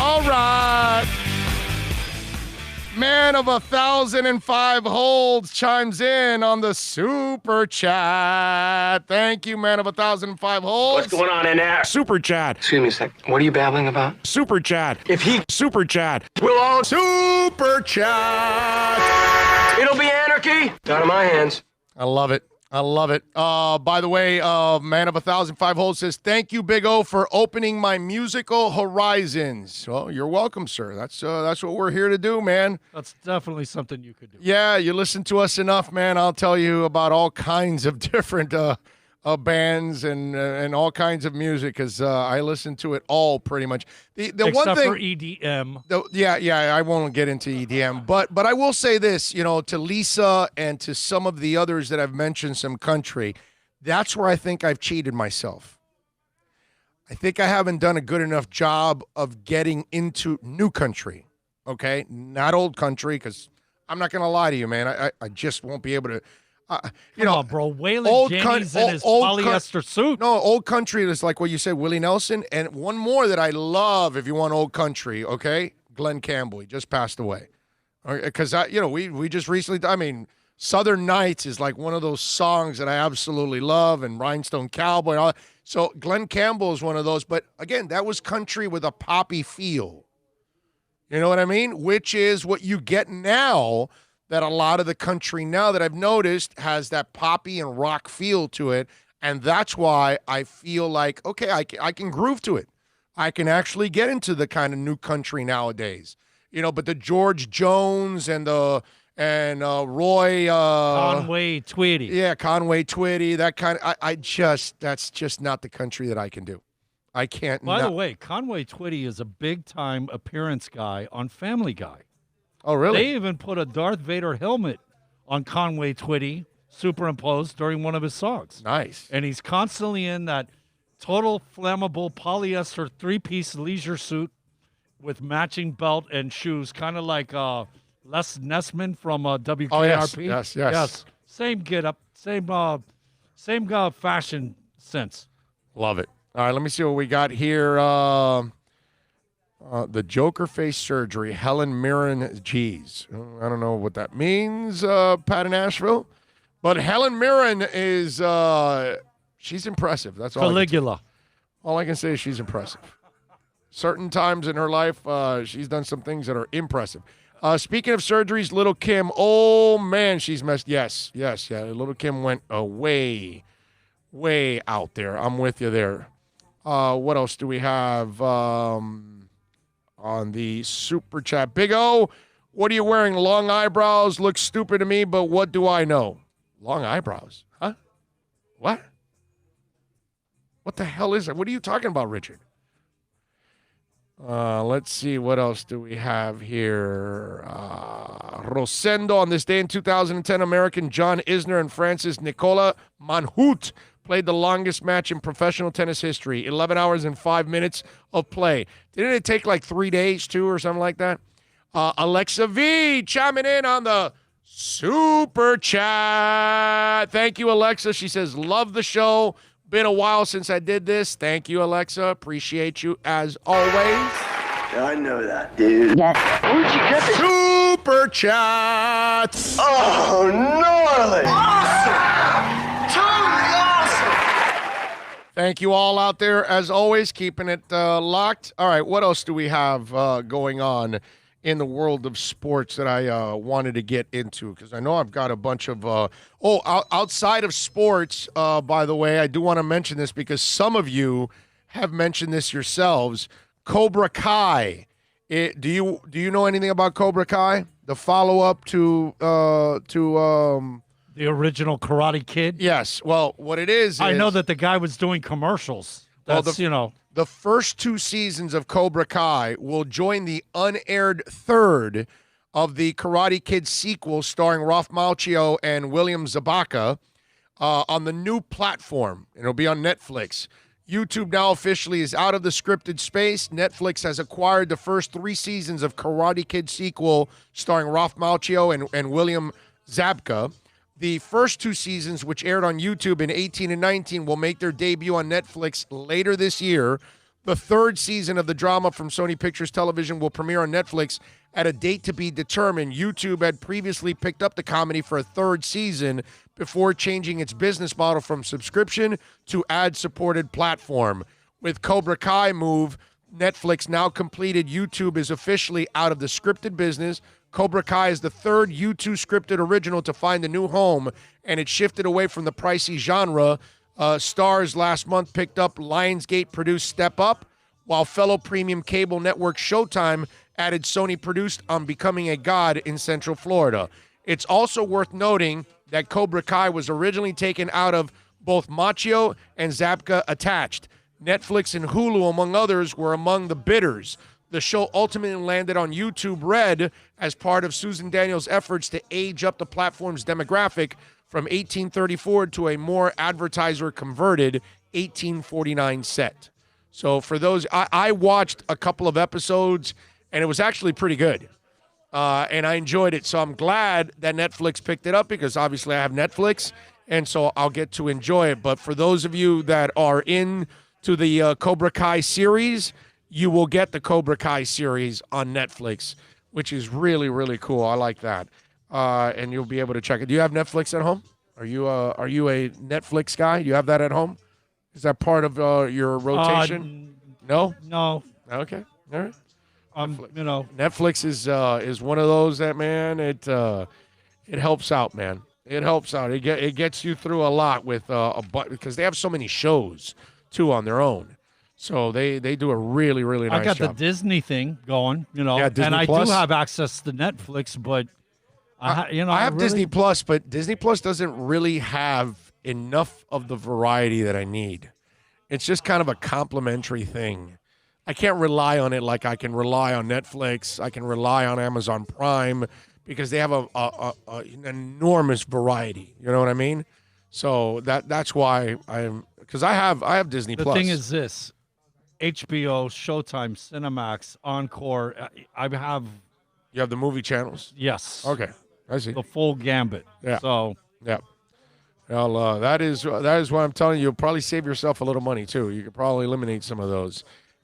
All right. Man of 1,005 holds chimes in on the super chat. Thank you, man of 1,005 holds. What's going on in there? Super chat. Excuse me a sec. What are you babbling about? Super chat. If he Super chat. will all, Super chat. it'll be anarchy. Out of my hands. I love it. I love it. By the way, man of 1,005 holds says, thank you, Big O, for opening my musical horizons. Well, you're welcome, sir. That's what we're here to do, man. That's definitely something you could do. Yeah, you listen to us enough, man. I'll tell you about all kinds of different bands and all kinds of music because I listen to it all pretty much. The Except one thing for EDM. Yeah, I won't get into EDM, but I will say this, to Lisa and to some of the others that I've mentioned, some country, that's where I think I've cheated myself. I think I haven't done a good enough job of getting into new country, okay? Not old country, because I'm not going to lie to you, man. I just won't be able to. Come on, bro. Waylon Jennings in his polyester suit. No, old country is like what you said, Willie Nelson. And one more that I love, if you want old country, okay? Glenn Campbell. He just passed away. Because we just recently, Southern Nights is like one of those songs that I absolutely love, and Rhinestone Cowboy and all that. So Glenn Campbell is one of those. But again, that was country with a poppy feel. You know what I mean? Which is what you get now, that a lot of the country now that I've noticed has that poppy and rock feel to it. And that's why I feel like, okay, I can groove to it. I can actually get into the kind of new country nowadays. You know, but the George Jones and Roy Conway Twitty. Yeah, Conway Twitty, that kind of that's just not the country that I can do. I can't. By the way, Conway Twitty is a big-time appearance guy on Family Guy. Oh, really? They even put a Darth Vader helmet on Conway Twitty, superimposed during one of his songs. Nice. And he's constantly in that total flammable polyester three-piece leisure suit with matching belt and shoes, kind of like Les Nessman from WKRP. Oh, yes. Same get-up, same fashion sense. Love it. All right, let me see what we got here. The Joker face surgery, Helen Mirren. Geez, I don't know what that means, Pat in Nashville. But Helen Mirren is, she's impressive. That's all. Caligula. All I can say is she's impressive. Certain times in her life, she's done some things that are impressive. Speaking of surgeries, Little Kim, oh, man, she's messed. Yes. Little Kim went way out there. I'm with you there. What else do we have on the super chat? Big O, what are you wearing? Long eyebrows look stupid to me, but what do I know? Long eyebrows? Huh? What? What the hell is that? What are you talking about, Richard? Let's see. What else do we have here? Rosendo, on this day in 2010, American John Isner and Francis Nicola Manhut played the longest match in professional tennis history, 11 hours and 5 minutes of play. Didn't it take like 3 days, too, or something like that? Alexa V chiming in on the super chat. Thank you, Alexa. She says, love the show. Been a while since I did this. Thank you, Alexa. Appreciate you as always. I know that, dude. Yes. Where'd you get this? Super chats. Oh, gnarly. Awesome. Totally awesome. Thank you all out there, as always, keeping it locked. All right, what else do we have going on in the world of sports that I wanted to get into? Because I know I've got a bunch of outside of sports, by the way, I do want to mention this because some of you have mentioned this yourselves. Cobra Kai. Do you know anything about Cobra Kai? The follow-up to the original Karate Kid? Yes. Well, what it is I know that the guy was doing commercials. That's, The first 2 seasons of Cobra Kai will join the unaired third of the Karate Kid sequel starring Ralph Macchio and William Zabaka on the new platform. It'll be on Netflix. YouTube now officially is out of the scripted space. Netflix has acquired the first 3 seasons of Karate Kid sequel starring Ralph Macchio and William Zabka. The first 2 seasons, which aired on YouTube in 18 and 19, will make their debut on Netflix later this year. The 3rd season of the drama from Sony Pictures Television will premiere on Netflix at a date to be determined. YouTube had previously picked up the comedy for a 3rd season before changing its business model from subscription to ad-supported platform. With Cobra Kai move, Netflix now completed, YouTube is officially out of the scripted business. Cobra Kai is the 3rd YouTube scripted original to find a new home, and it shifted away from the pricey genre. Stars last month picked up Lionsgate-produced Step Up, while fellow premium cable network Showtime added Sony-produced On Becoming a God in Central Florida. It's also worth noting that Cobra Kai was originally taken out of both Macchio and Zabka Attached. Netflix and Hulu, among others, were among the bidders. The show ultimately landed on YouTube Red as part of Susan Daniels' efforts to age up the platform's demographic from 1834 to a more advertiser-converted 1849 set. So for those, I watched a couple of episodes, and it was actually pretty good. And I enjoyed it. So I'm glad that Netflix picked it up because obviously I have Netflix, and so I'll get to enjoy it. But for those of you that are into the Cobra Kai series, you will get the Cobra Kai series on Netflix, which is really, really cool. I like that. and you'll be able to check it. Do you have Netflix at home? Are you a Netflix guy? Do you have that at home? Is that part of your rotation? No. No. Okay. All right. You know, Netflix is one of those that, man, it helps out, man. It helps out. It gets you through a lot with because they have so many shows too on their own. So they do a really, really nice job. I got the Disney thing going, you know, Yeah, Disney and I Plus. do have access to Netflix, but I have really- Disney Plus, but Disney Plus doesn't really have enough of the variety that I need. It's just kind of a complimentary thing. I can't rely on it like I can rely on Netflix. I can rely on Amazon Prime because they have an enormous variety. You know what I mean? So that's why because I have Disney The Plus. thing is this: HBO, Showtime, Cinemax, Encore. You have the movie channels. Yes. Okay, I see. The full gambit. Yeah. So yeah. Well, that is why I'm telling you, you'll probably save yourself a little money too. You could probably eliminate some of those,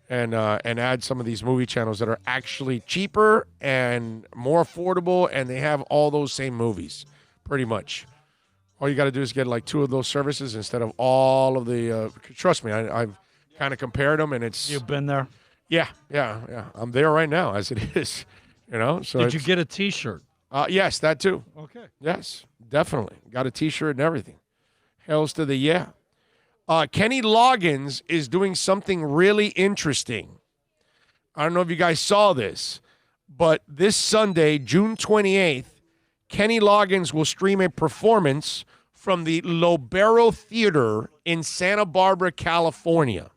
and add some of these movie channels that are actually cheaper and more affordable, and they have all those same movies, pretty much. All you got to do is get like 2 of those services instead of all of the. Trust me, I've kind of compared them, and it's. You've been there. Yeah. I'm there right now, as it is. You know. So Did you get a T-shirt? Yes, that too. Okay. Yes, definitely. Got a T-shirt and everything. Hells to the yeah. Kenny Loggins is doing something really interesting. I don't know if you guys saw this, but this Sunday, June 28th, Kenny Loggins will stream a performance from the Lobero Theater in Santa Barbara, California.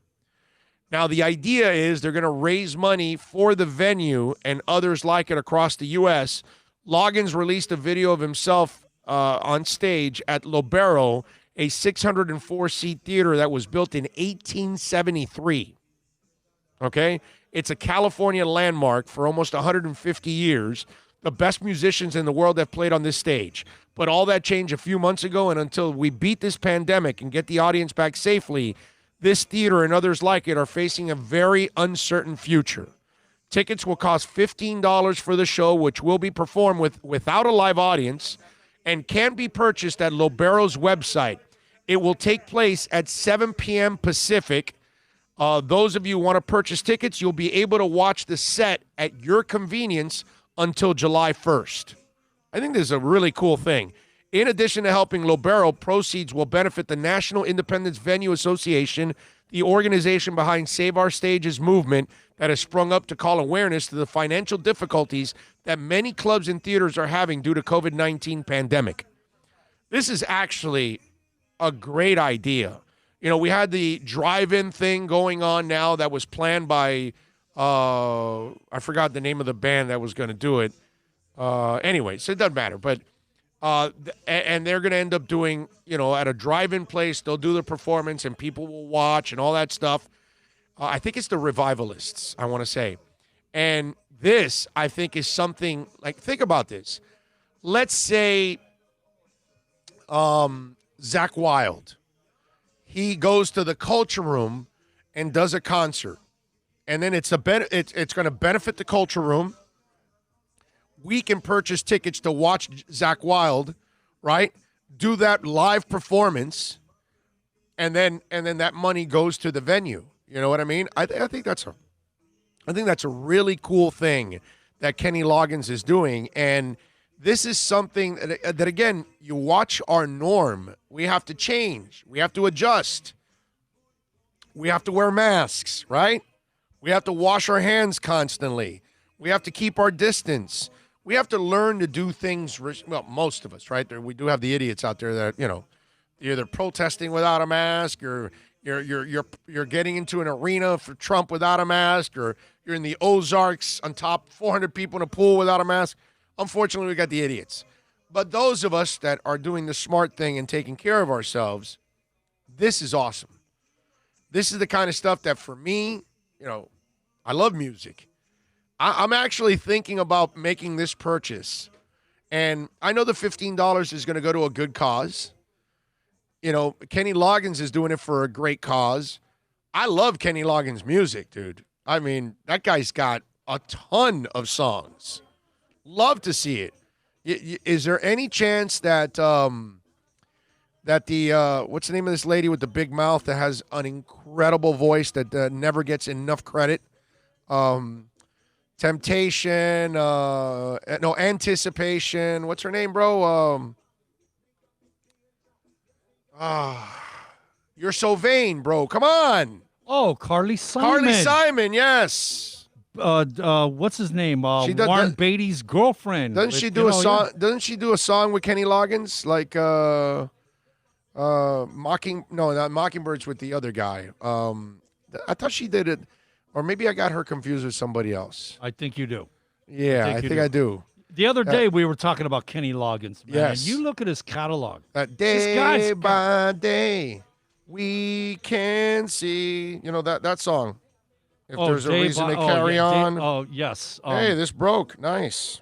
Now, the idea is they're going to raise money for the venue and others like it across the U.S. Loggins released a video of himself on stage at Lobero, a 604-seat theater that was built in 1873. Okay? It's a California landmark for almost 150 years. The best musicians in the world have played on this stage. But all that changed a few months ago, and until we beat this pandemic and get the audience back safely, this theater and others like it are facing a very uncertain future. Tickets will cost $15 for the show, which will be performed without a live audience and can be purchased at Lobero's website. It will take place at 7 p.m. Pacific. Those of you who want to purchase tickets, you'll be able to watch the set at your convenience until July 1st. I think this is a really cool thing. In addition to helping Lobero, proceeds will benefit the National Independence Venue Association, the organization behind Save Our Stages movement that has sprung up to call awareness to the financial difficulties that many clubs and theaters are having due to COVID-19 pandemic. This is actually a great idea. You know, we had the drive-in thing going on now that was planned by, I forgot the name of the band that was going to do it. Anyway, so it doesn't matter. But and they're going to end up doing, you know, at a drive-in place, they'll do the performance and people will watch and all that stuff. I think it's the Revivalists, I want to say. And this, I think, is something, like, think about this. Let's say Zach Wilde. He goes to the Culture Room and does a concert. And then it's going to benefit the Culture Room. We can purchase tickets to watch Zach Wilde, right? Do that live performance, and then that money goes to the venue. You know what I mean? I think that's a really cool thing that Kenny Loggins is doing, and this is something that again, you watch our norm. We have to change. We have to adjust. We have to wear masks, right? We have to wash our hands constantly. We have to keep our distance. We have to learn to do things, well, most of us, right? We do have the idiots out there that, you know, you're either protesting without a mask, or you're getting into an arena for Trump without a mask, or you're in the Ozarks on top 400 people in a pool without a mask. Unfortunately, we got the idiots. But those of us that are doing the smart thing and taking care of ourselves, this is awesome. This is the kind of stuff that, for me, you know, I love music. I'm actually thinking about making this purchase. And I know the $15 is going to go to a good cause. You know, Kenny Loggins is doing it for a great cause. I love Kenny Loggins' music, dude. I mean, that guy's got a ton of songs. Love to see it. Is there any chance that that the what's the name of this lady with the big mouth that has an incredible voice that never gets enough credit? Temptation, no, Anticipation. What's her name, bro? You're so vain, bro. Come on. Oh, Carly Simon. Carly Simon, yes. What's his name? Warren Beatty's girlfriend. Doesn't she do a song? Yeah. Doesn't she do a song with Kenny Loggins, like not Mockingbirds with the other guy? I thought she did it, or maybe I got her confused with somebody else. I think you do. Yeah, I think I do. The other day we were talking about Kenny Loggins, man. Yes. And you look at his catalog. Day by day, we can see. You know that song. If there's a reason to carry on. Yes. Hey, this broke. Nice.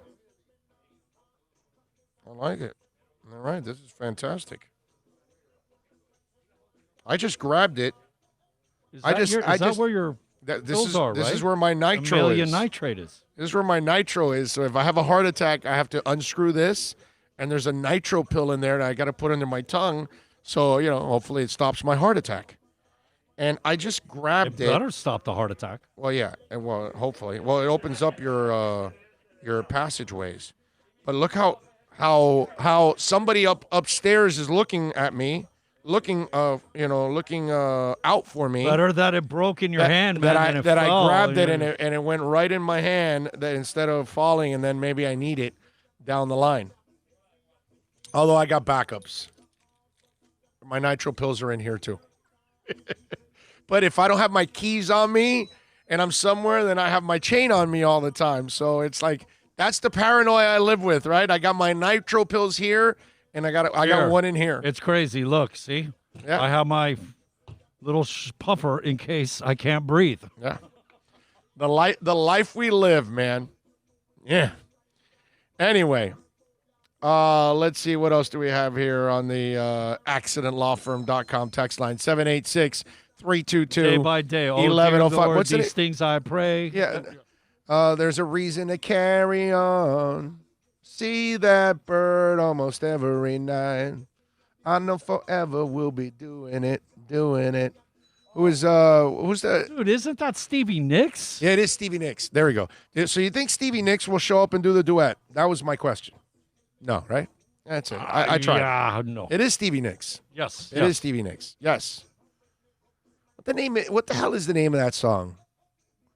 I like it. All right, this is fantastic. I just grabbed it. Is that where your pills are, right? This is where my nitro Amelia nitrate is. This is where my nitro is. So if I have a heart attack, I have to unscrew this, and there's a nitro pill in there, and I got to put under my tongue. So, hopefully it stops my heart attack. And I just grabbed it. It better stop the heart attack. Well, yeah. And hopefully. Well, it opens up your passageways. But look how somebody upstairs is looking at me, looking out for me. Better that it broke in your hand, man. I grabbed it and it went right in my hand. That instead of falling, and then maybe I need it down the line. Although I got backups. My nitro pills are in here too. But if I don't have my keys on me and I'm somewhere, then I have my chain on me all the time. So it's like that's the paranoia I live with, right? I got my nitro pills here, and I got one in here. It's crazy. Look, see? Yeah. I have my little puffer in case I can't breathe. Yeah. The life we live, man. Yeah. Anyway, let's see what else do we have here on the accidentlawfirm.com text line 786-322 day by day. 1105. What's these things I pray? Yeah. There's a reason to carry on. See that bird almost every night. I know forever we'll be doing it. Who's that? Dude, isn't that Stevie Nicks? Yeah, it is Stevie Nicks. There we go. So you think Stevie Nicks will show up and do the duet? That was my question. No, right? That's it. I tried. Yeah, no. It is Stevie Nicks. Yes. It is Stevie Nicks. Yes. What the hell is the name of that song?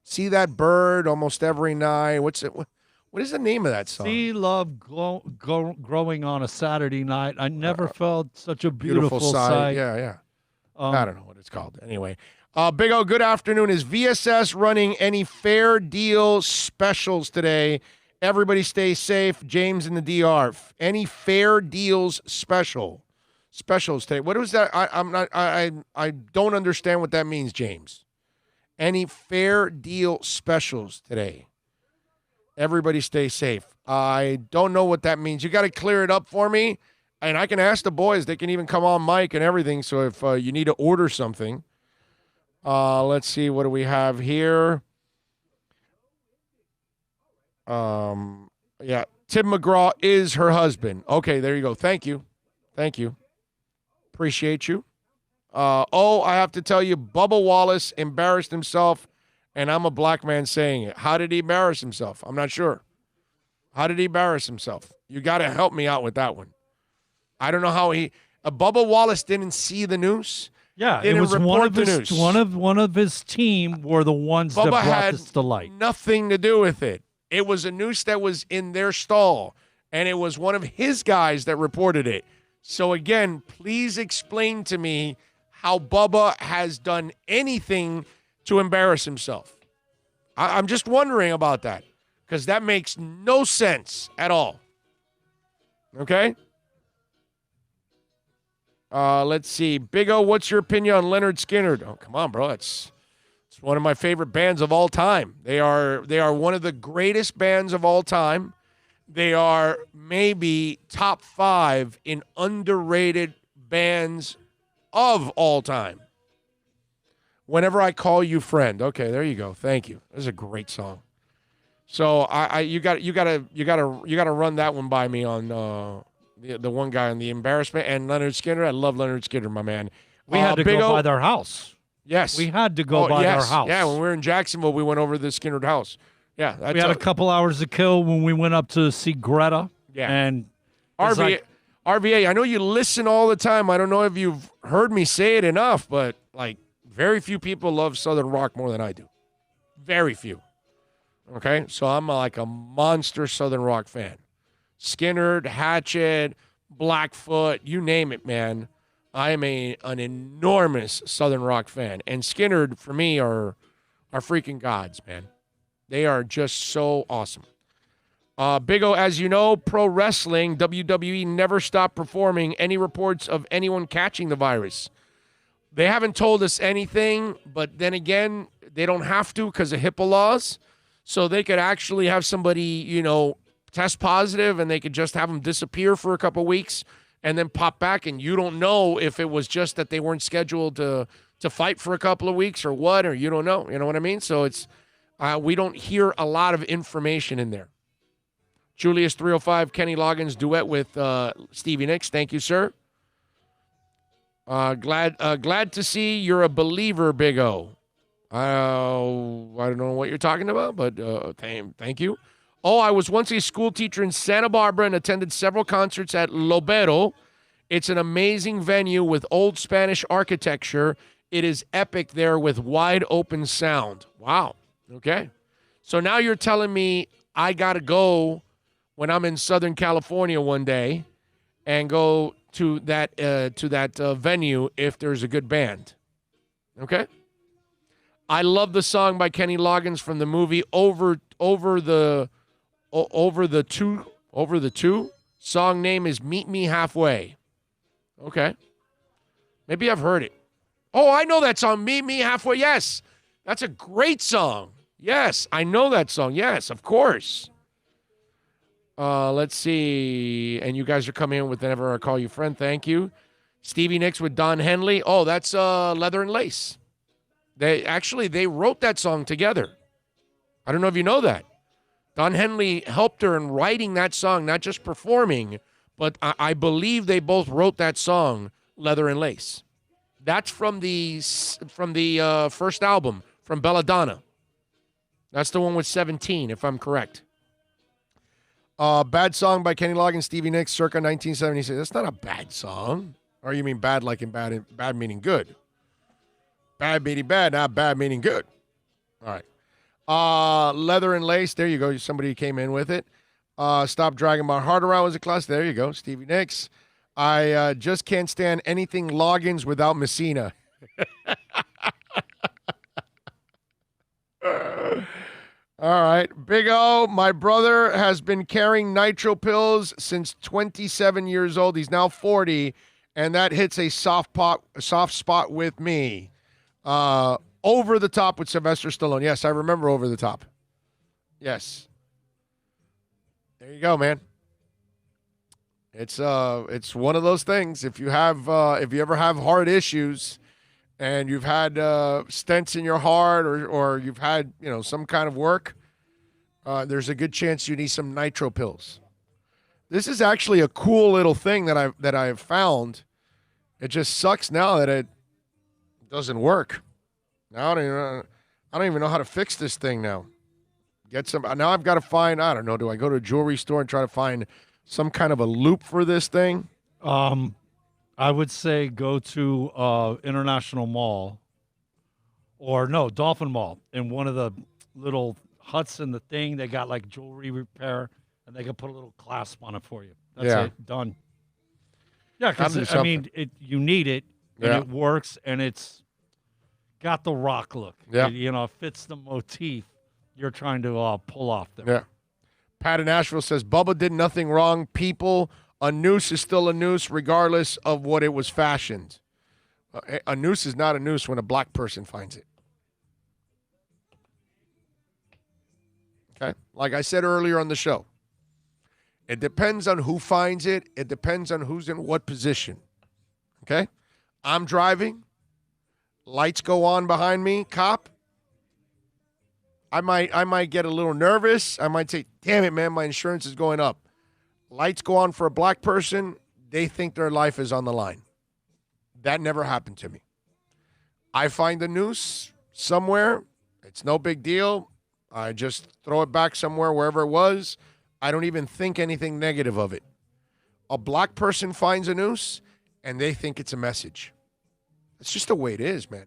See that bird almost every night. What's it? What is the name of that song? See love growing on a Saturday night. I never felt such a beautiful sight. Yeah. I don't know what it's called. Anyway, Big O, good afternoon. Is VSS running any fair deal specials today? Everybody stay safe. James in the DR. Any fair deals specials today? What was that? I don't understand what that means, James. Any fair deal specials today? Everybody stay safe. I don't know what that means. You got to clear it up for me, and I can ask the boys. They can even come on mic and everything. So if you need to order something, let's see. What do we have here? Yeah, Tim McGraw is her husband. Okay, there you go. Thank you. Appreciate you. I have to tell you, Bubba Wallace embarrassed himself, and I'm a black man saying it. How did he embarrass himself? I'm not sure. How did he embarrass himself? You got to help me out with that one. I don't know how Bubba Wallace didn't see the news. Yeah, it was one of his team were the ones Bubba that brought had this to light. Nothing to do with it. It was a noose that was in their stall, and it was one of his guys that reported it. So again, please explain to me how Bubba has done anything to embarrass himself. I'm just wondering about that, because that makes no sense at all. Okay? Let's see. Big O, what's your opinion on Leonard Skinner? Oh, come on, bro. It's one of my favorite bands of all time. They are one of the greatest bands of all time. They are maybe top 5 in underrated bands of all time. Whenever I Call You Friend. Okay, there you go. Thank you. This is a great song. So you got to run that one by me on the one guy on the embarrassment and Leonard Skinner. I love Leonard Skinner, my man. We had to Big go O, by their house. Yes, We had to go by yes. their house. Yeah, when we were in Jacksonville, we went over to the Skinner house. Yeah, We had a couple hours to kill when we went up to see Greta. Yeah. And it's RVA, I know you listen all the time. I don't know if you've heard me say it enough, but like very few people love Southern rock more than I do. Very few. Okay, so I'm like a monster Southern rock fan. Skinner, Hatchet, Blackfoot, you name it, man. I am an enormous Southern rock fan, and Skinner for me are freaking gods, man. They are just so awesome. Big O, as you know, pro wrestling, WWE never stopped performing. Any reports of anyone catching the virus? They haven't told us anything, but then again, they don't have to because of HIPAA laws. So they could actually have somebody, test positive, and they could just have them disappear for a couple weeks and then pop back, and you don't know if it was just that they weren't scheduled to fight for a couple of weeks or what, or you don't know. You know what I mean? So it's we don't hear a lot of information in there. Julius 305, Kenny Loggins duet with Stevie Nicks. Thank you, sir. Glad to see you're a believer, Big O. I don't know what you're talking about, but thank you. Oh, I was once a school teacher in Santa Barbara and attended several concerts at Lobero. It's an amazing venue with old Spanish architecture. It is epic there with wide open sound. Wow. Okay. So now you're telling me I got to go when I'm in Southern California one day and go to that venue if there's a good band. Okay? I love the song by Kenny Loggins from the movie Over the Two. Song name is Meet Me Halfway. Okay. Maybe I've heard it. Oh, I know that song, Meet Me Halfway. Yes. That's a great song. Yes, I know that song. Yes, of course. Let's see. And you guys are coming in with Whenever I Call You Friend. Thank you. Stevie Nicks with Don Henley. Oh, that's Leather and Lace. They wrote that song together. I don't know if you know that. Don Henley helped her in writing that song, not just performing, but I believe they both wrote that song, Leather and Lace. That's from the first album, from Belladonna. That's the one with 17, if I'm correct. Bad song by Kenny Loggins, Stevie Nicks, circa 1976. That's not a bad song. Or you mean bad like in bad meaning good? Bad meaning bad, not bad meaning good. All right. Leather and Lace. There you go. Somebody came in with it. Stop Dragging My Heart Around was a class. There you go. Stevie Nicks. I just can't stand anything Loggins without Messina. All right. Big O, my brother has been carrying nitro pills since 27 years old. He's now 40, and that hits a soft spot with me. Over the Top with Sylvester Stallone. Yes, I remember Over the Top. Yes. There you go, man. It's one of those things. If you ever have heart issues and you've had stents in your heart or you've had, some kind of work, there's a good chance you need some nitro pills. This is actually a cool little thing that I've found. It just sucks now that it doesn't work. Now I don't even know how to fix this thing now. Now I've got to find, I don't know, do I go to a jewelry store and try to find some kind of a loop for this thing? I would say go to International Mall Dolphin Mall. In one of the little huts in the thing, they got like jewelry repair, and they can put a little clasp on it for you. That's it. Done. Yeah, because, you need it, and it works, and it's got the rock look. Yeah. It fits the motif you're trying to pull off there. Yeah. Pat in Nashville says, Bubba did nothing wrong. People, a noose is still a noose regardless of what it was fashioned. A noose is not a noose when a black person finds it. Okay? Like I said earlier on the show, it depends on who finds it. It depends on who's in what position. Okay? I'm driving. Lights go on behind me. Cop. I might get a little nervous. I might say, damn it, man, my insurance is going up. Lights go on for a black person, they think their life is on the line. That never happened to me. I find the noose somewhere. It's no big deal. I just throw it back somewhere, wherever it was. I don't even think anything negative of it. A black person finds a noose, and they think it's a message. It's just the way it is, man.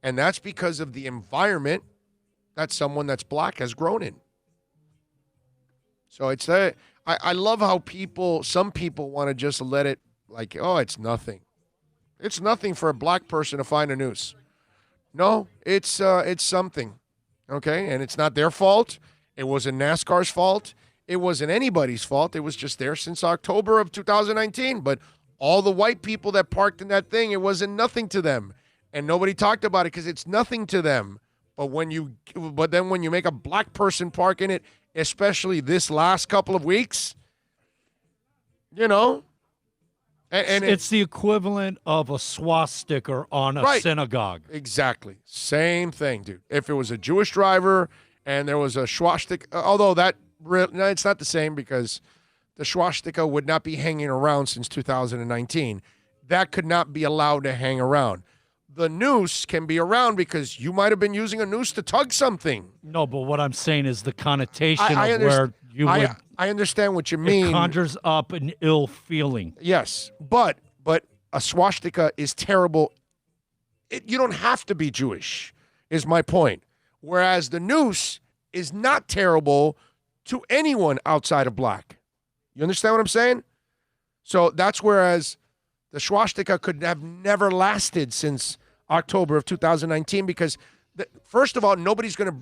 And that's because of the environment that someone that's black has grown in. So it's that. I love how some people want to just let it like, oh, it's nothing. It's nothing for a black person to find a noose. No, it's something, okay? And it's not their fault. It wasn't NASCAR's fault. It wasn't anybody's fault. It was just there since October of 2019. But all the white people that parked in that thing, it wasn't nothing to them. And nobody talked about it because it's nothing to them. But then when you make a black person park in it, especially this last couple of weeks, you know, and it's the equivalent of a swastika on a synagogue. Exactly. Same thing, dude. If it was a Jewish driver and there was a swastika, although it's not the same because the swastika would not be hanging around since 2019. That could not be allowed to hang around. The noose can be around because you might have been using a noose to tug something. No, but what I'm saying is the connotation of where you would. I understand what you mean. It conjures up an ill feeling. Yes, but a swastika is terrible. You don't have to be Jewish, is my point. Whereas the noose is not terrible to anyone outside of black. You understand what I'm saying? So that's whereas the swastika could have never lasted since October of 2019 because, first of all, nobody's going to.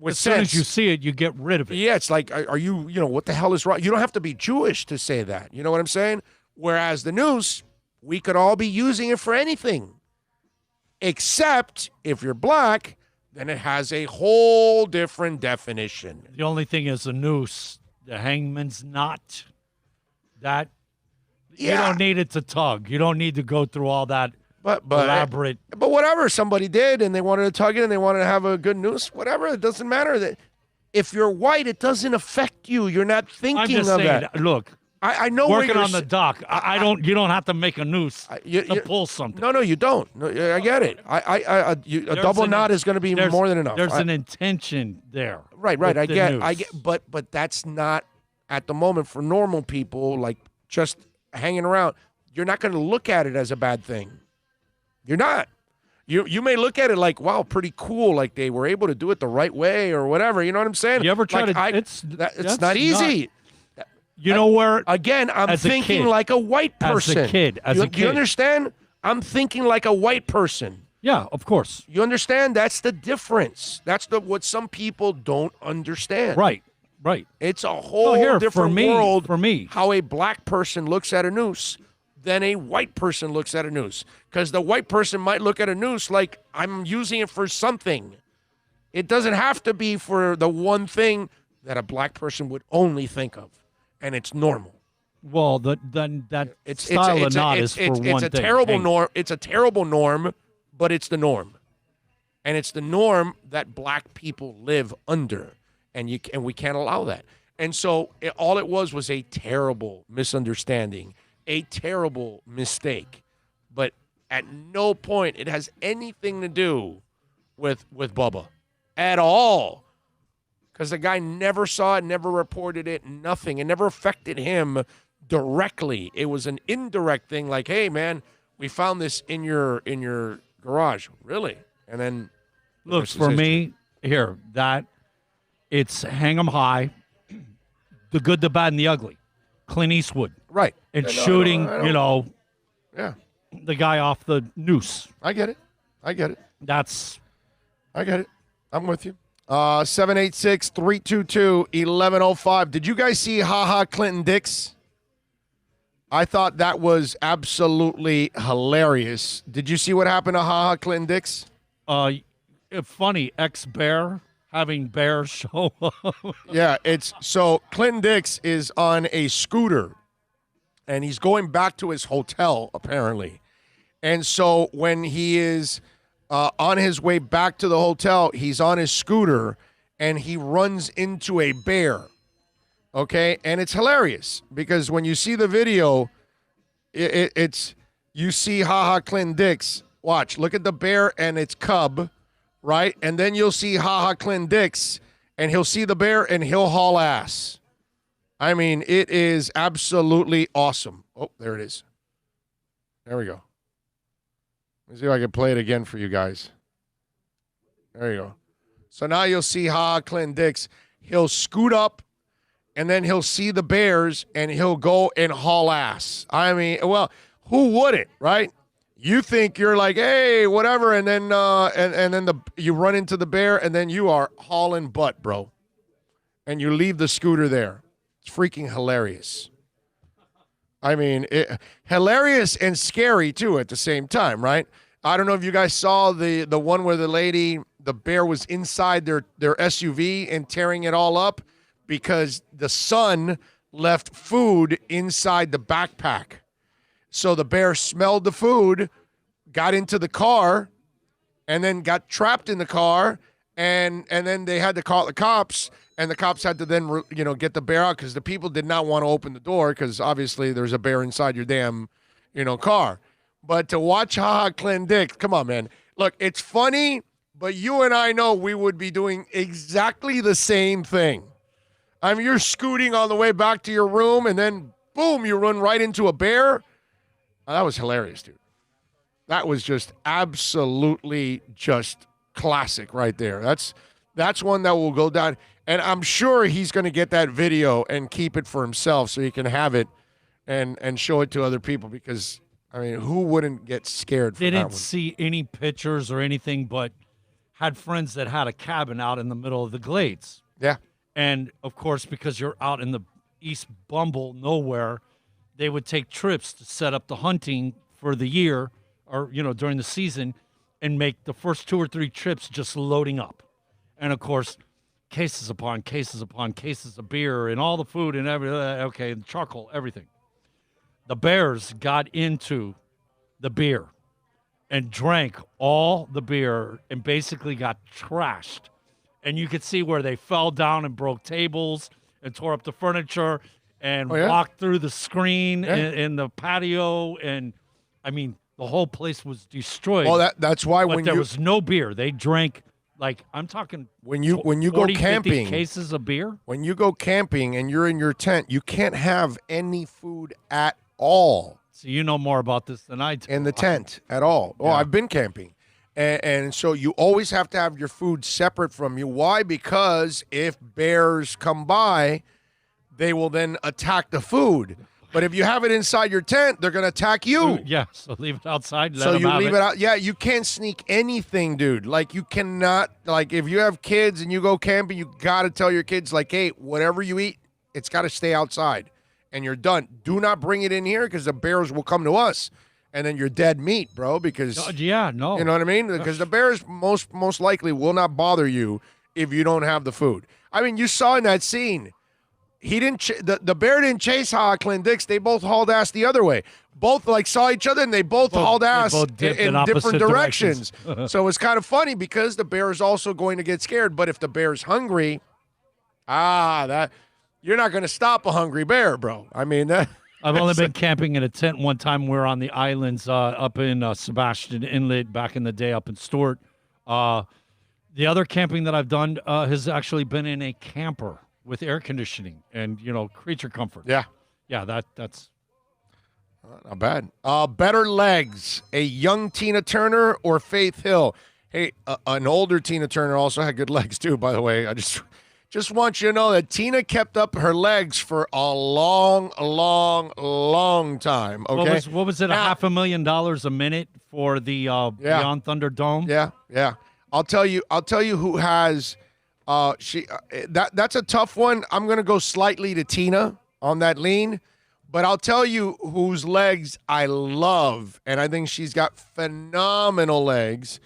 As soon as you see it, you get rid of it. Yeah, it's like, are you, what the hell is wrong? You don't have to be Jewish to say that. You know what I'm saying? Whereas the noose, we could all be using it for anything. Except if you're black, then it has a whole different definition. The only thing is the noose, the hangman's knot. That, you don't need it to tug. You don't need to go through all that. But elaborate. But whatever somebody did and they wanted to tug it and they wanted to have a good noose, whatever, it doesn't matter. That if you're white, it doesn't affect you. You're not thinking I'm just of saying, that. Look, I know working on the dock. You don't have to make a noose to pull something. No, you don't. No, I get it. A double knot is going to be more than enough. There's an intention there. Right. I get. But that's not at the moment for normal people. Like just hanging around, you're not going to look at it as a bad thing. You're not. You may look at it like, wow, pretty cool. Like they were able to do it the right way or whatever. You know what I'm saying? You ever try it's not easy. You know where? Again, I'm thinking like a white person. As a kid. Do you understand? I'm thinking like a white person. Yeah, of course. You understand? That's the difference. That's what some people don't understand. Right. It's a whole different world for me. How a black person looks at a noose than a white person looks at a noose. Because the white person might look at a noose like, I'm using it for something. It doesn't have to be for the one thing that a black person would only think of. And it's normal. Well, then that style of knot is for one thing. It's a terrible norm. It's a terrible norm, but it's the norm. And it's the norm that black people live under. And we can't allow that. And so all it was a terrible misunderstanding. A terrible mistake, but at no point it has anything to do with Bubba at all, because the guy never saw it, never reported it, nothing. It never affected him directly. It was an indirect thing, like, hey man, we found this in your garage, really? And then look, for me here, that it's hang 'em high, the good, the bad, and the ugly. Clint Eastwood. Right. And shooting, yeah, the guy off the noose. I get it. I get it. I'm with you. 786-322-1105. Did you guys see Ha Ha Clinton Dix? I thought that was absolutely hilarious. Did you see what happened to Ha Ha Clinton Dix? Funny, ex-Bear having Bear show up. Yeah, so Clinton Dix is on a scooter, and he's going back to his hotel, apparently. And so when he is on his way back to the hotel, he's on his scooter and he runs into a bear. Okay, and it's hilarious because when you see the video, it's you see HaHa Clint Dix. Watch, look at the bear and its cub, right? And then you'll see HaHa Clint Dix, and he'll see the bear and he'll haul ass. I mean, it is absolutely awesome. Oh, there it is. There we go. Let's see if I can play it again for you guys. There you go. So now you'll see HaHa Clint Dix. He'll scoot up, and then he'll see the bears, and he'll go and haul ass. I mean, well, who wouldn't, right? You think you're like, hey, whatever, and then you run into the bear, and then you are hauling butt, bro. And you leave the scooter there. It's freaking hilarious. I mean, hilarious and scary, too, at the same time, right? I don't know if you guys saw the one where the bear was inside their SUV and tearing it all up because the son left food inside the backpack. So the bear smelled the food, got into the car, and then got trapped in the car, and then they had to call the cops, and the cops had to then get the bear out because the people did not want to open the door because obviously there's a bear inside your damn car. But to watch HaHa Clint Dix, come on, man. Look, it's funny, but you and I know we would be doing exactly the same thing. I mean, you're scooting on the way back to your room, and then, boom, you run right into a bear. Oh, that was hilarious, dude. That was just absolutely just classic right there. That's one that will go down. And I'm sure he's going to get that video and keep it for himself so he can have it and show it to other people because, I mean, who wouldn't get scared from that one? Didn't see any pictures or anything, but had friends that had a cabin out in the middle of the glades. Yeah. And, of course, because you're out in the East Bumble nowhere, they would take trips to set up the hunting for the year or, during the season and make the first 2 or 3 trips just loading up. And, of course, cases upon cases upon cases of beer and all the food and everything, charcoal, everything. The bears got into the beer and drank all the beer and basically got trashed. And you could see where they fell down and broke tables and tore up the furniture and walked through the screen in the patio. And, I mean, the whole place was destroyed. Well, that's why but there was no beer. They drank, like, I'm talking when you 40, go camping, 50 cases of beer. When you go camping and you're in your tent, you can't have any food at all. So you know more about this than I do. In the tent at all. Oh, I've been camping. And so you always have to have your food separate from you. Why? Because if bears come by, they will then attack the food. But if you have it inside your tent, they're going to attack you. Yeah, so leave it outside. So you leave it out. Yeah, you can't sneak anything, dude. Like, you cannot, like, if you have kids and you go camping, you got to tell your kids, like, hey, whatever you eat, it's got to stay outside. And you're done. Do not bring it in here because the bears will come to us. And then you're dead meat, bro, because you know what I mean? Because the bears most likely will not bother you if you don't have the food. I mean, you saw in that scene, he didn't the bear didn't chase HaHa Clint Dix. They both hauled ass the other way. Both like saw each other and they both hauled ass in different directions. So it's kind of funny because the bear is also going to get scared. But if the bear's hungry, that you're not going to stop a hungry bear, bro. I mean that. I've only been camping in a tent one time. We were on the islands up in Sebastian Inlet back in the day up in Stewart. The other camping that I've done has actually been in a camper with air conditioning and, creature comfort. Yeah. Yeah, that's not bad. Better legs, a young Tina Turner or Faith Hill? Hey, an older Tina Turner also had good legs too, by the way. I just want you to know that Tina kept up her legs for a long time. Okay, what was it? Now, $500,000 a minute for the Beyond Thunder Dome? Yeah. I'll tell you who has. That's a tough one. I'm gonna go slightly to Tina on that lean, but I'll tell you whose legs I love, and I think she's got phenomenal legs.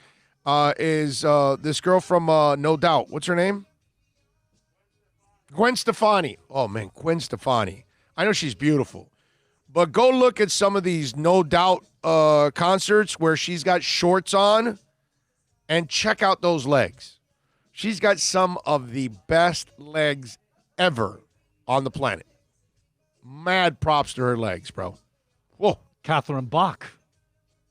Is this girl from No Doubt? What's her name? Gwen Stefani. Oh, man, Gwen Stefani. I know she's beautiful. But go look at some of these No Doubt concerts where she's got shorts on. and check out those legs. She's got some of the best legs ever on the planet. Mad props to her legs, bro. Whoa. Catherine Bach.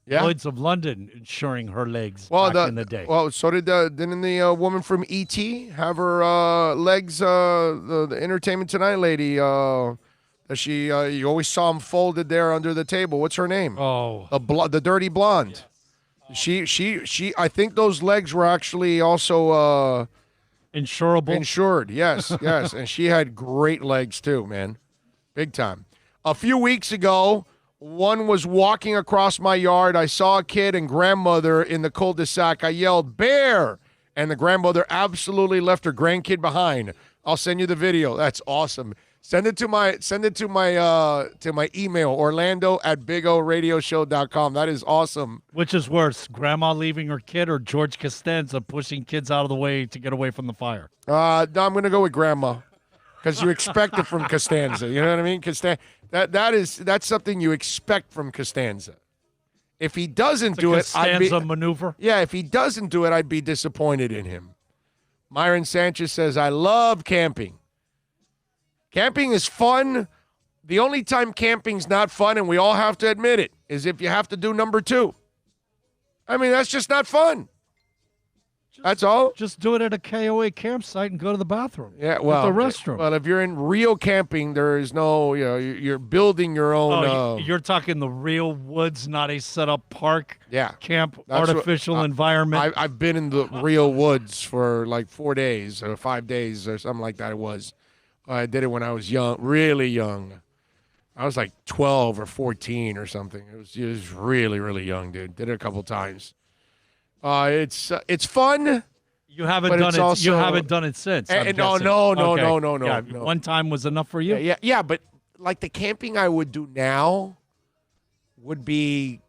Yeah. Lloyd's of London insuring her legs back in the day. Well, so didn't the woman from E.T. have her legs, the Entertainment Tonight lady, that she, you always saw them folded there under the table. What's her name? Oh. The dirty blonde. She, I think those legs were actually also insurable. Insured, yes. And she had great legs too, man. Big time. A few weeks ago, one was walking across my yard. I saw a kid and grandmother in the cul-de-sac. I yelled, "Bear!" And the grandmother absolutely left her grandkid behind. I'll send you the video. That's awesome. Send it to my email, orlando@bigoradioshow.com. That is awesome. Which is worse, grandma leaving her kid or George Costanza pushing kids out of the way to get away from the fire? No, I'm going to go with grandma because you expect it from Costanza. You know what I mean? That's something you expect from Costanza. If he doesn't do it, Costanza maneuver. Yeah, if he doesn't do it, I'd be disappointed in him. Myron Sanchez says, "I love camping. Camping is fun. The only time camping's not fun, and we all have to admit it, is if you have to do number 2. I mean, that's just not fun. That's all. Just do it at a KOA campsite and go to the bathroom. Yeah, well, at the restroom. Well, if you're in real camping, there is no, you're building your own. You're talking the real woods, not a set-up park. Yeah, camp, artificial environment. I've been in the real woods for like 4 days or 5 days or something like that. It was. I did it when I was young, really young. I was like 12 or 14 or something. It was really, really young, dude. Did it a couple times. It's fun. You haven't done it. Also, you haven't done it since. No. Yeah, one time was enough for you. Yeah. But like the camping I would do now would be,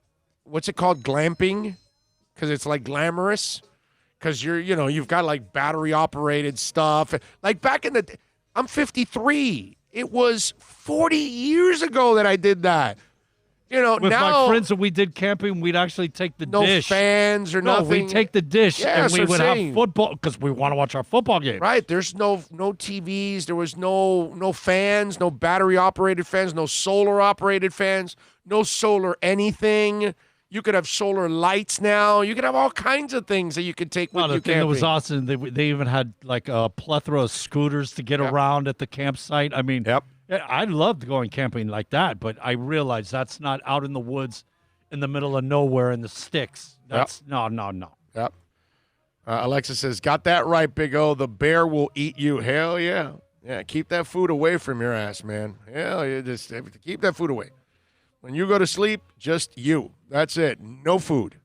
what's it called, glamping, because it's like glamorous. Because you've got like battery operated stuff. Like back in the, I'm 53. It was 40 years ago that I did that. With now, my friends that we did camping, we'd actually take the dish. No fans or nothing. We'd take the dish and we would have football because we want to watch our football game. Right. There's no TVs. There was no fans, no battery-operated fans, no solar-operated fans, no solar anything. You could have solar lights now. You could have all kinds of things that you could take with you camping. That was awesome. They even had like a plethora of scooters to get around at the campsite. I mean, I loved going camping like that, but I realized that's not out in the woods in the middle of nowhere in the sticks. That's no. Yep. Alexa says, "Got that right, Big O. The bear will eat you." Hell yeah. Yeah, keep that food away from your ass, man. Hell yeah, just keep that food away. When you go to sleep, just you. That's it. No food.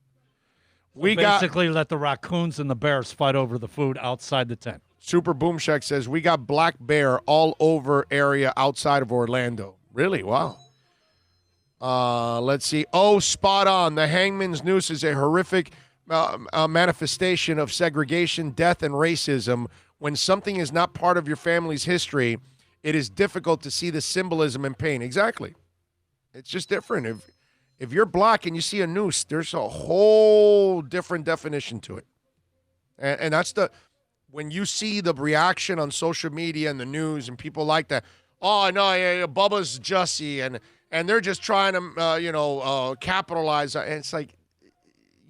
Basically let the raccoons and the bears fight over the food outside the tent. Super Boom Shack says, "We got black bear all over area outside of Orlando." Really? Wow. Let's see. Oh, spot on. The hangman's noose is a horrific manifestation of segregation, death, and racism. When something is not part of your family's history, it is difficult to see the symbolism and pain. Exactly. It's just different. If you're black and you see a noose, there's a whole different definition to it. And that's when you see the reaction on social media and the news and people like that, "Oh, no, Bubba's Jussie," and they're just trying to, capitalize. And it's like,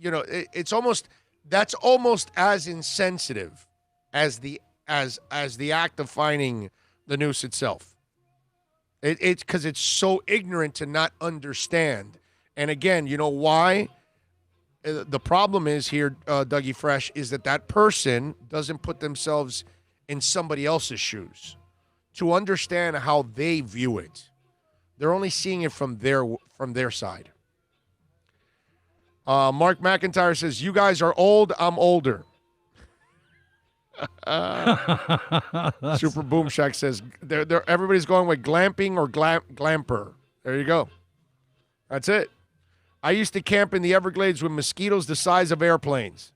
it's almost, that's almost as insensitive as the act of finding the noose itself. It's because it's so ignorant to not understand. And again, you know why? The problem is here, Dougie Fresh, is that person doesn't put themselves in somebody else's shoes to understand how they view it. They're only seeing it from their side. Mark McIntyre says, "You guys are old. I'm older." Super Boom Shack says, everybody's going with glamping or glamper. There you go. That's it. I used to camp in the Everglades with mosquitoes the size of airplanes.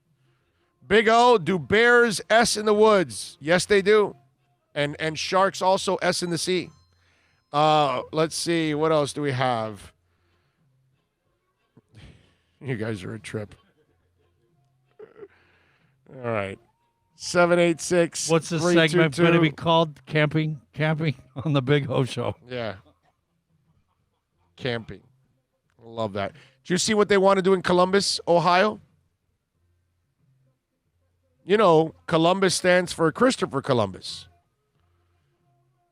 Big O, do bears S in the woods? Yes, they do. And sharks also S in the sea. Let's see. What else do we have? You guys are a trip. All right. 786. What's the segment going to be called? Camping on the Big O Show. Yeah. Camping. Love that. Do you see what they want to do in Columbus, Ohio? You know, Columbus stands for Christopher Columbus.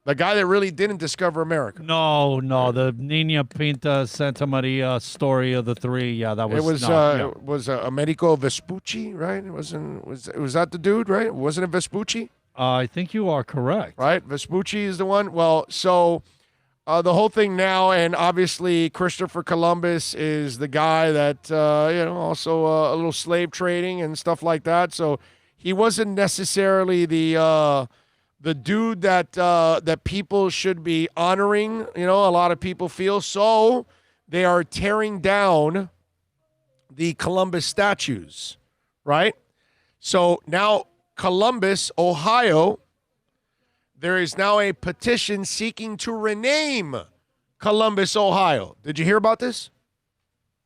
The guy that really didn't discover America. No, the Nina Pinta Santa Maria story of the three. Yeah, that was. It was Americo Vespucci, right? Was that the dude, right? Wasn't it Vespucci? I think you are correct. Right, Vespucci is the one. Well, so the whole thing now, and obviously Christopher Columbus is the guy that also a little slave trading and stuff like that. So he wasn't necessarily the dude that people should be honoring. You know, a lot of people feel so. They are tearing down the Columbus statues, right? So now Columbus, Ohio, there is now a petition seeking to rename Columbus, Ohio. Did you hear about this?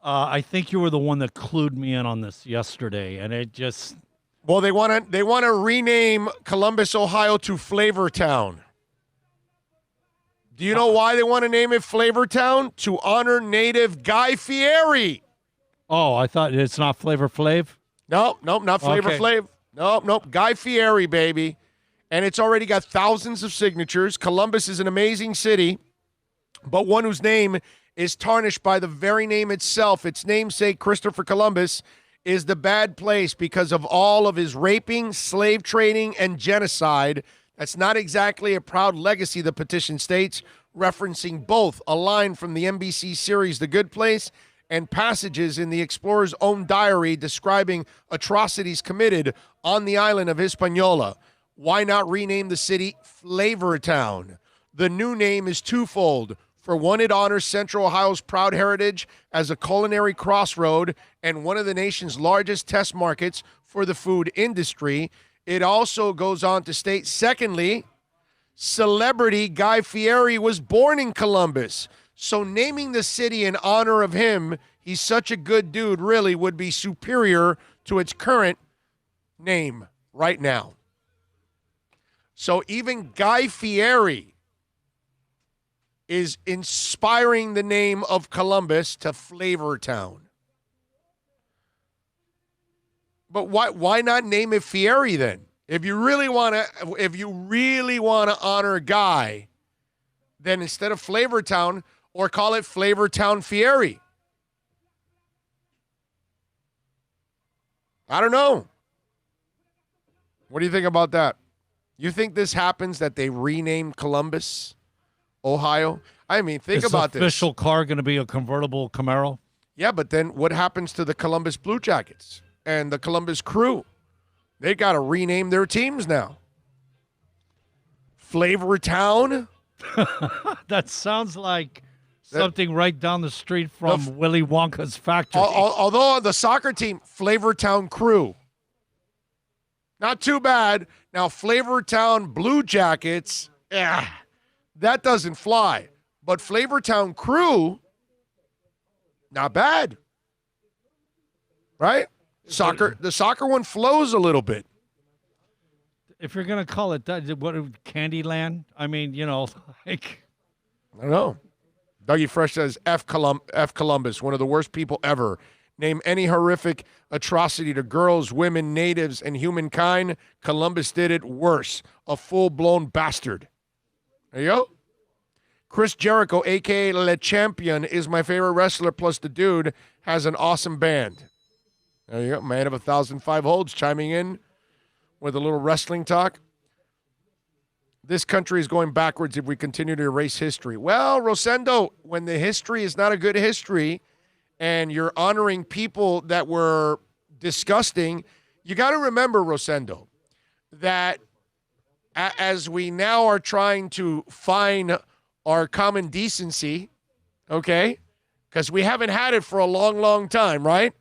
I think you were the one that clued me in on this yesterday, and it just... Well, they want to rename Columbus, Ohio to Flavortown. Do you know why they want to name it Flavortown? To honor native Guy Fieri. Oh, I thought it's not Flavor Flav? Nope, not Flavor Flav. Nope, Guy Fieri, baby. And it's already got thousands of signatures. Columbus is an amazing city, but one whose name is tarnished by the very name itself. Its namesake, Christopher Columbus, is the bad place because of all of his raping, slave trading, and genocide. That's not exactly a proud legacy, the petition states, referencing both a line from the NBC series The Good Place and passages in the explorer's own diary describing atrocities committed on the island of Hispaniola. Why not rename the city Flavortown? The new name is twofold. For one, it honors Central Ohio's proud heritage as a culinary crossroad and one of the nation's largest test markets for the food industry. It also goes on to state, secondly, celebrity Guy Fieri was born in Columbus. So naming the city in honor of him, he's such a good dude, really would be superior to its current name right now. So even Guy Fieri is inspiring the name of Columbus to Flavortown. But why not name it Fieri then? If you really want to honor a guy, then instead of Flavortown, or call it Flavortown Fieri. I don't know. What do you think about that? You think this happens, that they rename Columbus, Ohio? I mean, think about this. Is the official car going to be a convertible Camaro? Yeah, but then what happens to the Columbus Blue Jackets and the Columbus Crew? They got to rename their teams now. Flavortown? That sounds like something right down the street from Willy Wonka's factory. Although the soccer team, Flavortown Crew. Not too bad. Now, Flavortown Blue Jackets, that doesn't fly. But Flavortown Crew, not bad. Right? The soccer one flows a little bit. If you're going to call it that, what, Candyland? I mean, like... I don't know. Dougie Fresh says, F Columbus, one of the worst people ever. Name any horrific atrocity to girls, women, natives, and humankind. Columbus did it worse. A full-blown bastard. There you go. Chris Jericho, a.k.a. Le Champion, is my favorite wrestler, plus the dude has an awesome band. There you go. Man of 1,005 holds chiming in with a little wrestling talk. This country is going backwards if we continue to erase history. Well, Rosendo, when the history is not a good history and you're honoring people that were disgusting, you got to remember, Rosendo, that as we now are trying to find our common decency, okay, because we haven't had it for a long, long time, right?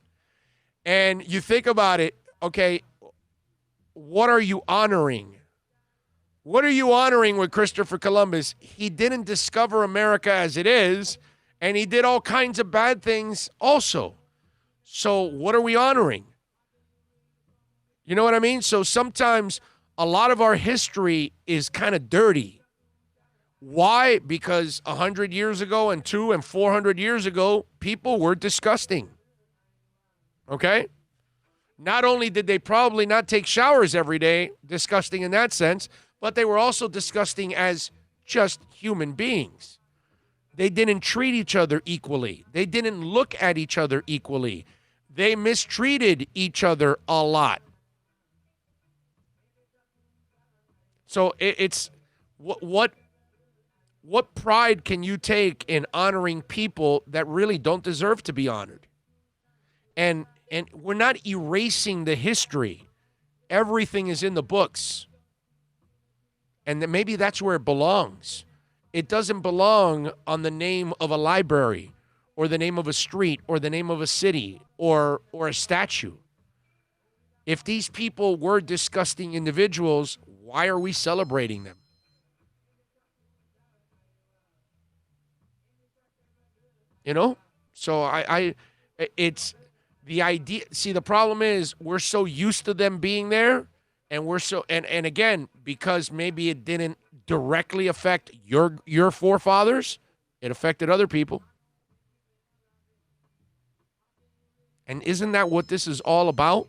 And you think about it, okay, what are you honoring? What are you honoring with Christopher Columbus? He didn't discover America as it is, and he did all kinds of bad things also. So what are we honoring? You know what I mean? So sometimes a lot of our history is kind of dirty. Why? Because 100 years ago and 200 and 400 years ago, people were disgusting. Okay? Not only did they probably not take showers every day, disgusting in that sense, but they were also disgusting as just human beings. They didn't treat each other equally. They didn't look at each other equally. They mistreated each other a lot. So it's what pride can you take in honoring people that really don't deserve to be honored? And we're not erasing the history. Everything is in the books. And then maybe that's where it belongs. It doesn't belong on the name of a library or the name of a street or the name of a city or a statue. If these people were disgusting individuals, why are we celebrating them? You know? So it's the idea. See, the problem is we're so used to them being there, and we're so, and again, because maybe it didn't directly affect your forefathers, it affected other people. And isn't that what this is all about?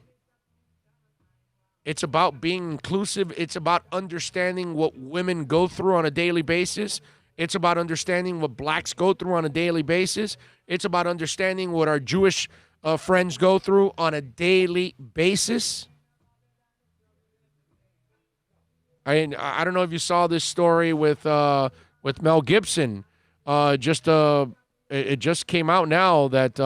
It's about being inclusive. It's about understanding what women go through on a daily basis. It's about understanding what blacks go through on a daily basis. It's about understanding what our Jewish friends go through on a daily basis. I don't know if you saw this story with Mel Gibson. It just came out now that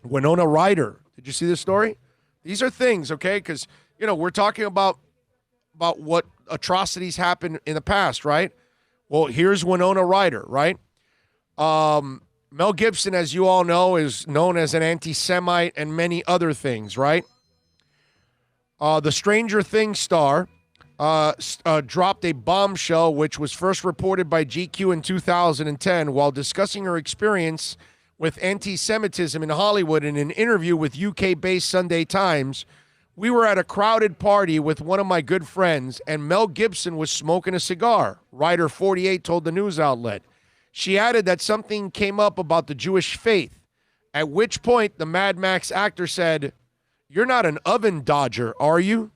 Winona Ryder. Did you see this story? These are things, okay? Because we're talking about what atrocities happened in the past, right? Well, here's Winona Ryder, right? Mel Gibson, as you all know, is known as an anti-Semite and many other things, right? The Stranger Things star dropped a bombshell, which was first reported by GQ in 2010 while discussing her experience with anti-Semitism in Hollywood in an interview with UK-based Sunday Times. We were at a crowded party with one of my good friends, and Mel Gibson was smoking a cigar, Ryder 48 told the news outlet. She added that something came up about the Jewish faith, at which point the Mad Max actor said, "You're not an oven dodger, are you?"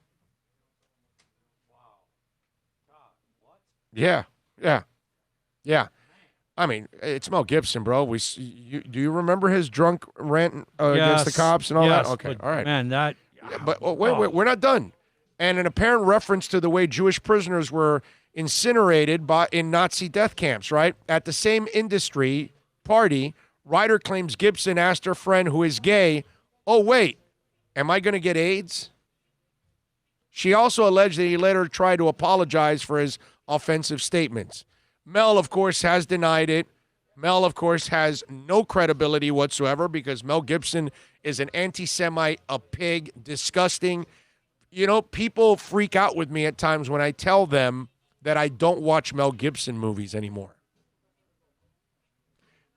Yeah. I mean, it's Mel Gibson, bro. Do you remember his drunk rant against the cops and all that? Okay, all right. Man, that... But wait, we're not done. And an apparent reference to the way Jewish prisoners were incinerated in Nazi death camps, right? At the same industry party, Ryder claims Gibson asked her friend who is gay, "Oh, wait, am I going to get AIDS?" She also alleged that he later tried to apologize for his offensive statements. Mel, of course, has denied it. Mel, of course, has no credibility whatsoever because Mel Gibson is an anti-Semite, a pig, disgusting. People freak out with me at times when I tell them that I don't watch Mel Gibson movies anymore.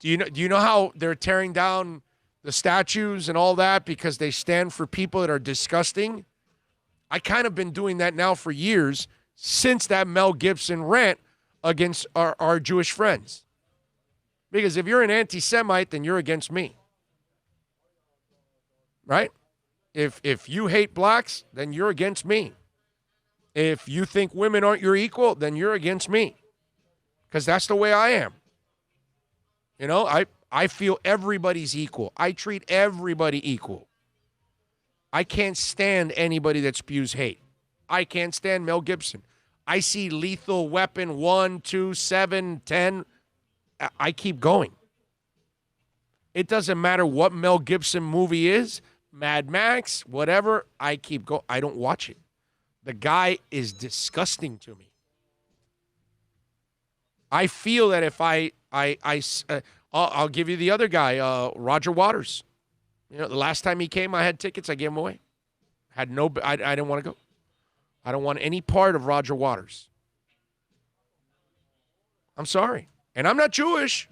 Do you know how they're tearing down the statues and all that because they stand for people that are disgusting? I kind of been doing that now for years since that Mel Gibson rant against our Jewish friends. Because if you're an anti-Semite, then you're against me. Right? If you hate blacks, then you're against me. If you think women aren't your equal, then you're against me. Because that's the way I am. I feel everybody's equal. I treat everybody equal. I can't stand anybody that spews hate. I can't stand Mel Gibson. I see Lethal Weapon 1, 2, 7, 10. I keep going. It doesn't matter what Mel Gibson movie is, Mad Max, whatever, I keep going. I don't watch it. The guy is disgusting to me. I feel that if I'll give you the other guy, Roger Waters. The last time he came, I had tickets. I gave them away. I didn't want to go. I don't want any part of Roger Waters. I'm sorry. And I'm not Jewish,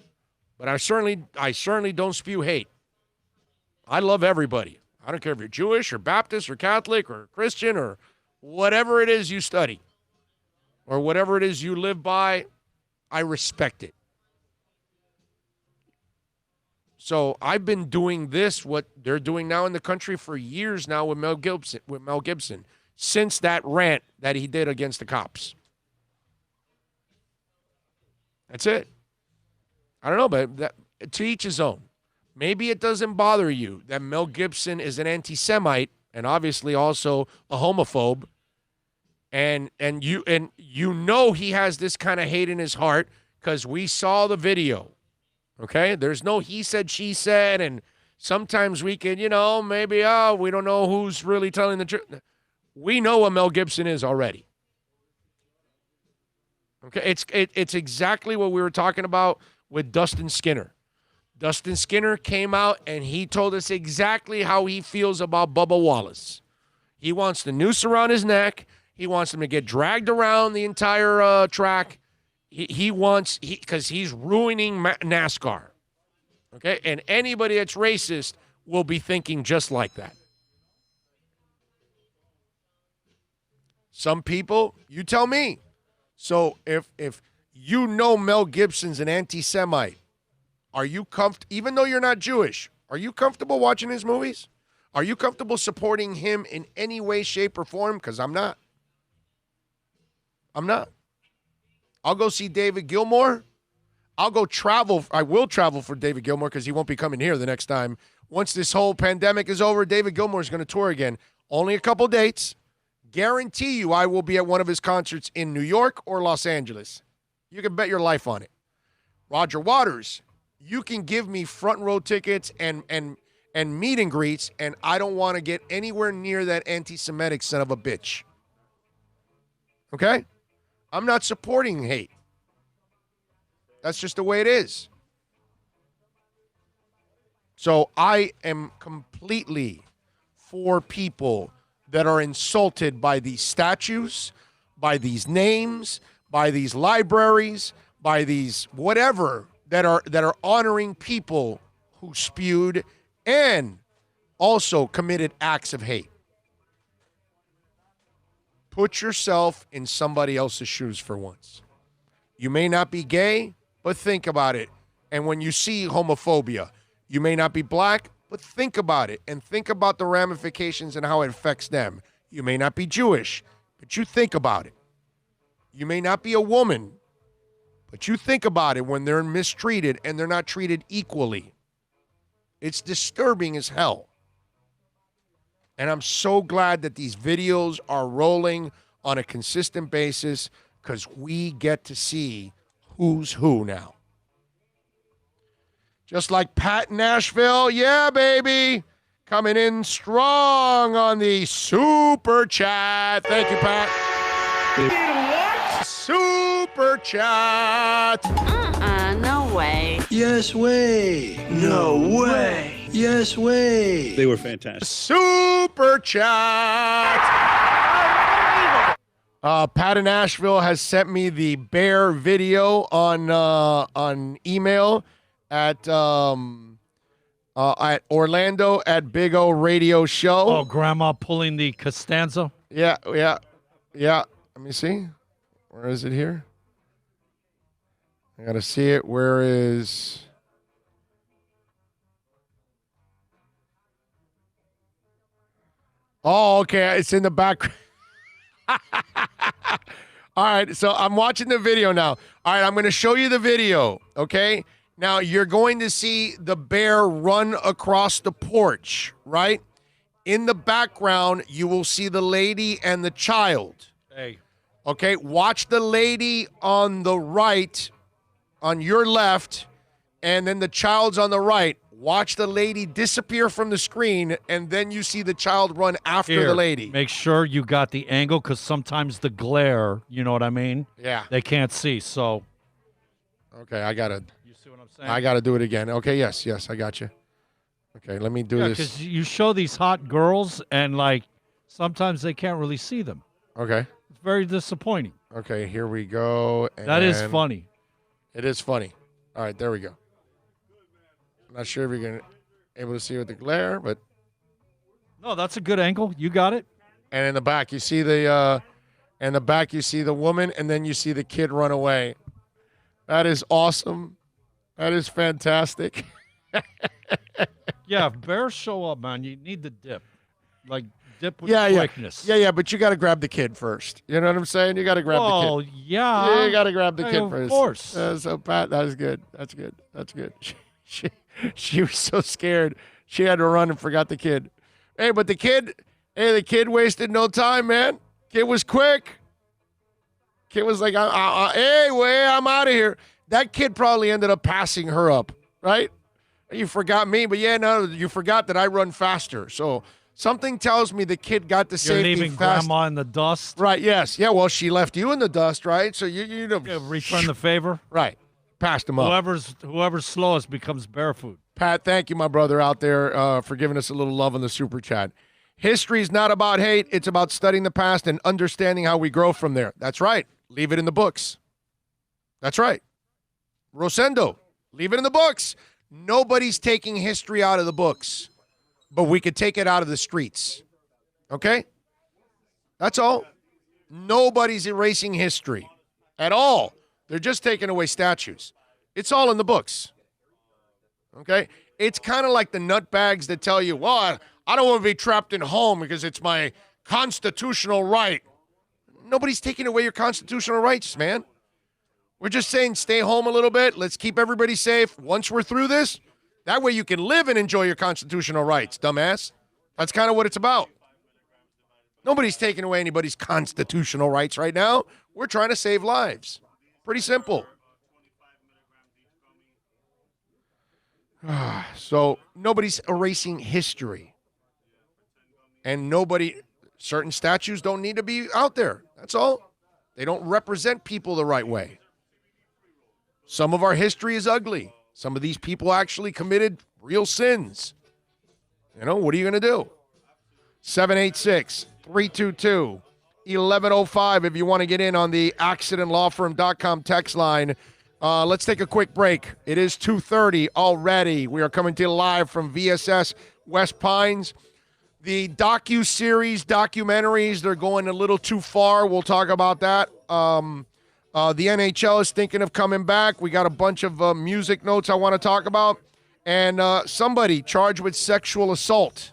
but I certainly don't spew hate. I love everybody. I don't care if you're Jewish or Baptist or Catholic or Christian or whatever it is you study or whatever it is you live by. I respect it. So I've been doing this, what they're doing now in the country for years now with Mel Gibson, since that rant that he did against the cops. That's it. I don't know, but to each his own. Maybe it doesn't bother you that Mel Gibson is an anti-Semite and obviously also a homophobe, and you know he has this kind of hate in his heart because we saw the video. Okay, there's no he said, she said, and sometimes we can, maybe we don't know who's really telling the truth. We know what Mel Gibson is already. Okay, it's exactly what we were talking about with Dustin Skinner. Dustin Skinner came out and he told us exactly how he feels about Bubba Wallace. He wants the noose around his neck. He wants him to get dragged around the entire track. Because he's ruining NASCAR. Okay, and anybody that's racist will be thinking just like that. Some people, you tell me. So if you know Mel Gibson's an anti-Semite, are you comfortable, even though you're not Jewish, are you comfortable watching his movies? Are you comfortable supporting him in any way, shape, or form? Because I'm not. I'm not. I'll go see David Gilmour. I'll go travel. I will travel for David Gilmour because he won't be coming here the next time. Once this whole pandemic is over, David Gilmour is going to tour again. Only a couple dates. Guarantee you I will be at one of his concerts in New York or Los Angeles. You can bet your life on it. Roger Waters, you can give me front row tickets and meet and greets, and I don't want to get anywhere near that anti-Semitic son of a bitch. Okay? I'm not supporting hate. That's just the way it is. So I am completely for people that are insulted by these statues, by these names, by these libraries, by these whatever that are honoring people who spewed and also committed acts of hate. Put yourself in somebody else's shoes for once. You may not be gay, but think about it. And when you see homophobia, you may not be black, but think about it and think about the ramifications and how it affects them. You may not be Jewish, but you think about it. You may not be a woman, but you think about it when they're mistreated and they're not treated equally. It's disturbing as hell. And I'm so glad that these videos are rolling on a consistent basis because we get to see who's who now. Just like Pat Nashville, yeah, baby, coming in strong on the super chat. Thank you, Pat. What? Super chat. No way. Yes way. No way. Yes way. They were fantastic. Super chat. Pat in Nashville has sent me the bear video on email at Orlando at Big O Radio Show. Oh, Grandma pulling the Costanza. Yeah. Let me see. Where is it here? I gotta see it. Where is? Oh, okay. It's in the back. All right. So I'm watching the video now. All right. I'm going to show you the video. Okay. Now you're going to see the bear run across the porch, right? In the background, you will see the lady and the child. Hey. Okay. Watch the lady on the right, on your left, and then the child's on the right. Watch the lady disappear from the screen, and then you see the child run after the lady. Make sure you got the angle, because sometimes the glare, you know what I mean? Yeah. They can't see, so. Okay, I got to. You see what I'm saying? I got to do it again. Okay, yes, I got you. Okay, let me do this. Because you show these hot girls, and, like, sometimes they can't really see them. Okay. It's very disappointing. Okay, here we go. That is funny. It is funny. All right, there we go. I'm not sure if you're able to see with the glare, but No, that's a good angle. You got it. And in the back, you see the woman, and then you see the kid run away. That is awesome. That is fantastic. Yeah, if bears show up, man, you need the dip. Like, dip with Yeah. quickness. Yeah, but you got to grab the kid first. You know what I'm saying? You got to grab the kid. Oh, yeah. You got to grab the kid Of first. course. So, Pat, that is good. That's good. She was so scared. She had to run and forgot the kid. Hey, but the kid wasted no time, man. Kid was quick. Kid was like, I'm out of here. That kid probably ended up passing her up, right? You forgot me, but you forgot that I run faster. So something tells me the kid got to You're safety leaving fast. grandma in the dust. Right, yes. Yeah, well, she left you in the dust, right? So you know. Return the favor. Right. Passed him up. Whoever's slowest becomes bear food. Pat, thank you, my brother out there, for giving us a little love in the super chat. History is not about hate. It's about studying the past and understanding how we grow from there. That's right. Leave it in the books. That's right. Rosendo, leave it in the books. Nobody's taking history out of the books, but we could take it out of the streets. Okay? That's all. Nobody's erasing history at all. They're just taking away statues. It's all in the books. Okay? It's kind of like the nutbags that tell you, well, I don't want to be trapped in home because it's my constitutional right. Nobody's taking away your constitutional rights, man. We're just saying stay home a little bit. Let's keep everybody safe. Once we're through this, that way you can live and enjoy your constitutional rights, dumbass. That's kind of what it's about. Nobody's taking away anybody's constitutional rights right now. We're trying to save lives. Pretty simple. So nobody's erasing history. And certain statues don't need to be out there. That's all. They don't represent people the right way. Some of our history is ugly. Some of these people actually committed real sins. You know, what are you going to do? 786-322-1105 if you want to get in on the accidentlawfirm.com text line. Let's take a quick break. It is 2:30 already. We are coming to you live from VSS West Pines. The documentaries, they're going a little too far. We'll talk about that. The NHL is thinking of coming back. We got a bunch of music notes I want to talk about. And somebody charged with sexual assault.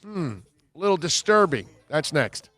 A little disturbing. That's next.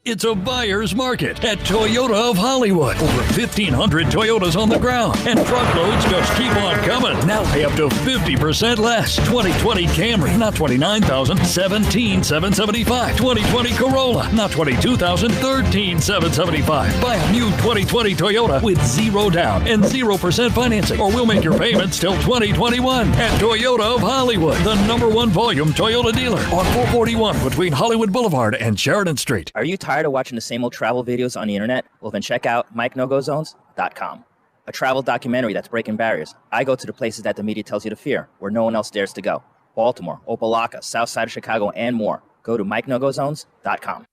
It's a buyer's market at Toyota of Hollywood. Over 1,500 Toyotas on the ground, and truckloads just keep on coming. Now pay up to 50% less. 2020 Camry, not $29,000, $17,775. 2020 Corolla, not $22,000, $13,775. Buy a new 2020 Toyota with 0 down and 0% financing, or we'll make your payments till 2021. At Toyota of Hollywood, the #1 volume Toyota dealer on 441 between Hollywood Boulevard and Sheridan Street. Are you tired of watching the same old travel videos on the internet? Well, then check out MikeNoGoZones.com, a travel documentary that's breaking barriers. I go to the places that the media tells you to fear, where no one else dares to go. Baltimore, Opelika, South Side of Chicago, and more. Go to MikeNoGoZones.com.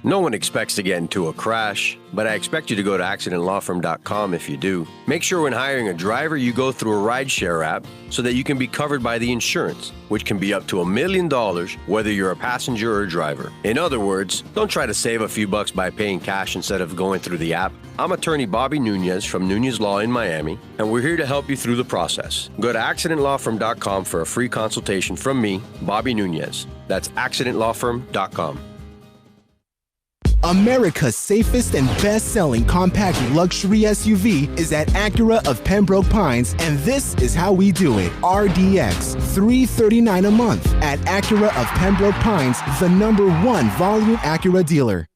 No one expects to get into a crash, but I expect you to go to accidentlawfirm.com if you do. Make sure when hiring a driver, you go through a rideshare app so that you can be covered by the insurance, which can be up to $1 million whether you're a passenger or a driver. In other words, don't try to save a few bucks by paying cash instead of going through the app. I'm attorney Bobby Nunez from Nunez Law in Miami, and we're here to help you through the process. Go to accidentlawfirm.com for a free consultation from me, Bobby Nunez. That's accidentlawfirm.com. America's safest and best-selling compact luxury SUV is at Acura of Pembroke Pines, and this is how we do it. RDX, $339 a month at Acura of Pembroke Pines, the #1 volume Acura dealer.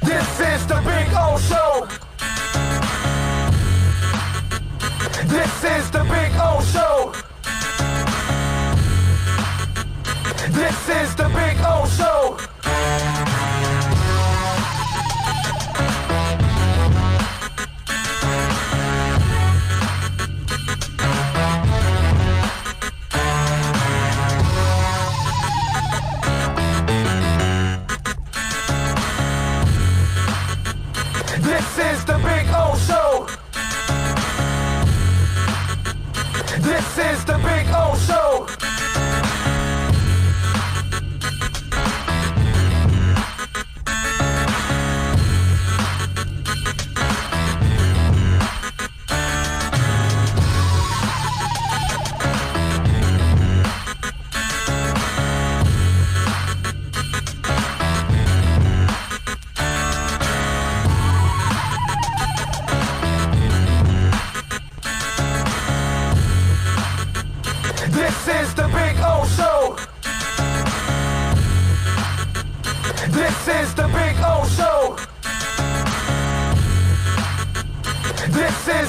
This is the Big O Show. This is the Big O Show. This is the Big O Show.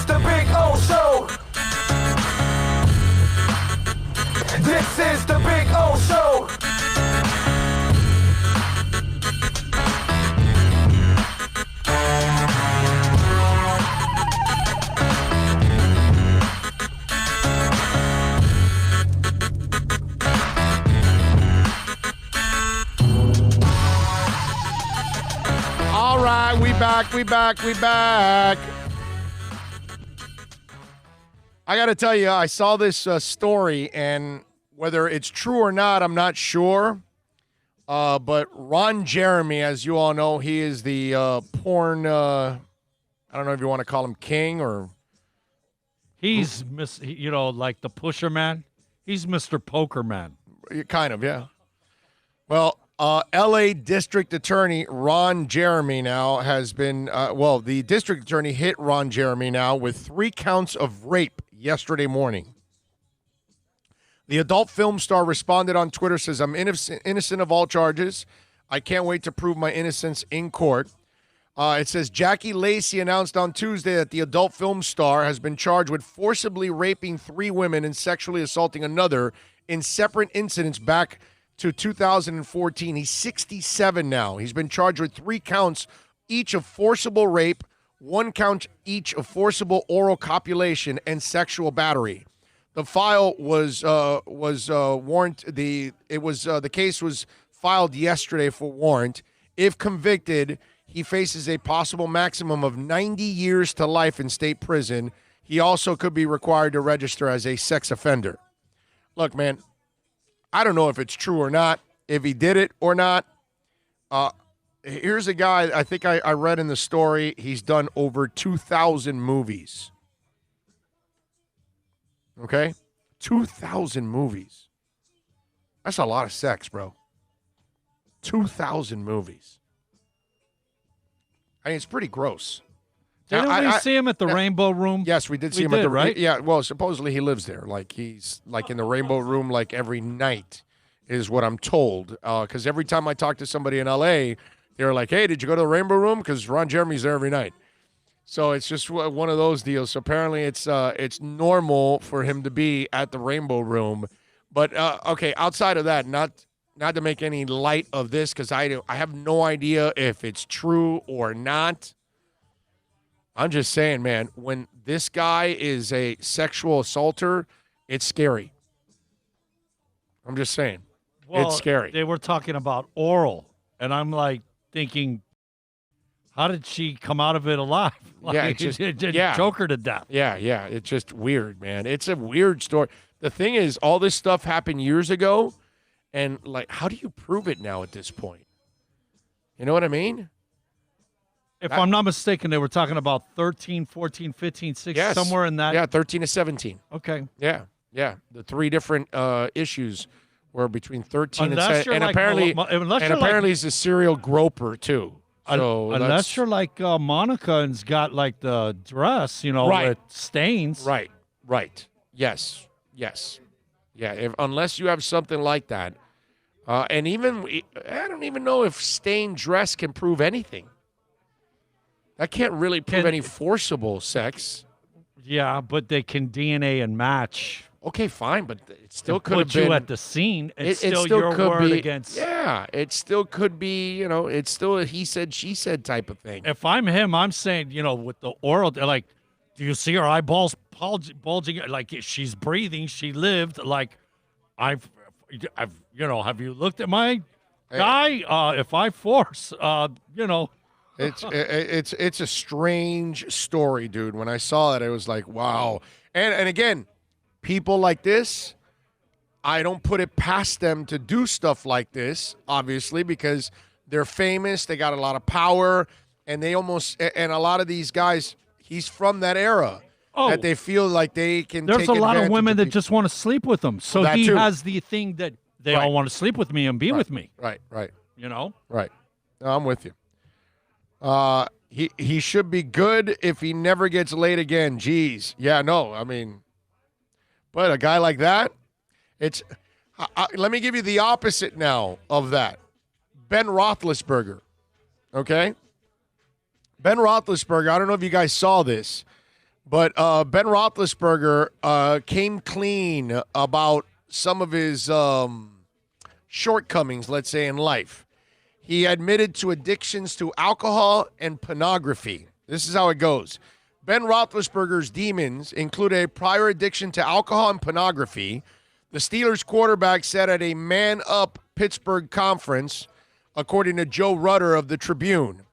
is the Big O Show. This is the Big O Show. All right, we back. I got to tell you, I saw this story, and whether it's true or not, I'm not sure. But Ron Jeremy, as you all know, he is the porn, I don't know if you want to call him king or... He's, like the pusher man. He's Mr. Poker Man. Kind of, yeah. Well, L.A. District Attorney Ron Jeremy now has been, the district attorney hit Ron Jeremy now with 3 counts of rape yesterday morning. The adult film star responded on Twitter, says, I'm innocent of all charges. I can't wait to prove my innocence in court. It says Jackie Lacey announced on Tuesday that the adult film star has been charged with forcibly raping 3 women and sexually assaulting another in separate incidents back to 2014. He's 67 now. He's been charged with 3 counts each of forcible rape, 1 count each of forcible oral copulation and sexual battery. The file was warrant. The case was filed yesterday for warrant. If convicted, he faces a possible maximum of 90 years to life in state prison. He also could be required to register as a sex offender. Look, man, I don't know if it's true or not, if he did it or not. Here's a guy, I think I read in the story, he's done over 2,000 movies. Okay? 2,000 movies. That's a lot of sex, bro. 2,000 movies. I mean, it's pretty gross. Didn't we see him at the Rainbow Room? Yes, we did see him at the right? Yeah, well, supposedly he lives there. Like, he's like in the Rainbow Room like every night is what I'm told. Because every time I talk to somebody in L.A., they're like, hey, did you go to the Rainbow Room? Because Ron Jeremy's there every night. So it's just one of those deals. So apparently it's normal for him to be at the Rainbow Room. But, okay, outside of that, not to make any light of this, because I have no idea if it's true or not. I'm just saying, man, when this guy is a sexual assaulter, it's scary. I'm just saying. Well, it's scary. They were talking about oral, and I'm like thinking, how did she come out of it alive? Like, Yeah, it didn't choke her to death. Yeah. It's just weird, man. It's a weird story. The thing is, all this stuff happened years ago, and, like, how do you prove it now at this point? You know what I mean? If I'm not mistaken, they were talking about 13, 14, 15, 16, somewhere in that. Yeah, 13 to 17. Okay. Yeah. The 3 different issues were between 13 Unless and 17. you're And like apparently he's a serial groper, too. So unless you're like Monica and's got like the dress, Right. with stains. Right. Yes. Yeah, unless you have something like that. And even, I don't even know if stained dress can prove anything. That can't really prove any forcible sex. Yeah, but they can DNA and match. Okay, fine, but it still could have put been you at the scene. It's it still still your could word be, against. Yeah, it still could be. It's still a he said she said type of thing. If I'm him, I'm saying, with the oral, they're like, do you see her eyeballs bulging? Like, she's breathing. She lived. Like, I've have you looked at my guy? If I force, It's a strange story, dude. When I saw it, I was like, wow. And again, people like this, I don't put it past them to do stuff like this, obviously, because they're famous, they got a lot of power, and and a lot of these guys, he's from that era. That they feel like they can There's take a lot of advantage women that people. just want to sleep with him. So That he too. has the thing that they all want to sleep with me and be with me. Right. Right. No, I'm with you. He should be good if he never gets laid again. Jeez. Yeah, no, I mean, but a guy like that, it's let me give you the opposite now of that. Ben Roethlisberger, okay? Ben Roethlisberger, I don't know if you guys saw this, But Ben Roethlisberger came clean about some of his shortcomings, let's say, in life. He admitted to addictions to alcohol and pornography. This is how it goes. Ben Roethlisberger's demons include a prior addiction to alcohol and pornography. The Steelers quarterback said at a Man Up Pittsburgh conference, according to Joe Rutter of the Tribune.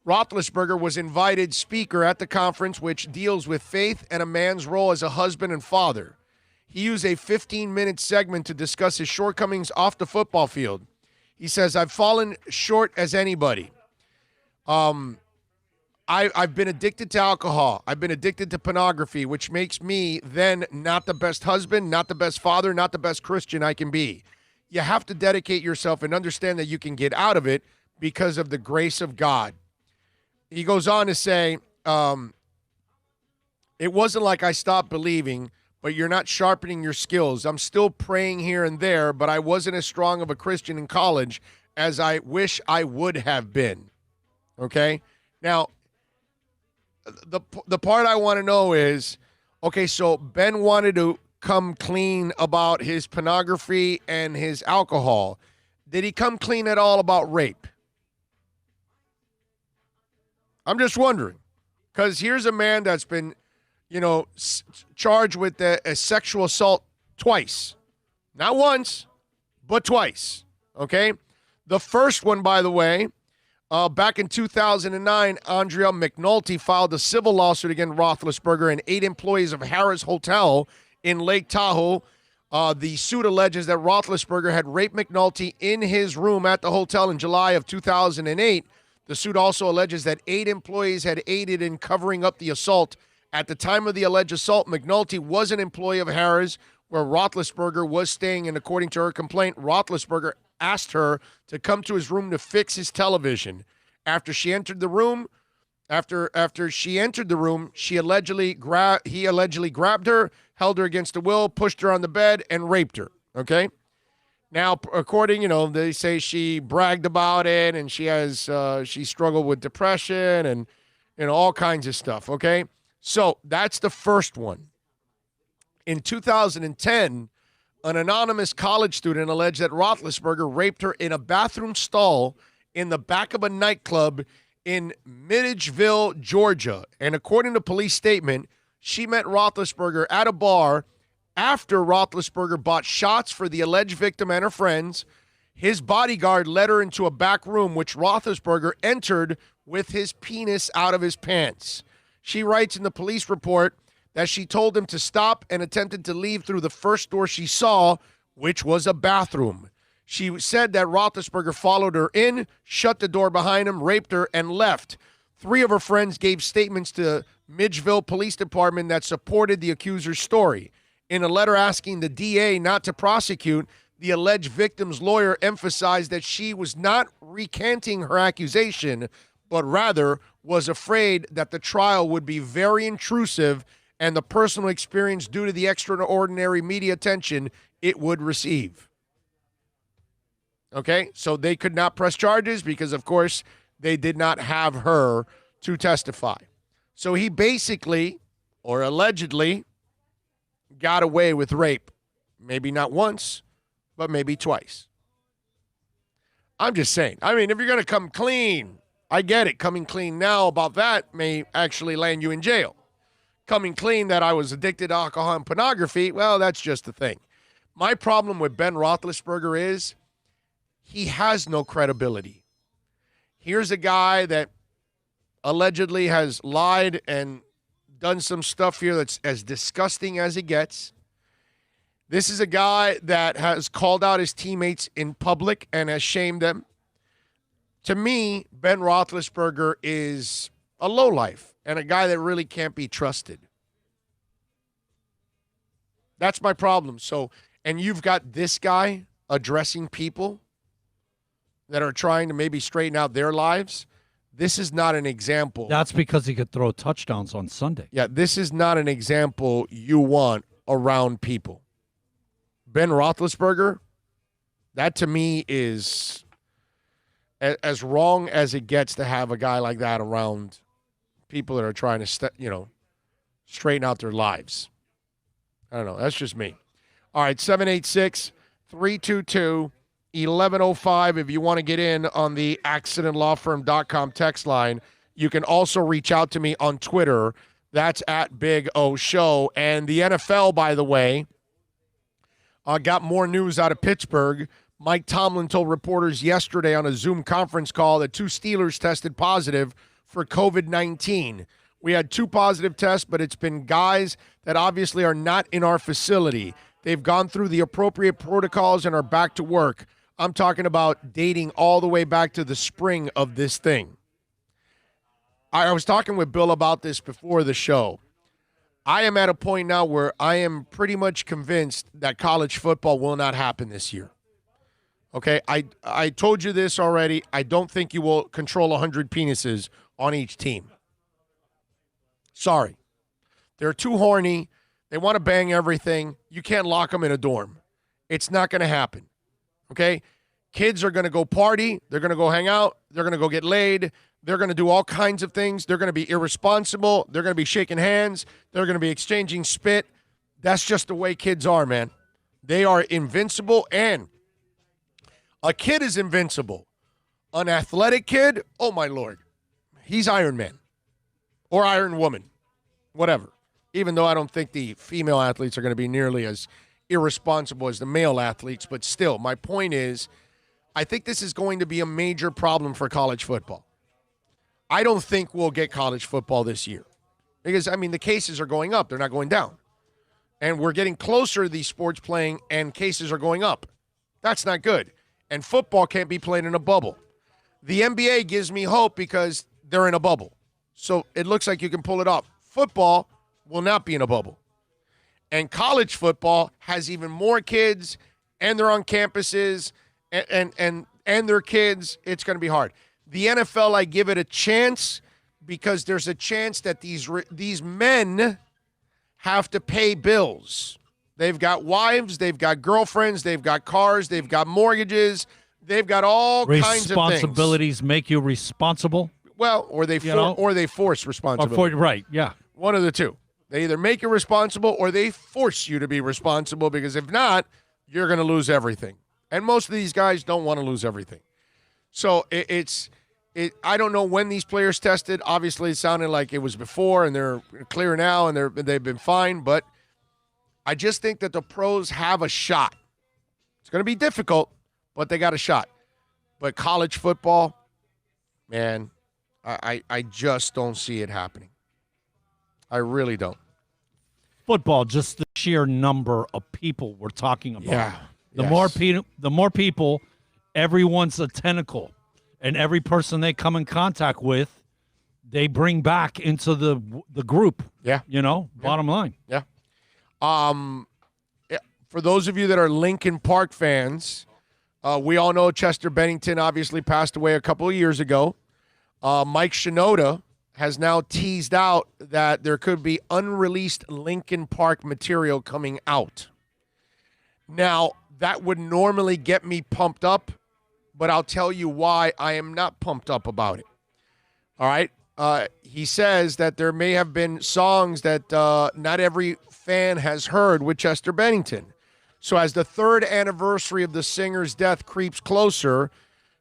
Roethlisberger was invited speaker at the conference, which deals with faith and a man's role as a husband and father. He used a 15-minute segment to discuss his shortcomings off the football field. He says, I've fallen short as anybody. I've been addicted to alcohol. I've been addicted to pornography, which makes me then not the best husband, not the best father, not the best Christian I can be. You have to dedicate yourself and understand that you can get out of it because of the grace of God. He goes on to say, it wasn't like I stopped believing, but you're not sharpening your skills. I'm still praying here and there, but I wasn't as strong of a Christian in college as I wish I would have been. Okay? Now, the part I want to know is, okay, so Ben wanted to come clean about his pornography and his alcohol. Did he come clean at all about rape? I'm just wondering, because here's a man that's been, charged with a sexual assault twice. Not once, but twice, okay? The first one, by the way, back in 2009, Andrea McNulty filed a civil lawsuit against Roethlisberger and 8 employees of Harrah's Hotel in Lake Tahoe. The suit alleges that Roethlisberger had raped McNulty in his room at the hotel in July of 2008. The suit also alleges that 8 employees had aided in covering up the assault. At the time of the alleged assault, McNulty was an employee of Harrah's, where Roethlisberger was staying, and according to her complaint, Roethlisberger asked her to come to his room to fix his television. After she entered the room, he allegedly grabbed her, held her against the will, pushed her on the bed, and raped her. Okay? Now, according, they say she bragged about it, and she struggled with depression and, all kinds of stuff, okay? So that's the first one. In 2010, an anonymous college student alleged that Roethlisberger raped her in a bathroom stall in the back of a nightclub in Midgeville, Georgia. And according to police statement, she met Roethlisberger at a bar after Roethlisberger bought shots for the alleged victim and her friends. His bodyguard led her into a back room, which Roethlisberger entered with his penis out of his pants. She writes in the police report that she told him to stop and attempted to leave through the first door she saw, which was a bathroom. She said that Roethlisberger followed her in, shut the door behind him, raped her, and left. 3 of her friends gave statements to Midgeville Police Department that supported the accuser's story. In a letter asking the DA not to prosecute, the alleged victim's lawyer emphasized that she was not recanting her accusation, but rather was afraid that the trial would be very intrusive and the personal experience due to the extraordinary media attention it would receive. Okay, so they could not press charges because, of course, they did not have her to testify. So he basically, or allegedly, got away with rape. Maybe not once, but maybe twice. I'm just saying. I mean, if you're going to come clean, I get it. Coming clean now about that may actually land you in jail. Coming clean that I was addicted to alcohol and pornography, well, that's just the thing. My problem with Ben Roethlisberger is he has no credibility. Here's a guy that allegedly has lied and done some stuff here that's as disgusting as it gets. This is a guy that has called out his teammates in public and has shamed them. To me, Ben Roethlisberger is a lowlife and a guy that really can't be trusted. That's my problem. So, and you've got this guy addressing people that are trying to maybe straighten out their lives. This is not an example. That's because he could throw touchdowns on Sunday. Yeah, this is not an example you want around people. Ben Roethlisberger, that to me is as wrong as it gets to have a guy like that around people that are trying to, straighten out their lives. I don't know. That's just me. All right, 786-322-1105. If you want to get in on the accidentlawfirm.com text line, you can also reach out to me on Twitter. That's at Big O Show. And the NFL, by the way, got more news out of Pittsburgh. Mike Tomlin told reporters yesterday on a Zoom conference call that 2 Steelers tested positive for COVID-19. We had 2 positive tests, but it's been guys that obviously are not in our facility. They've gone through the appropriate protocols and are back to work. I'm talking about dating all the way back to the spring of this thing. I was talking with Bill about this before the show. I am at a point now where I am pretty much convinced that college football will not happen this year. Okay, I told you this already. I don't think you will control 100 penises on each team. Sorry. They're too horny. They want to bang everything. You can't lock them in a dorm. It's not going to happen. Okay? Kids are going to go party. They're going to go hang out. They're going to go get laid. They're going to do all kinds of things. They're going to be irresponsible. They're going to be shaking hands. They're going to be exchanging spit. That's just the way kids are, man. They are invincible, and a kid is invincible. An athletic kid, oh my Lord, he's Iron Man or Iron Woman, whatever. Even though I don't think the female athletes are going to be nearly as irresponsible as the male athletes, but still, my point is, I think this is going to be a major problem for college football. I don't think we'll get college football this year because, I mean, the cases are going up. They're not going down. And we're getting closer to these sports playing, and cases are going up. That's not good. And football can't be played in a bubble. The NBA gives me hope because they're in a bubble. So it looks like you can pull it off. Football will not be in a bubble. And college football has even more kids, and they're on campuses, and they're kids. It's going to be hard. The NFL, I give it a chance because there's a chance that these men have to pay bills. They've got wives, they've got girlfriends, they've got cars, they've got mortgages, they've got all kinds of things. Responsibilities make you responsible. Well, or they force responsibility. Right, yeah. One of the two. They either make you responsible or they force you to be responsible because if not, you're going to lose everything. And most of these guys don't want to lose everything. So I don't know when these players tested. Obviously, it sounded like it was before, and they're clear now, and they've been fine. But I just think that the pros have a shot. It's going to be difficult, but they got a shot. But college football, man, I just don't see it happening. I really don't. Football, just the sheer number of people we're talking about. Yeah. The more people, everyone's a tentacle, and every person they come in contact with, they bring back into the group. Yeah. Bottom line. Yeah. For those of you that are Lincoln Park fans, we all know Chester Bennington obviously passed away a couple of years ago. Mike Shinoda has now teased out that there could be unreleased Lincoln Park material coming out. Now, that would normally get me pumped up, but I'll tell you why I am not pumped up about it. All right? He says that there may have been songs that not every fan has heard with Chester Bennington. So as the 3rd anniversary of the singer's death creeps closer,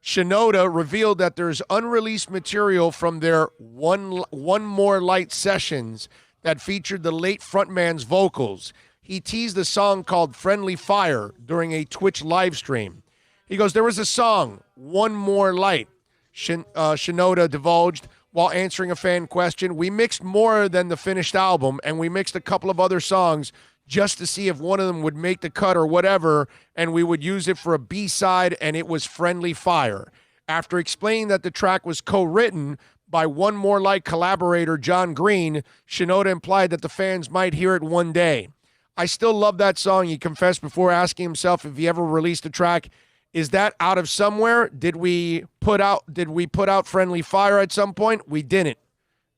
Shinoda revealed that there's unreleased material from their One More Light sessions that featured the late frontman's vocals. He teased a song called Friendly Fire during a Twitch live stream. He goes, there was a song, One More Light, Shinoda divulged while answering a fan question. We mixed more than the finished album, and we mixed a couple of other songs just to see if one of them would make the cut or whatever, and we would use it for a B-side, and it was Friendly Fire. After explaining that the track was co-written by One More Light collaborator John Green, Shinoda implied that the fans might hear it one day. I still love that song, he confessed before asking himself if he ever released a track. Is that out of somewhere? Did we put out Friendly Fire at some point? We didn't.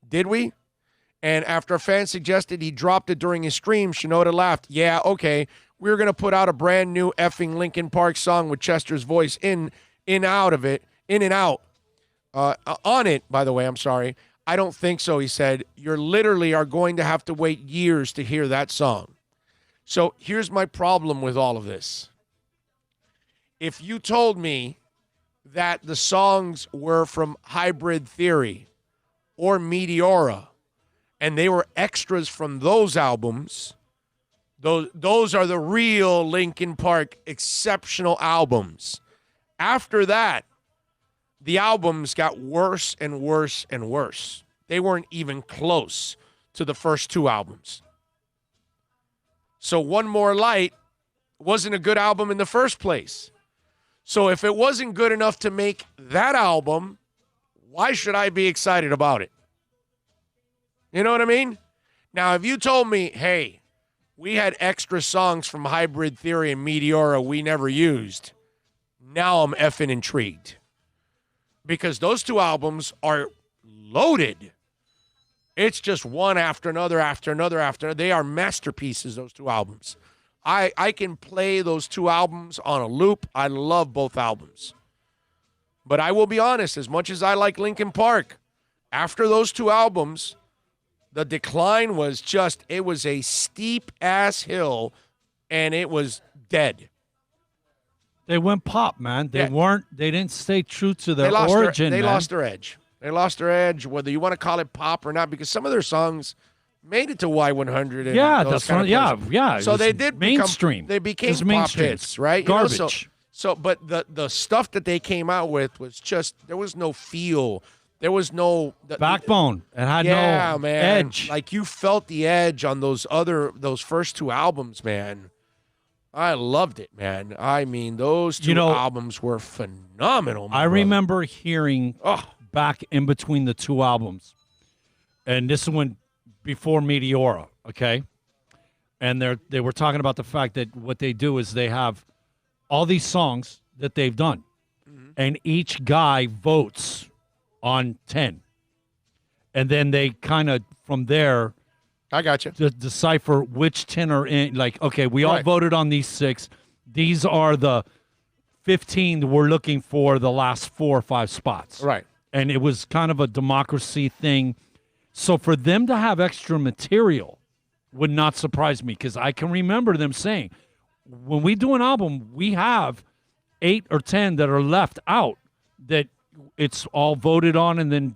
Did we? And after a fan suggested he dropped it during his stream, Shinoda laughed. Yeah, okay. We're going to put out a brand new effing Linkin Park song with Chester's voice in and out. On it, by the way, I'm sorry. I don't think so, he said. You literally are going to have to wait years to hear that song. So here's my problem with all of this. If you told me that the songs were from Hybrid Theory or Meteora, and they were extras from those albums, those are the real Linkin Park exceptional albums. After that, the albums got worse and worse and worse. They weren't even close to the first two albums. So One More Light wasn't a good album in the first place. So if it wasn't good enough to make that album, why should I be excited about it? You know what I mean? Now, if you told me, hey, we had extra songs from Hybrid Theory and Meteora we never used, now I'm effing intrigued. Because those two albums are loaded. It's just one after another, after another, after another. They are masterpieces, those two albums. I can play those two albums on a loop. I love both albums. But I will be honest, as much as I like Linkin Park, after those two albums, the decline was just, it was a steep-ass hill, and it was dead. They went pop, man. They didn't stay true to their lost origin, They man. lost their edge. They lost their edge, whether you want to call it pop or not, because some of their songs made it to Y100. And Yeah, those that's kind right. of places. Yeah. So It they was did mainstream. They It became was pop mainstream. hits, right? Garbage. But the stuff that they came out with was just, there was no feel. There was no Backbone. It had no edge. Like, you felt the edge on those first two albums, man. I loved it, man. I mean, those two albums were phenomenal. I remember hearing back in between the two albums, and this one before Meteora, okay? And they were talking about the fact that what they do is they have all these songs that they've done, and each guy votes on 10. And then they kind of, from there, I got you. Decipher which 10 are in. Like, okay, we all voted on these 6. These are the 15 we're looking for the last 4 or 5 spots. Right. And it was kind of a democracy thing. So for them to have extra material would not surprise me, because I can remember them saying, when we do an album, we have 8 or 10 that are left out that it's all voted on, and then,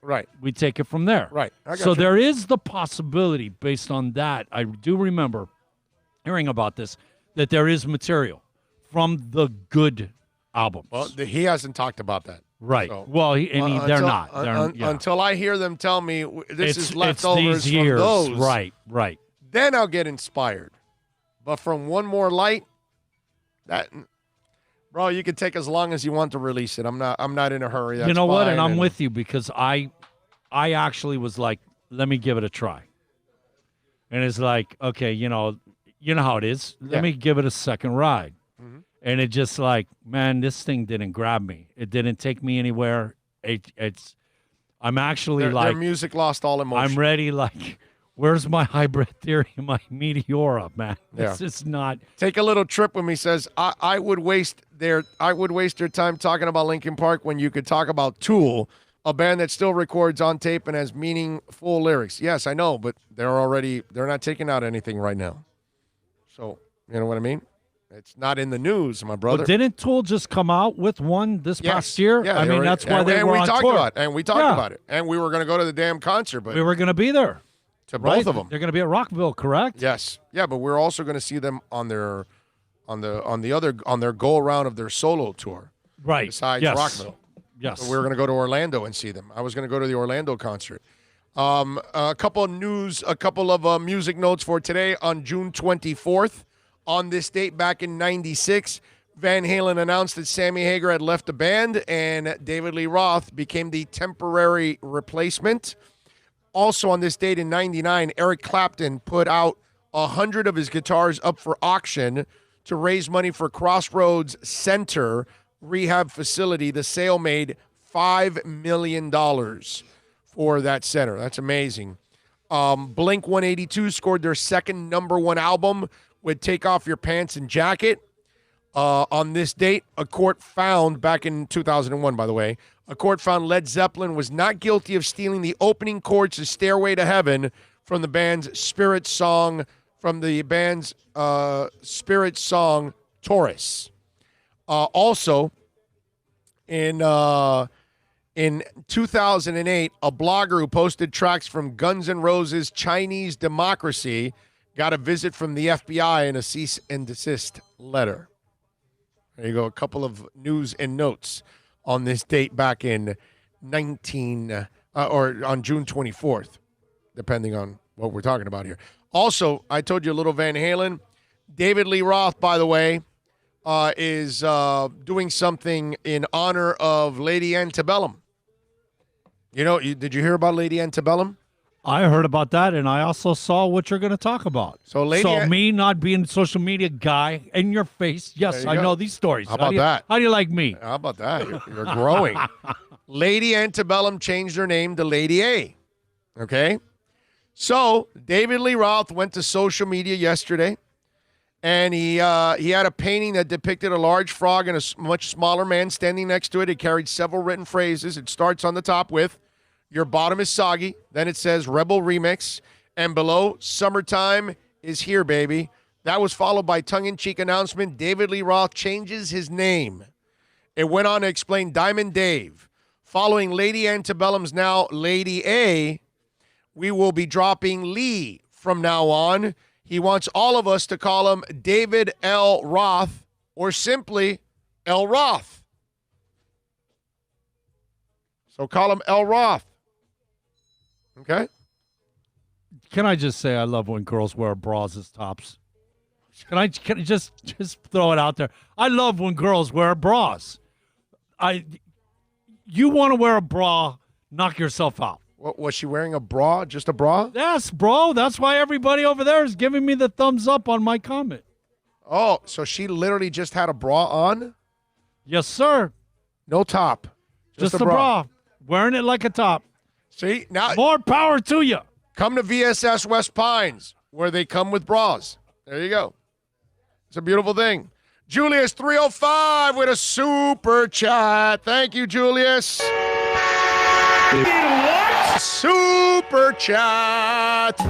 right, we take it from there. Right. So there is the possibility, based on that, I do remember hearing about this, that there is material from the good albums. Well, he hasn't talked about that. Right. So, Well, they're not. Until I hear them tell me this is leftovers it's these years. from those. Right. Then I'll get inspired. But from One More Light, bro, you can take as long as you want to release it. I'm not in a hurry. That's you know what? fine. And I'm with you, because I actually was like, let me give it a try. And it's like, okay, you know how it is. Let me give it a second ride. Mm-hmm. And it just like, man, this thing didn't grab me. It didn't take me anywhere. I'm actually their music lost all emotion. I'm ready. Like, where's my Hybrid Theory and my Meteora, man? Yeah. It's just not. Take a little trip with me. Says I would waste their time talking about Linkin Park when you could talk about Tool, a band that still records on tape and has meaningful lyrics. Yes, I know, but they're not taking out anything right now. So you know what I mean? It's not in the news, my brother. But didn't Tool just come out with one this past year? Yeah, I mean, that's why they were on tour. And we talked about it. And we were going to go to the damn concert, but we were going to be there. To both of them. They're going to be at Rockville, correct? Yes. Yeah, but we're also going to see them on their go around of their solo tour. Right. Besides Yes. Rockville. Yes. So we were going to go to Orlando and see them. I was going to go to the Orlando concert. A couple of music notes for today. On June 24th, on this date back in 96, Van Halen announced that Sammy Hagar had left the band and David Lee Roth became the temporary replacement. Also on this date in 99, Eric Clapton put out 100 of his guitars up for auction to raise money for Crossroads Center rehab facility. The sale made $5 million for that center. That's amazing. Blink-182 scored their second #1 album with Take Off Your Pants and Jacket. On this date, a court found, back in 2001, by the way, A court found Led Zeppelin was not guilty of stealing the opening chords to Stairway to Heaven from the band's spirit song, Taurus. Also, in 2008, a blogger who posted tracks from Guns N' Roses' Chinese Democracy got a visit from the FBI and a cease and desist letter. There you go, a couple of news and notes on this date back in on June 24th, depending on what we're talking about here. Also, I told you a little Van Halen. David Lee Roth, by the way, is doing something in honor of Lady Antebellum. Did you hear about Lady Antebellum? I heard about that, and I also saw what you're going to talk about. So me not being a social media guy in your face, yes, I know these stories. How about that? How do you like me? How about that? You're growing. Lady Antebellum changed her name to Lady A. Okay? So David Lee Roth went to social media yesterday, and he had a painting that depicted a large frog and a much smaller man standing next to it. It carried several written phrases. It starts on the top with, "Your bottom is soggy." Then it says Rebel Remix. And below, "Summertime is here, baby." That was followed by tongue-in-cheek announcement, David Lee Roth changes his name. It went on to explain Diamond Dave. Following Lady Antebellum's now Lady A, we will be dropping Lee from now on. He wants all of us to call him David L. Roth or simply L. Roth. So call him L. Roth. Okay? Can I just say I love when girls wear bras as tops? Can I just throw it out there? I love when girls wear bras. You want to wear a bra, knock yourself out. What, was she wearing a bra? Just a bra? Yes, bro. That's why everybody over there is giving me the thumbs up on my comment. Oh, so she literally just had a bra on? Yes, sir. No top. Just a bra. Wearing it like a top. See? Now more power to you. Come to VSS West Pines, where they come with bras. There you go. It's a beautiful thing. Julius 305 with a super chat. Thank you, Julius. What? Super chat.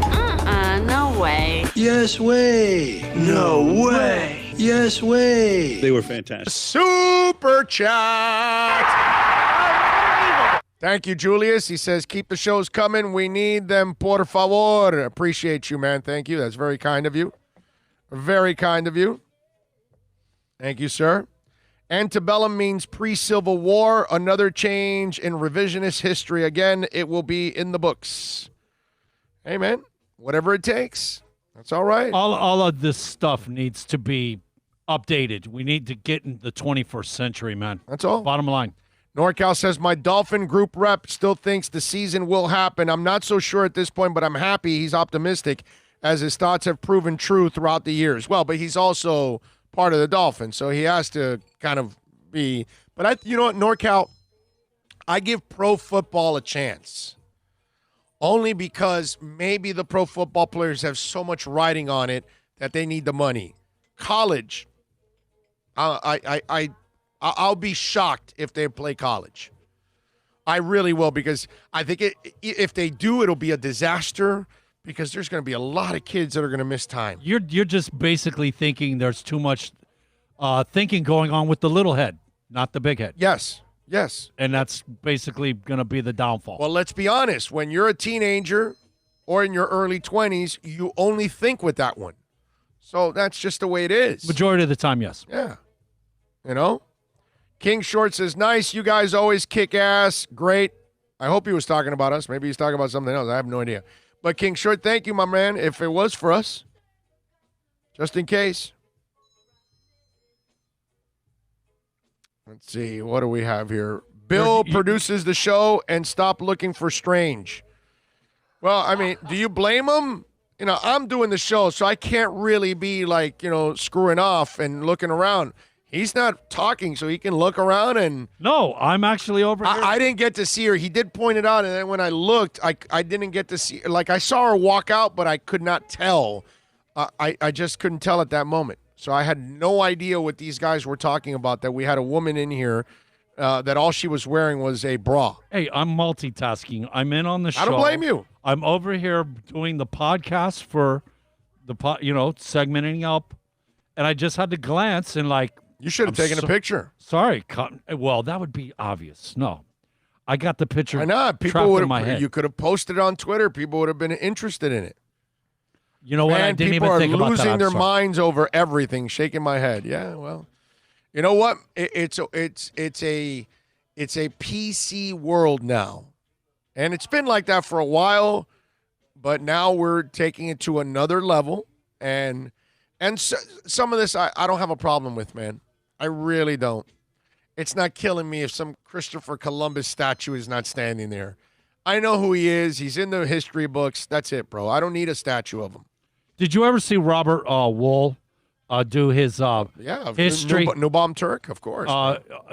No way. Yes way. No way. Yes way. They were fantastic. Super chat. Thank you, Julius. He says, keep the shows coming. We need them, por favor. Appreciate you, man. Thank you. That's very kind of you. Very kind of you. Thank you, sir. Antebellum means pre-Civil War. Another change in revisionist history. Again, it will be in the books. Hey, man, whatever it takes. That's all right. All of this stuff needs to be updated. We need to get in the 21st century, man. That's all. Bottom line. NorCal says, my Dolphin group rep still thinks the season will happen. I'm not so sure at this point, but I'm happy he's optimistic as his thoughts have proven true throughout the years. Well, but he's also part of the Dolphins, so he has to kind of be. But you know what, NorCal, I give pro football a chance. Only because maybe the pro football players have so much riding on it that they need the money. College, I'll be shocked if they play college. I really will, because I think if they do, it'll be a disaster, because there's going to be a lot of kids that are going to miss time. You're just basically thinking there's too much thinking going on with the little head, not the big head. Yes. And that's basically going to be the downfall. Well, let's be honest. When you're a teenager or in your early 20s, you only think with that one. So that's just the way it is. Majority of the time, yes. Yeah. You know? King Short says, nice. You guys always kick ass. Great. I hope he was talking about us. Maybe he's talking about something else. I have no idea. But King Short, thank you, my man, if it was for us. Just in case. Let's see. What do we have here? Bill produces the show and stop looking for Strange. Well, I mean, do you blame him? You know, I'm doing the show, so I can't really be like, screwing off and looking around. He's not talking, so he can look around and. No, I'm actually over here. I didn't get to see her. He did point it out, and then when I looked, I didn't get to see. Like, I saw her walk out, but I could not tell. I just couldn't tell at that moment. So I had no idea what these guys were talking about. That we had a woman in here that all she was wearing was a bra. Hey, I'm multitasking. I'm in on the show. I don't blame you. I'm over here doing the podcast for the segmenting up, and I just had to glance and you should have taken a picture. Sorry, well, that would be obvious. No, I got the picture. Why not? People trapped would in my head. You could have posted it on Twitter. People would have been interested in it. You know what? I didn't even think people about are that. losing their I'm sorry. minds over everything. Shaking my head. Yeah, well, you know what? It's a PC world now, and it's been like that for a while. But now we're taking it to another level, and so, some of this I don't have a problem with, man. I really don't. It's not killing me if some Christopher Columbus statue is not standing there. I know who he is. He's in the history books. That's it, bro. I don't need a statue of him. Did you ever see Robert Wool do his history? New Bomb Turk, of course.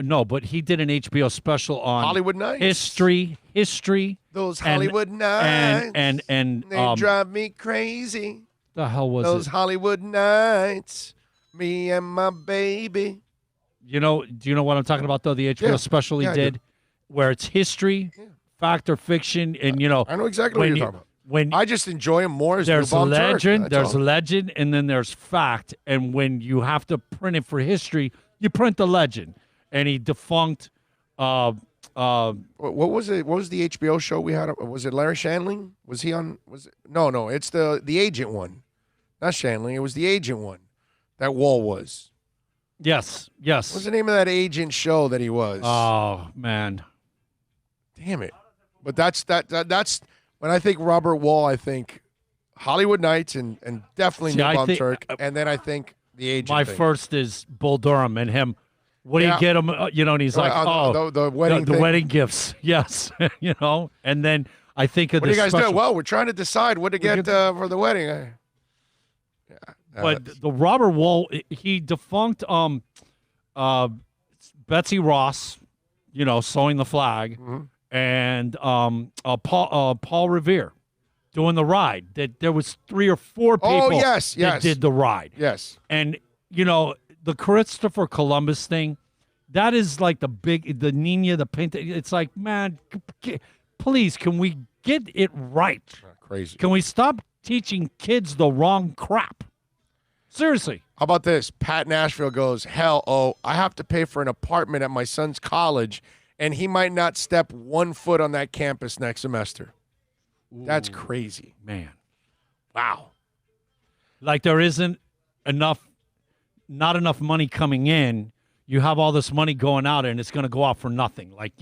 No, but he did an HBO special on Hollywood Nights. history. Those Hollywood Nights. And they drive me crazy. The hell was Those it? Hollywood Nights. Me and my baby. Do you know what I'm talking about, though? The HBO special he did, where it's history, fact or fiction, and I know exactly what you're talking about. When I just enjoy him more as there's New Bomb legend, Turk. there's legend, and then there's fact. And when you have to print it for history, you print the legend. And he defunct. What was it? What was the HBO show we had? Was it Larry Shandling? Was he on? Was it? No. It's the agent one. Not Shandling. It was the agent one. That Wall was. Yes. What's the name of that agent show that he was? Oh man, damn it! But that's when I think Robert Wall. I think Hollywood Nights and definitely New Bomb Turk, and then I think the agent. My thing. first is Bull Durham and him. What do you get him? And he's like, the wedding, the wedding gifts. Yes, And then I think of what do you guys special. do? Well, we're trying to decide what to get for the wedding. But the Robert Wall, he defunct Betsy Ross, sewing the flag, and Paul Revere doing the ride. That there was 3 or 4 people that did the ride. Yes. And the Christopher Columbus thing, that is like the Nina, the paint. It's like, man, please, can we get it right? Crazy. Can we stop teaching kids the wrong crap? Seriously. How about this? Pat Nashville goes, hell, I have to pay for an apartment at my son's college, and he might not step 1 foot on that campus next semester. That's crazy. Man. Wow. Like there isn't not enough money coming in. You have all this money going out, and it's going to go out for nothing. Like,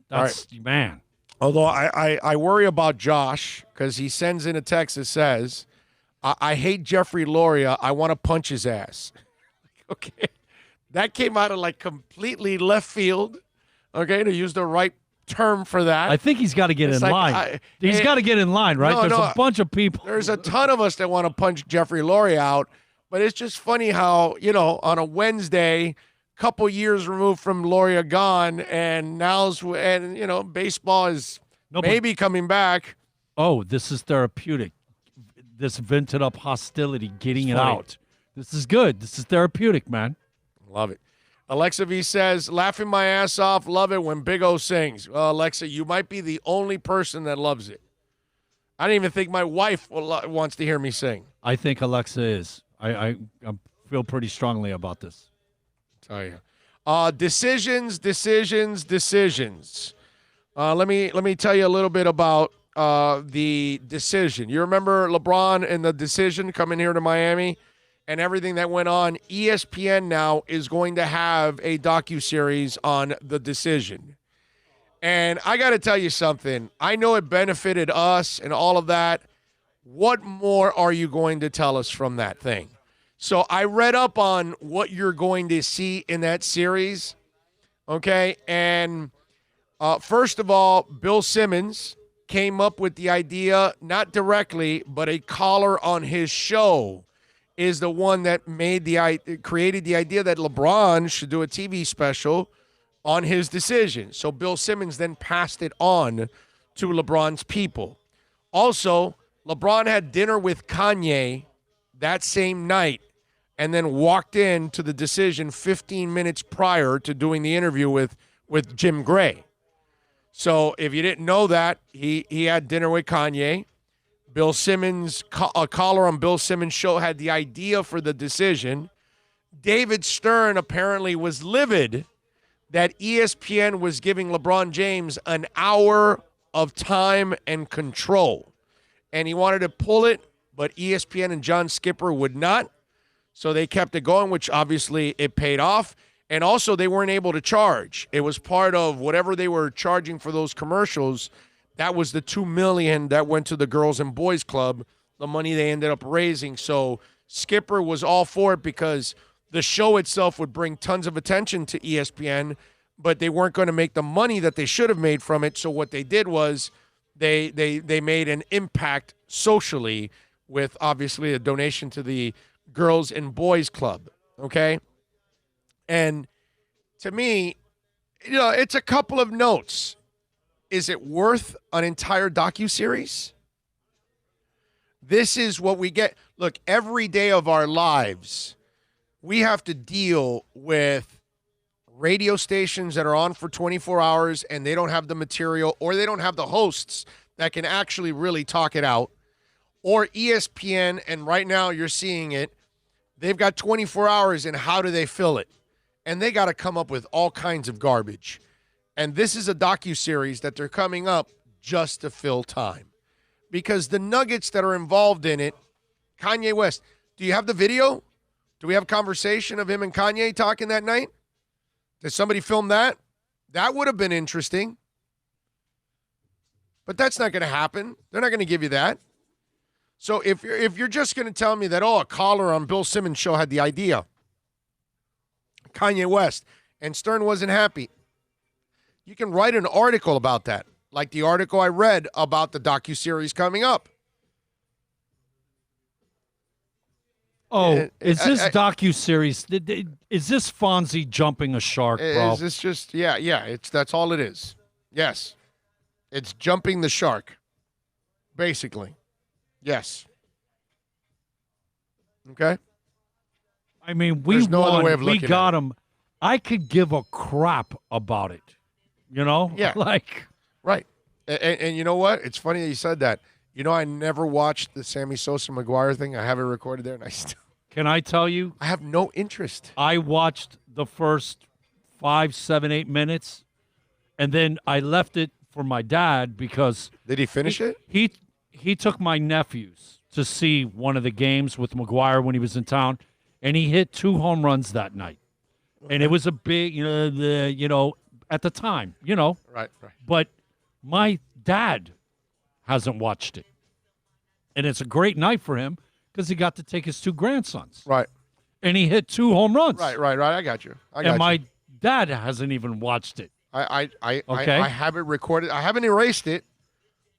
that's, man. Although I worry about Josh because he sends in a text that says, I hate Jeffrey Loria. I want to punch his ass. Okay. That came out of completely left field. Okay. To use the right term for that. I think he's got to get in line. He's got to get in line, right? There's a bunch of people. There's a ton of us that want to punch Jeffrey Loria out. But it's just funny how, on a Wednesday, couple years removed from Loria gone, and baseball is maybe coming back. Oh, this is therapeutic. This vented up hostility, getting it out. This is good. This is therapeutic, man. Love it. Alexa V says, laughing my ass off, love it when Big O sings. Well, Alexa, you might be the only person that loves it. I don't even think my wife wants to hear me sing. I think Alexa is. I feel pretty strongly about this. Tell you. Decisions. Let me tell you a little bit about the decision. You remember LeBron and the decision coming here to Miami and everything that went on? ESPN now is going to have a docuseries on the decision. And I got to tell you something. I know it benefited us and all of that. What more are you going to tell us from that thing? So I read up on what you're going to see in that series, okay? And first of all, Bill Simmons came up with the idea, not directly, but a caller on his show is the one that created the idea that LeBron should do a TV special on his decision. So Bill Simmons then passed it on to LeBron's people. Also, LeBron had dinner with Kanye that same night and then walked into the decision 15 minutes prior to doing the interview with with Jim Gray. So if you didn't know that, he had dinner with Kanye. Bill Simmons, a caller on Bill Simmons' show had the idea for the decision. David Stern apparently was livid that ESPN was giving LeBron James an hour of time and control. And he wanted to pull it, but ESPN and John Skipper would not. So they kept it going, which obviously it paid off. And also they weren't able to charge. It was part of whatever they were charging for those commercials. That was the $2 million that went to the Girls and Boys Club, the money they ended up raising. So Skipper was all for it because the show itself would bring tons of attention to ESPN, but they weren't going to make the money that they should have made from it. So what they did was they made an impact socially with obviously a donation to the Girls and Boys Club. Okay. And to me, it's a couple of notes. Is it worth an entire docuseries? This is what we get. Look, every day of our lives, we have to deal with radio stations that are on for 24 hours and they don't have the material or they don't have the hosts that can actually really talk it out. Or ESPN, and right now you're seeing it, they've got 24 hours, and how do they fill it? And they got to come up with all kinds of garbage. And this is a docuseries that they're coming up just to fill time. Because the nuggets that are involved in it, Kanye West, do you have the video? Do we have a conversation of him and Kanye talking that night? Did somebody film that? That would have been interesting. But that's not going to happen. They're not going to give you that. So if you're just going to tell me that, a caller on Bill Simmons' show had the idea, Kanye West, and Stern wasn't happy, you can write an article about that, like the article I read about the docuseries coming up. Oh, is this docuseries? Is this Fonzie jumping a shark, bro? Is this just that's all it is. Yes. It's jumping the shark, basically. Yes. Okay. I mean, There's no other way of we looking got at it. him. I could give a crap about it. Yeah. Like, right. And you know what? It's funny that you said that. I never watched the Sammy Sosa McGuire thing. I have it recorded there, and I still. Can I tell you? I have no interest. I watched the first 5, 7, 8 minutes, and then I left it for my dad because. Did he finish it? He took my nephews to see one of the games with McGuire when he was in town, and he hit 2 home runs that night. Okay. And it was a big, at the time, Right. But my dad hasn't watched it. And it's a great night for him because he got to take his 2 grandsons. Right. And he hit 2 home runs. Right. I got you. My dad hasn't even watched it. I Okay. I have it recorded. I haven't erased it,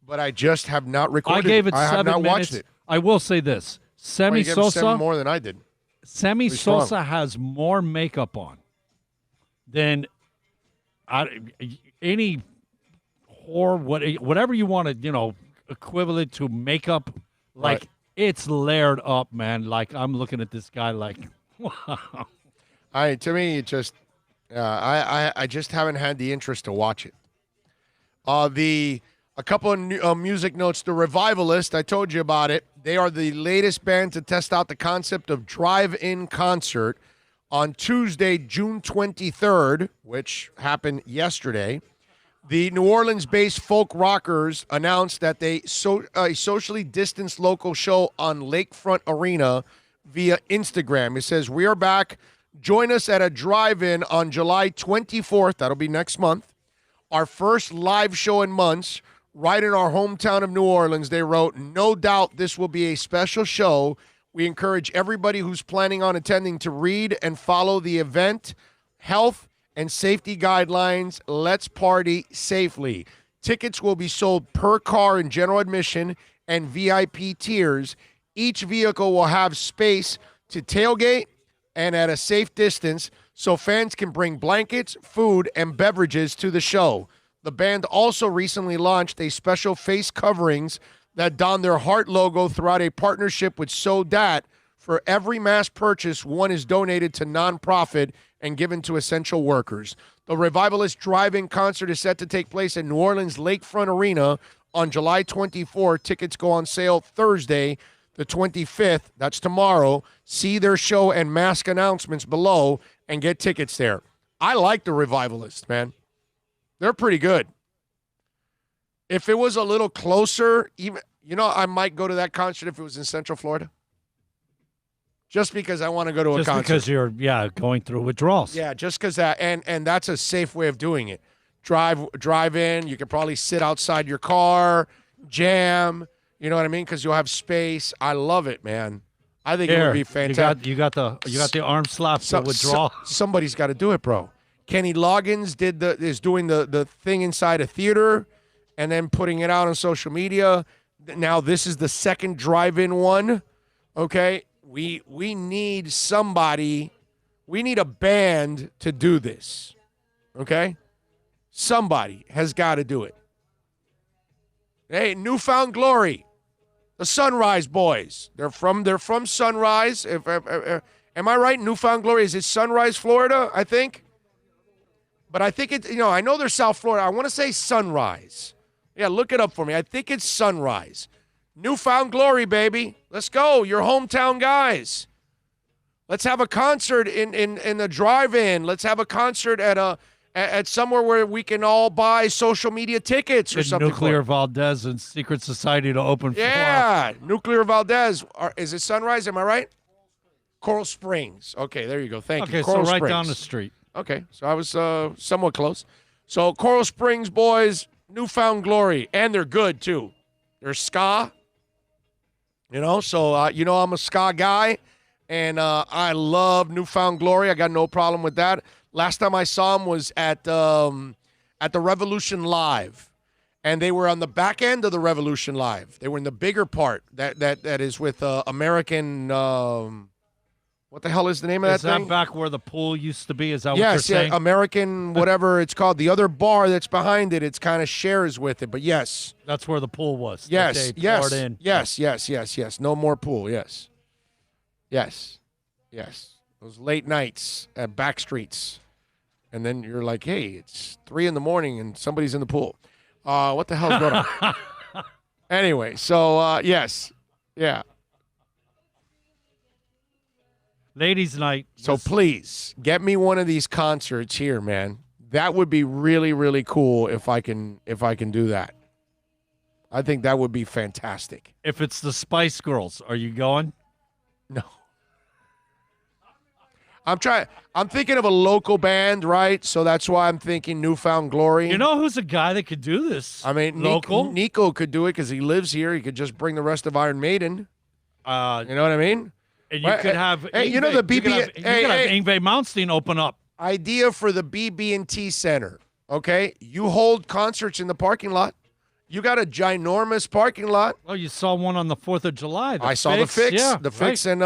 but I just have not recorded I gave it 7 I have not minutes. watched it. I will say this. Sammy You gave him Sosa 7 more than I did. Sammy Pretty strong. Sosa has more makeup on than any whore, whatever you want to, equivalent to makeup. Like, Right. it's layered up, man. Like, I'm looking at this guy like, wow. To me, it just, I just haven't had the interest to watch it. A couple of music notes. The Revivalist, I told you about it. They are the latest band to test out the concept of drive-in concert on Tuesday, June 23rd, which happened yesterday. The New Orleans-based folk rockers announced that a socially distanced local show on Lakefront Arena via Instagram. It says, "We are back. Join us at a drive-in on July 24th. That'll be next month. Our first live show in months, right in our hometown of New Orleans." They wrote, "No doubt this will be a special show. We encourage everybody who's planning on attending to read and follow the event health and safety guidelines. Let's party safely. Tickets will be sold per car in general admission and VIP tiers. Each vehicle will have space to tailgate and at a safe distance so fans can bring blankets, food, and beverages to the show." The band also recently launched a special face coverings that don their heart logo throughout a partnership with So Dat. For every mass purchase, one is donated to nonprofit and given to essential workers. The Revivalist Drive-In concert is set to take place at New Orleans Lakefront Arena on July 24. Tickets go on sale Thursday, the 25th. That's tomorrow. See their show and mask announcements below and get tickets there. I like the Revivalists, man. They're pretty good. If it was a little closer, even I might go to that concert if it was in Central Florida. Just because I want to go to a concert. Just because you're, going through withdrawals. Yeah, just because that, and that's a safe way of doing it. Drive in. You can probably sit outside your car, jam. You know what I mean? Because you'll have space. I love it, man. I think it would be fantastic. You got the arm slap for withdrawal. Somebody's got to do it, bro. Kenny Loggins is doing the thing inside a theater, and then putting it out on social media. Now this is the second drive-in one. Okay. We need somebody. We need a band to do this. Okay? Somebody has got to do it. Hey, Newfound Glory, the Sunrise Boys. They're from Sunrise. Am I right? Newfound Glory, is it Sunrise, Florida? I think. But I think I know they're South Florida. I want to say Sunrise. Yeah, look it up for me. I think it's Sunrise. Newfound Glory, baby. Let's go. Your hometown guys. Let's have a concert in the drive-in. Let's have a concert at somewhere where we can all buy social media tickets or something. Nuclear Valdez and Secret Society to open. Yeah, Nuclear Valdez. Is it Sunrise? Am I right? Coral Springs. Okay, there you go. Thank you. Okay, Coral so right Springs. down the street. Okay, so I was somewhat close. So Coral Springs boys, Newfound Glory, and they're good too. They're ska. So I'm a ska guy, and I love Newfound Glory. I got no problem with that. Last time I saw them was at the Revolution Live, and they were on the back end of the Revolution Live. They were in the bigger part that is with American. What the hell is the name of that thing? Is that back where the pool used to be? Is that what you're saying? Yes, American whatever it's called. The other bar that's behind it, it's kind of shares with it. But yes. That's where the pool was. Yes, yes. No more pool, yes. Yes. Those late nights at back streets. And then you're like, hey, it's 3 a.m. and somebody's in the pool. What the hell's going on? Anyway, so, yes. Yeah. Ladies' night. So please get me one of these concerts here, man. That would be really, really cool if I can do that. I think that would be fantastic. If it's the Spice Girls, are you going? No. I'm thinking of a local band, right? So that's why I'm thinking Newfound Glory. You know who's a guy that could do this? I mean, local. Nico could do it because he lives here. He could just bring the rest of Iron Maiden. You know what I mean? And you could have, the BB. You could have Yngwie Malmsteen open up. Idea for the BB&T Center. Okay, you hold concerts in the parking lot. You got a ginormous parking lot. Oh, you saw one on the 4th of July. I saw the Fix. Yeah, the Fix and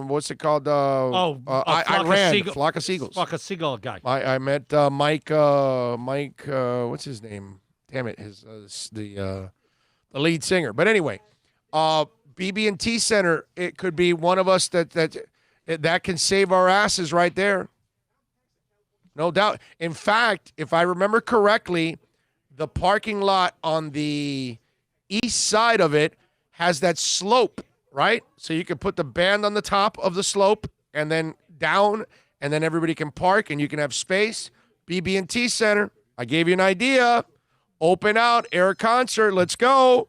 what's it called? I ran Flock of Seagulls. Flock of Seagull guy. I met Mike. What's his name? Damn it, the lead singer. But anyway, BB&T Center. It could be one of us that can save our asses right there. No doubt. In fact, if I remember correctly, the parking lot on the east side of it has that slope, right? So you can put the band on the top of the slope and then down, and then everybody can park and you can have space. BB&T Center. I gave you an idea. Open out, air concert. Let's go.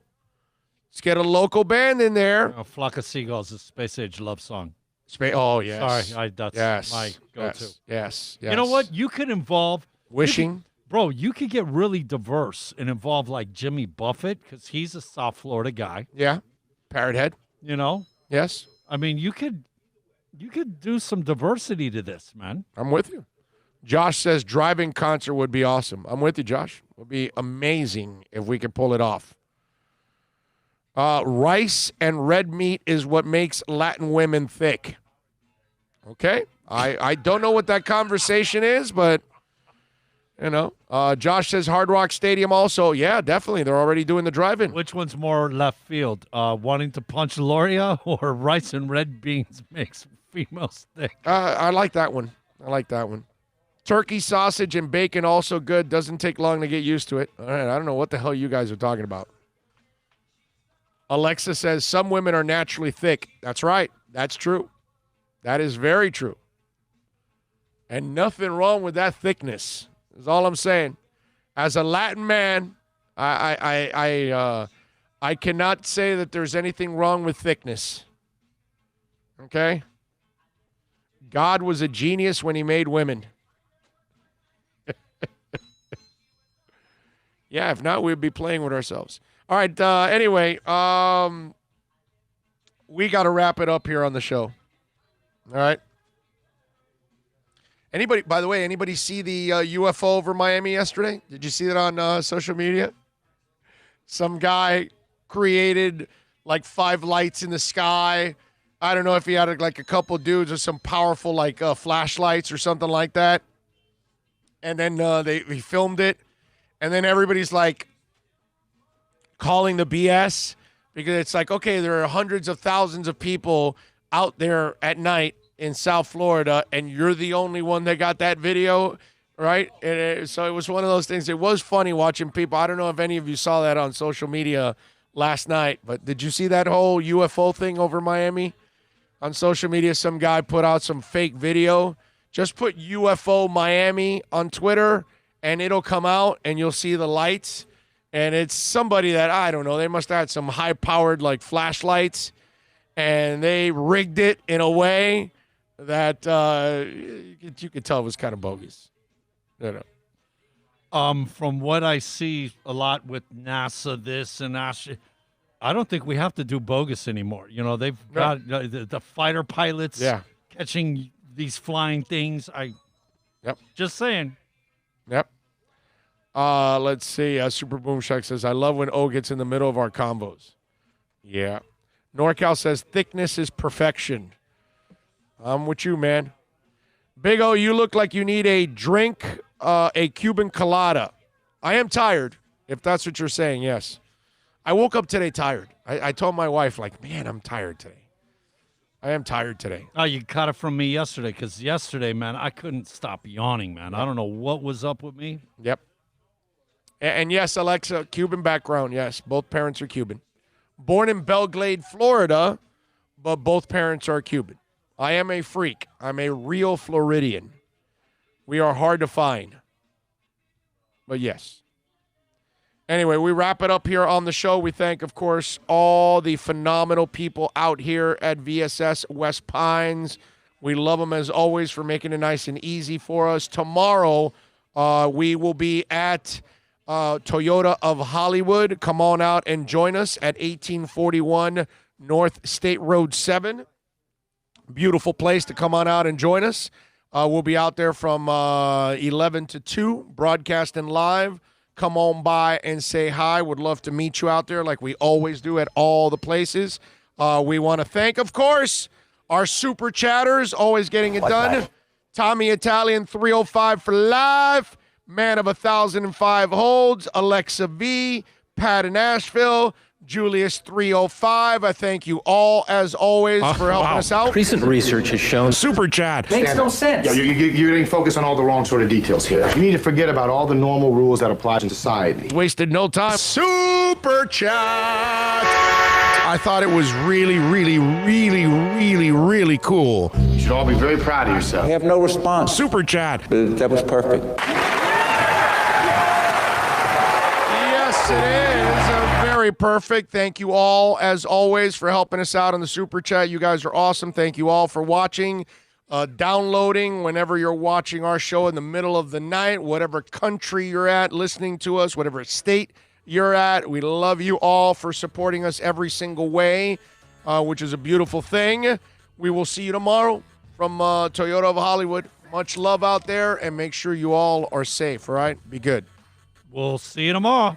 Let's get a local band in there. Flock of Seagulls, a Space Age love song. Oh, yes. Sorry, that's my go-to. Yes. You know what? You could involve... Wishing. Bro, you could get really diverse and involve like Jimmy Buffett because he's a South Florida guy. Yeah. Parrot Head. You know? Yes. I mean, you could do some diversity to this, man. I'm with you. Josh says driving concert would be awesome. I'm with you, Josh. It would be amazing if we could pull it off. Rice and red meat is what makes Latin women thick. Okay? I don't know what that conversation is, but, you know. Josh says Hard Rock Stadium also. Yeah, definitely. They're already doing the drive-in. Which one's more left field? Wanting to punch Loria or rice and red beans makes females thick? I like that one. I like that one. Turkey, sausage, and bacon also good. Doesn't take long to get used to it. All right, I don't know what the hell you guys are talking about. Alexa says some women are naturally thick. That's right. That's true. That is very true. And nothing wrong with that thickness is all I'm saying. As a Latin man, I cannot say that there's anything wrong with thickness. Okay? God was a genius when he made women. Yeah, if not, we'd be playing with ourselves. All right, anyway, we got to wrap it up here on the show. All right? Anybody, by the way, anybody see the UFO over Miami yesterday? Did you see that on social media? Some guy created like 5 lights in the sky. I don't know if he had like a couple dudes or some powerful like flashlights or something like that. And then he filmed it. And then everybody's like calling the BS because it's like, okay, there are hundreds of thousands of people out there at night in South Florida, and you're the only one that got that video, right? And so it was one of those things. It was funny watching people. I don't know if any of you saw that on social media last night, but did you see that whole UFO thing over Miami? On social media, some guy put out some fake video. Just put UFO Miami on Twitter, and it'll come out, and you'll see the lights. And it's somebody that, I don't know, they must have had some high-powered, like, flashlights, and they rigged it in a way that you could tell it was kind of bogus. You know. From what I see a lot with NASA, this and that, I don't think we have to do bogus anymore. You know, they've got the fighter pilots catching these flying things. Just saying. Yep. Let's see. Super Boom Shack says, I love when O gets in the middle of our combos. Yeah. NorCal says, thickness is perfection. I'm with you, man. Big O, you look like you need a drink, a Cuban colada. I am tired, if that's what you're saying, yes. I woke up today tired. I told my wife, like, man, I'm tired today. I am tired today. Oh, you caught it from me yesterday, because yesterday, man, I couldn't stop yawning, man. I don't know what was up with me. Yep. And yes, Alexa, Cuban background, yes. Both parents are Cuban. Born in Belglade, Florida, but both parents are Cuban. I am a freak. I'm a real Floridian. We are hard to find. But yes. Anyway, we wrap it up here on the show. We thank, of course, all the phenomenal people out here at VSS West Pines. We love them, as always, for making it nice and easy for us. Tomorrow, we will be at Toyota of Hollywood. Come on out and join us at 1841 North State Road 7. Beautiful place to come on out and join us. We'll be out there from 11 to 2, broadcasting live. Come on by and say hi. Would love to meet you out there like we always do at all the places. We want to thank, of course, our super chatters, always getting it done. Tommy Italian, 305 for life. Man of 1,005 holds. Alexa V. Pat in Asheville. Julius 305. I thank you all, as always, for helping us out. Recent research has shown Super chat. makes no sense. Yeah, you're getting focused on all the wrong sort of details here. You need to forget about all the normal rules that apply in society. Wasted no time. Super chat. I thought it was really, really, really, really, really cool. You should all be very proud of yourself. I have no response. Super chat. That was perfect. Yes, it is. Very perfect. Thank you all, as always, for helping us out on the Super Chat. You guys are awesome. Thank you all for watching, downloading whenever you're watching our show in the middle of the night, whatever country you're at, listening to us, whatever state you're at. We love you all for supporting us every single way, which is a beautiful thing. We will see you tomorrow from Toyota of Hollywood. Much love out there, and make sure you all are safe, all right? Be good. We'll see you tomorrow.